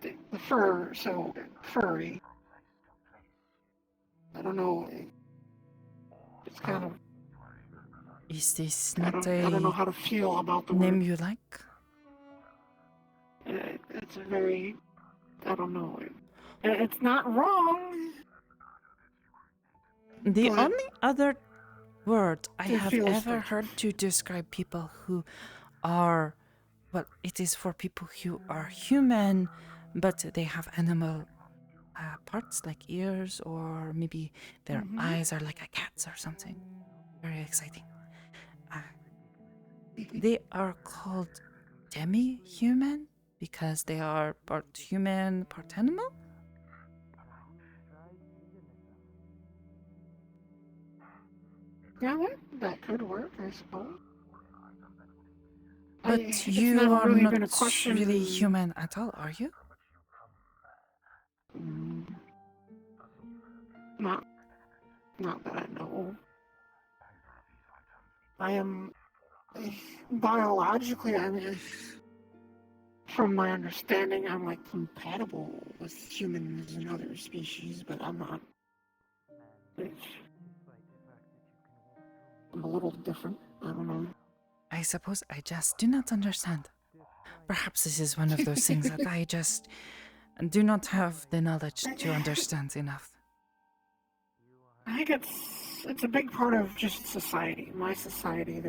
the fur, so furry. I don't know. It's kind of. Is this I not don't know a how to feel about the name word. you like? It's a very. I don't know. It's not wrong. The But only other word I it have feels ever like- heard to describe people who are, well, it is for people who are human, but they have animal parts like ears, or maybe their eyes are like a cat's or something. Very exciting. They are called demi-human because they are part human, part animal. Yeah, that could work, I suppose. But It's you never are really not been a question. really human at all, are you? Not that I know. I am biologically. I mean, from my understanding, I'm like compatible with humans and other species, but I'm not. I'm a little different. I don't know. I suppose I just do not understand. Perhaps this is one of those things that I just do not have the knowledge to understand enough. I think it's a big part of just society. My society,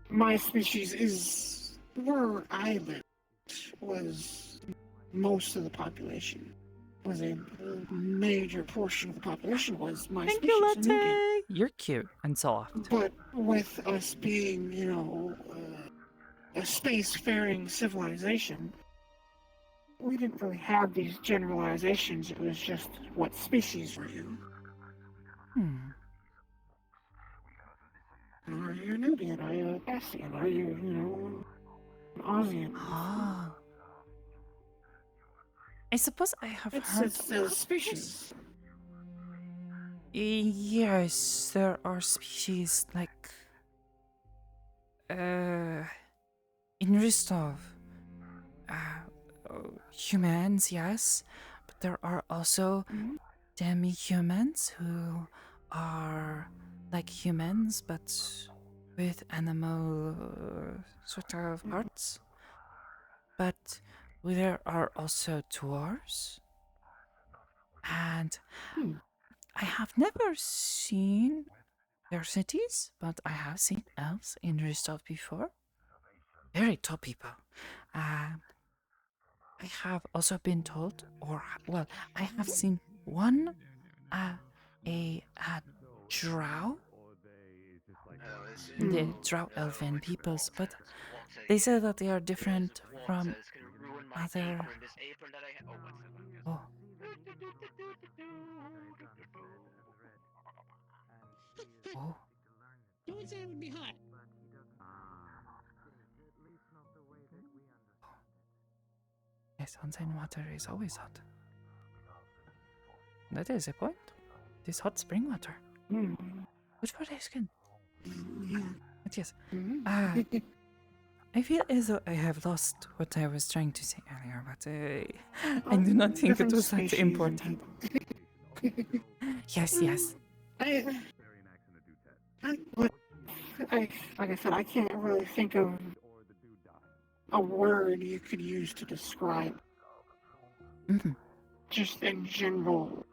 my species is where I lived was most of the population. Was a major portion of the population was my Thank species. you, in India. Latte. You're cute and soft. But with us being, a space-faring civilization, we didn't really have these generalizations. It was just, what species were you? Are you a Nubian? Are you a Bastian? Are you, an Aussian? Ah. I suppose I have heard. It's the species. Yes, there are species like in Rostov, humans, yes, but there are also demi-humans who are like humans but with animal sort of parts. But there are also dwarves, and I have never seen their cities, but I have seen elves in Rostov before. Very tall people. I have also been told, well, I have seen one, a drow, the drow elven peoples, but they say that they are different from other. Oh. Oh. Don't say it would be hot. Yes, onsen water is always hot. That is a point. This hot spring water. Good for the skin. But yes. I feel as though I have lost what I was trying to say earlier, but I do not think it was that important. Yes, yes. Like I said, I can't really think of a word you could use to describe. Just in general,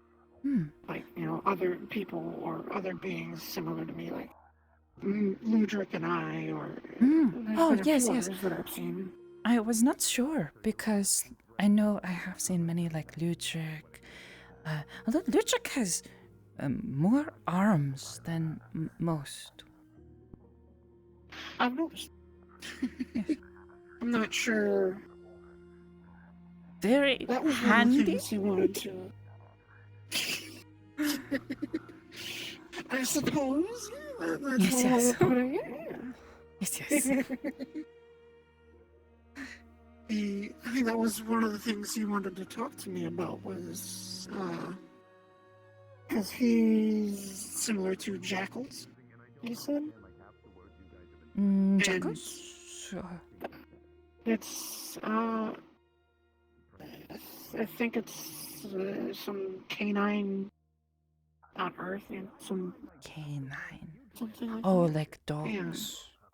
like, other people or other beings similar to me, like Ludric and I, or there's Oh, been a yes, few yes. others that I've seen. I was not sure because I know I have seen many like Luchik. Although Luchik has more arms than most. I've noticed. I'm not sure. Very That was one of the handy. things he wanted to. I suppose. That's Yes, one way yes. of putting it. Yes, yes. I think that was one of the things he wanted to talk to me about was, because he's similar to jackals, he said. Jackals? It's, I think it's some canine on Earth, and some canine. something like Oh, that. like dogs. Yeah.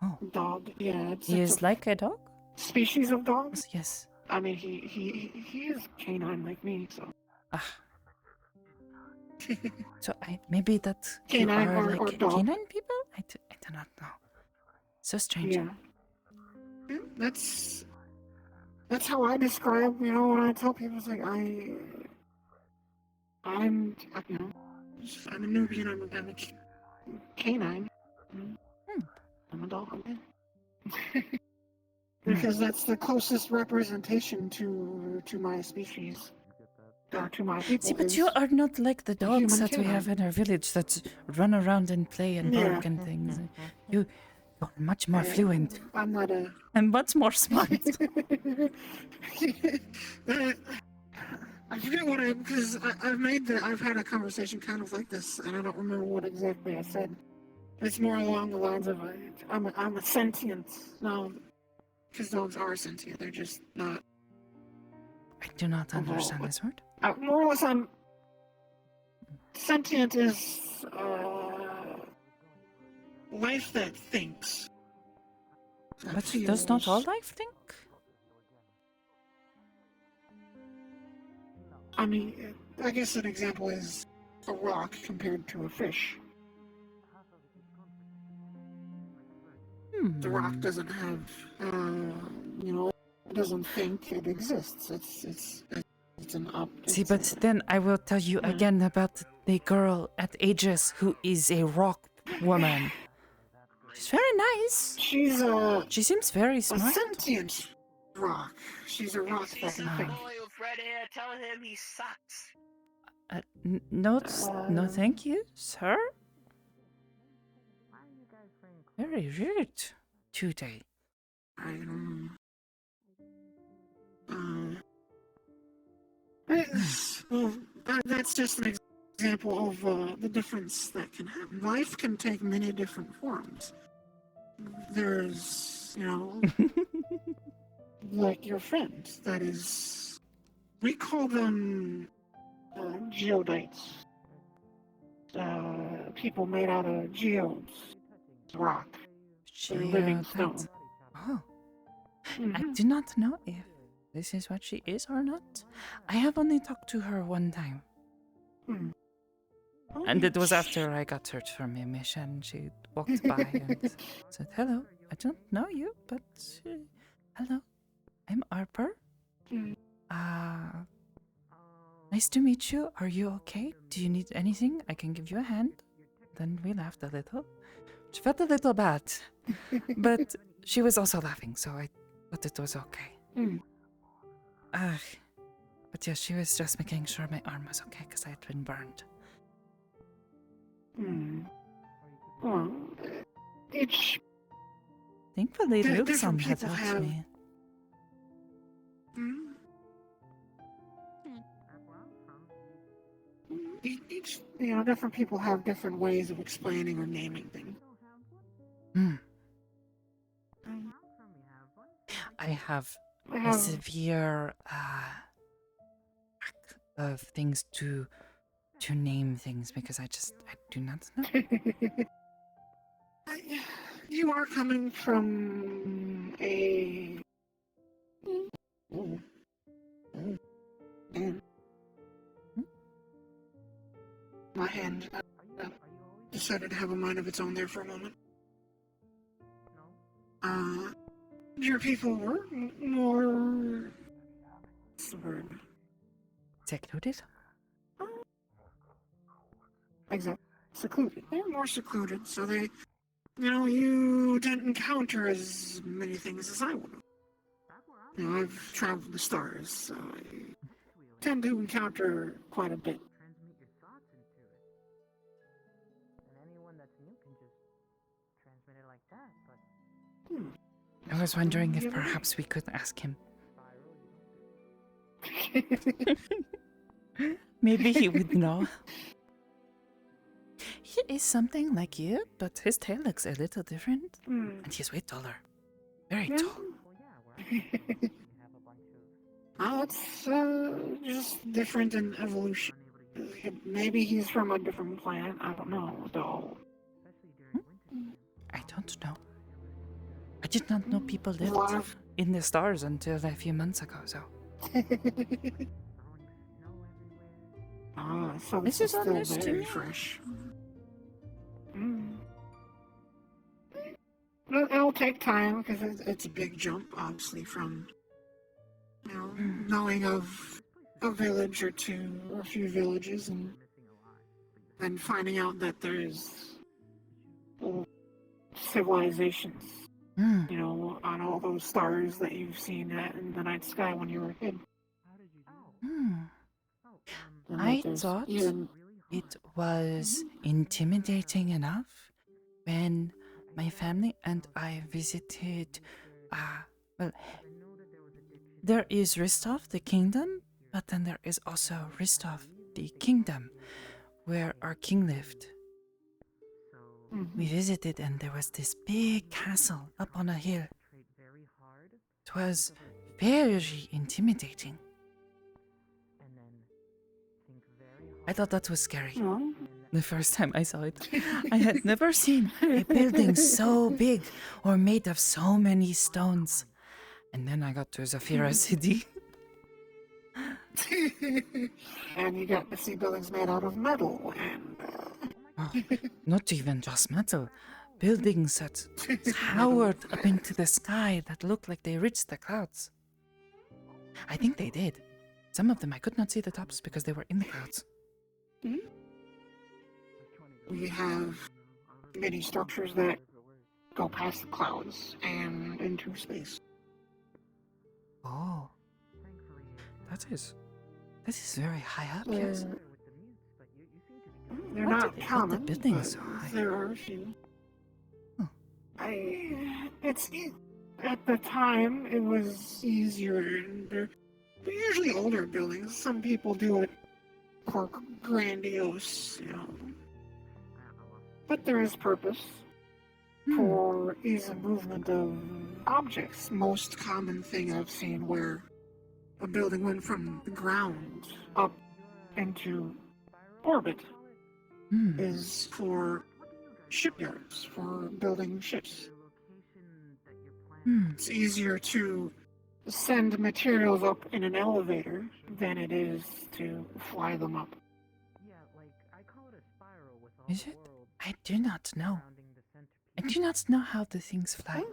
Oh, Dog. Yeah, it's he it's is like a dog. species of dogs. Yes. I mean, he is canine like me, so. Ah. So maybe that you Canine are or like dog. canine people. I do not know. So strange. Yeah. That's how I describe, when I tell people, it's like I'm a Nubian, I'm a canine. I'm a dog. Because that's the closest representation to my species. Or to my people. See, but you are not like the dogs human that we have canine. in our village that run around and play and Yeah. bark and things. You're much more fluent I'm not a. and much more smart. I forget what because I've had a conversation kind of like this, and I don't remember what exactly I said. It's more along the lines of I'm a sentient now, because dogs are sentient. They're just not. I do not understand this word. More or less, sentient is life that thinks. But does not all life think? I mean, I guess an example is a rock compared to a fish. The rock doesn't have, it doesn't think it exists. It's an See, but then I will tell you again about the girl at Aegis who is a rock woman. She's very nice. She seems very a smart. sentient rock. She's a rock that can think. Loyal friend here, tell him he sucks. No, thank you, sir. Very rude today. I don't know. Well, that's just an example of the difference that can happen. Life can take many different forms. There's, like your friend, that is, we call them geodites. People made out of geodes, rock, or living stone. Oh. I do not know if this is what she is or not. I have only talked to her one time. And it was after I got searched from a mission. She walked by and said, "Hello, I don't know you, but hello, I'm Harper. Nice to meet you. Are you okay? Do you need anything? I can give you a hand." Then we laughed a little. She felt a little bad, but she was also laughing, so I thought it was okay. But yeah, she was just making sure my arm was okay because I had been burned. Well, Thankfully, Luke's different on had people helped have- me. Each, different people have different ways of explaining or naming things. I have I a have- severe lack of things to name things because I do not know. You are coming from a. My hand decided to have a mind of its own there for a moment. your people were more. What's the word? Secluded? Exactly. Secluded. They're more secluded, so they. You didn't encounter as many things as I would have. I've traveled the stars, so I tend to encounter quite a bit. Transmit your thoughts into it. And anyone that's new can just transmit it like that, but I was wondering if perhaps we could ask him. Maybe he would know. He is something like you, but his tail looks a little different. And he's way taller. Very tall. Oh, it's just different in evolution. Maybe he's from a different planet. I don't know, though. I don't know. I did not know people A lot lived of- in the stars until a few months ago, so. So This this is is still honest to very me. fresh. It'll take time because it's a big jump, obviously, from knowing of a village or two, or a few villages, and then finding out that there's civilizations. On all those stars that you've seen in the night sky when you were a kid. And I that there's thought even- it was intimidating enough when my family and I visited. Well, there is Ristov, the kingdom, but then there is also Ristov, the kingdom, where our king lived. We visited, and there was this big castle up on a hill. It was very intimidating. I thought that was scary. The first time I saw it, I had never seen a building so big or made of so many stones. And then I got to Zafira City. and you got to see buildings made out of metal and. Not even just metal. Buildings that towered up into the sky that looked like they reached the clouds. I think they did. Some of them I could not see the tops because they were in the clouds. We have many structures that go past the clouds and into space. Oh. That is very high up, yes. They're What not did they build the common, buildings but so high? there are a few. At the time, it was easier. And they're usually older buildings. Some people do it for grandiose, But there is purpose for ease of movement of objects. Most common thing I've seen where a building went from the ground up into orbit is for shipyards, for building ships. It's easier to send materials up in an elevator than it is to fly them up. Is it? I do not know. I do not know how the things fly.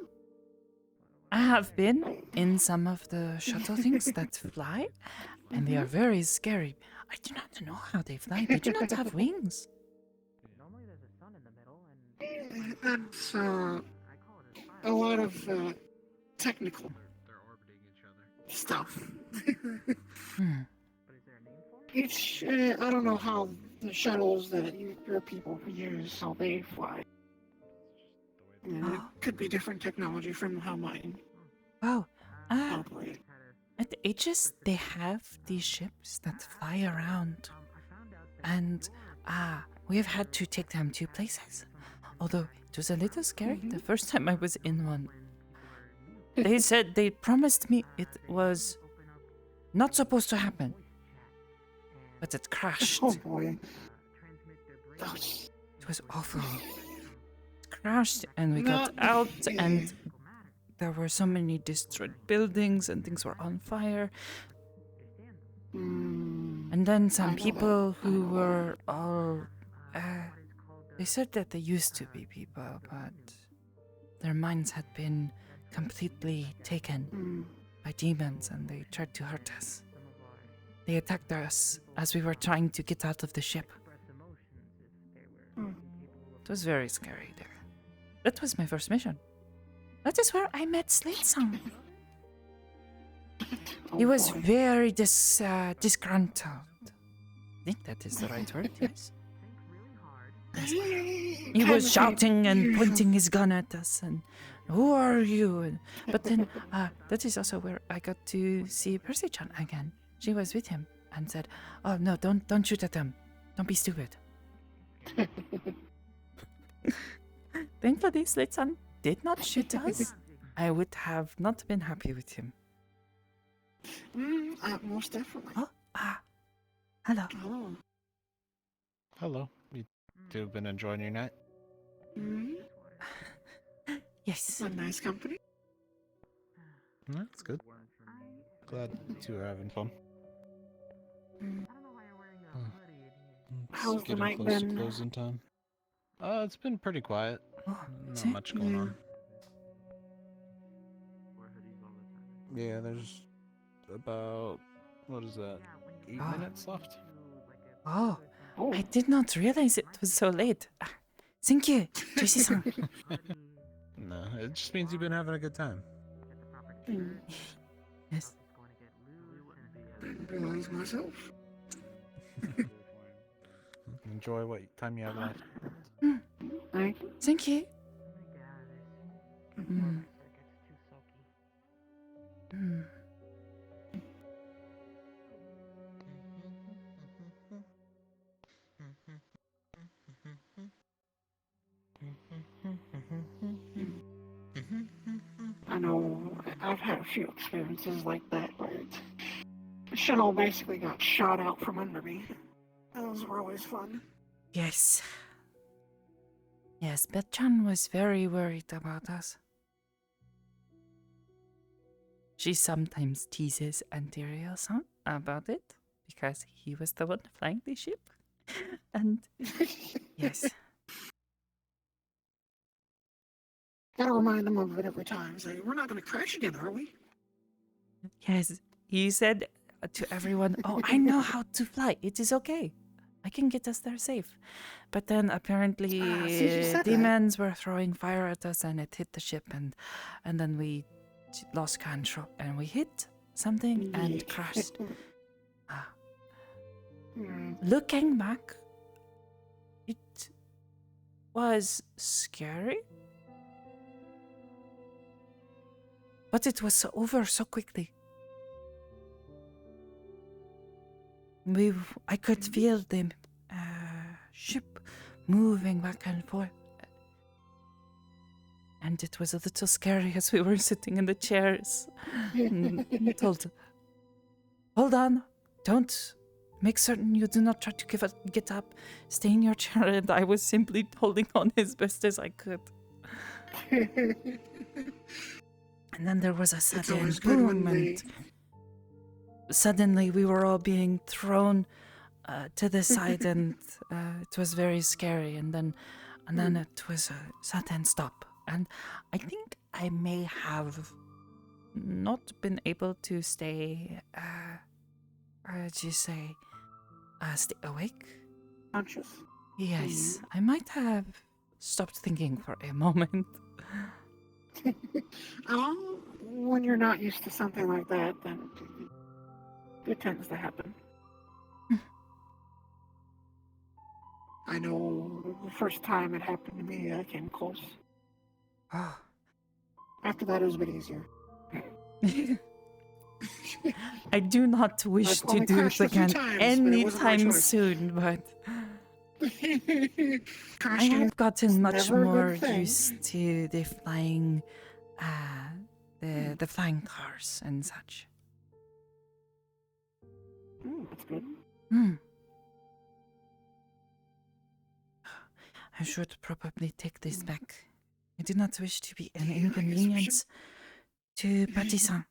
I have been in some of the shuttle things that fly, and they are very scary. I do not know how they fly. They do not have wings. That's a lot of technical stuff. Each, I don't know how the shuttles that your people use, how they fly. It could be different technology from how mine Wow. operate. At the Aegis, they have these ships that fly around. And we have had to take them to places. Although it was a little scary the first time I was in one. They promised me it was not supposed to happen. But it crashed. Oh boy. It was awful. It crashed and we got out and there were so many destroyed buildings and things were on fire. And then some people who were all... they said that they used to be people, but their minds had been completely taken by demons and they tried to hurt us. They attacked us as we were trying to get out of the ship. It was very scary there. That was my first mission. That is where I met Slate-san. He was very disgruntled. I think that is the right word, yes. He was shouting and pointing his gun at us and, who are you? But then, that is also where I got to see Percy-chan again. She was with him and said, oh no, don't shoot at them. Don't be stupid. Thankfully, Slate-san did not shoot us. I would have not been happy with him. Most definitely. Hello. Oh. Hello. You two have been enjoying your night? Yes. A nice company. That's good. Glad you two are having fun. How's the Getting night close to been? closing time. It's been pretty quiet. Not see? much going on. Yeah, there's about, what is that, 8 minutes left? Oh, I did not realize it was so late. Thank you, Joshi-san. No, it just means you've been having a good time. Yes. Didn't realize myself. Enjoy what time you have left. Thank you. I know I've had a few experiences like that where Chanel basically got shot out from under me. Those were always fun. Yes. Yes, Beth-chan was very worried about us. She sometimes teases Anterior-san about it because he was the one flying the ship. And yes. Gotta remind them of it every time. Say, we're not gonna crash again, are we? Yes, he said to everyone, oh, I know how to fly. It is okay. I can get us there safe. But then apparently demons were throwing fire at us and it hit the ship and then we lost control and we hit something and crashed. Looking back, it was scary. But it was over so quickly. I could feel the ship moving back and forth. And it was a little scary as we were sitting in the chairs. And told, hold on, don't, make certain you do not try to get up, stay in your chair. And I was simply holding on as best as I could. And then there was a sudden boom, and suddenly we were all being thrown to the side, and it was very scary. And then it was a sudden stop, and I think I may have not been able to stay. Stay awake? Conscious. Yes, I might have stopped thinking for a moment. When you're not used to something like that, then it tends to happen. I know the first time it happened to me, I came close. After that, it was a bit easier. I do not wish to do it again anytime soon, but I have gotten much more used to the flying, the flying cars and such. That's good. I should probably take this back. I do not wish to be an inconvenience to Patty-san.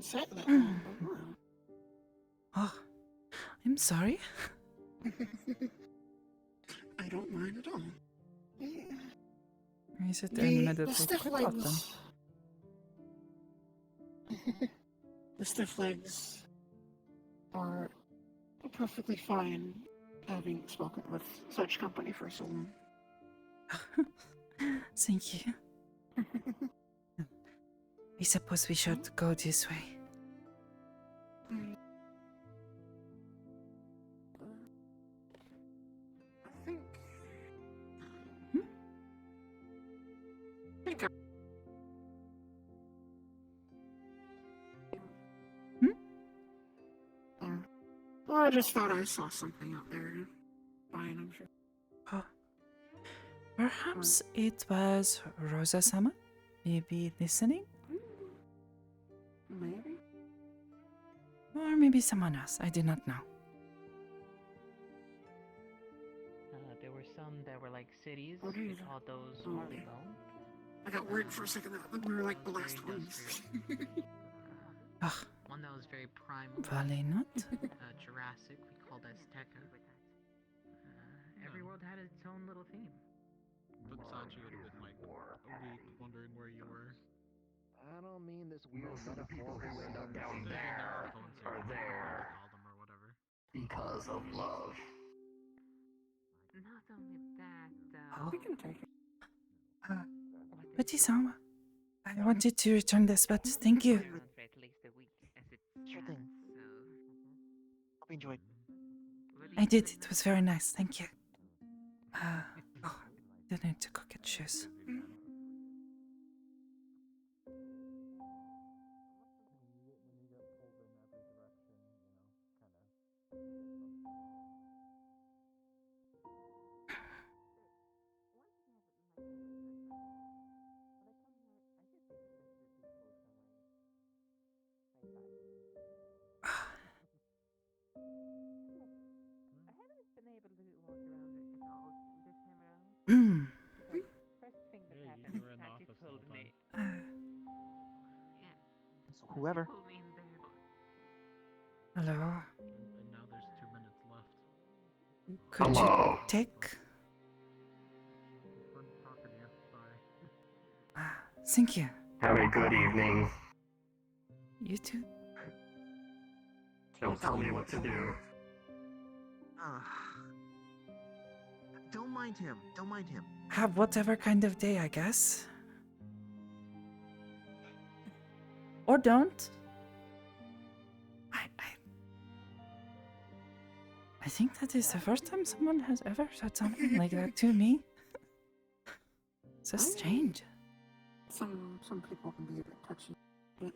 set that long, but Oh, I'm sorry. I don't mind at all. Yeah. Is it in The meditate stiff quite often? legs. The stiff legs are perfectly fine, having spoken with such company for so long. Thank you. I suppose we should go this way. Well, I just thought I saw something out there. Fine, I'm sure. Oh. Perhaps it was Rosa-sama? Maybe listening? Maybe. Or maybe someone else. I do not know. There were some that were like cities. Oh, We geez. called those Oh. polygons. I got worried for a second that we were like the last ones. Ugh. One that was very primal. Vale not? Jurassic, we called Azteca. Every world had its own little theme. But Sachi would have been like a week wondering where you were. I don't mean this weird metaphorical stuff. Are there or whatever. Because of love. Not only that, Oh. We can take it. Petit-sama, I wanted to return this, but thank you. For at least a week, as it Sure thing. Hope you enjoyed. I did. It was very nice. Thank you. Oh, I need to go get shoes. Mm. So whoever. Hello. And now there's 2 minutes left. Could Hello. you take? We're talking to you. Sorry. Thank you. Have a good evening. You too. Don't tell me what to do. Don't mind him. Don't mind him. Have whatever kind of day, I guess. Or don't. I think that is the first time someone has ever said something like that to me. So strange. Some people can be a bit touchy. But,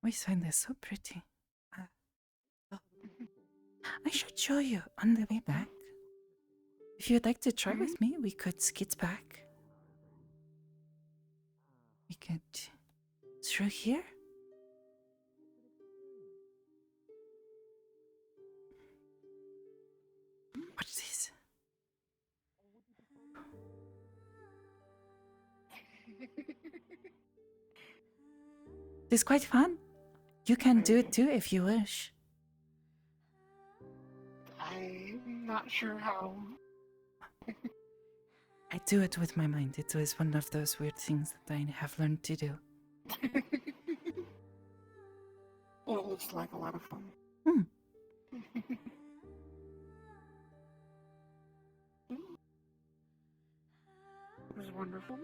We find this so pretty. I should show you on the way back. If you'd like to try with me, we could skid back. We could through here. Watch this. It's quite fun. You can do it too if you wish. I'm not sure how. I do it with my mind. It was one of those weird things that I have learned to do. Well, it looks like a lot of fun. It was wonderful.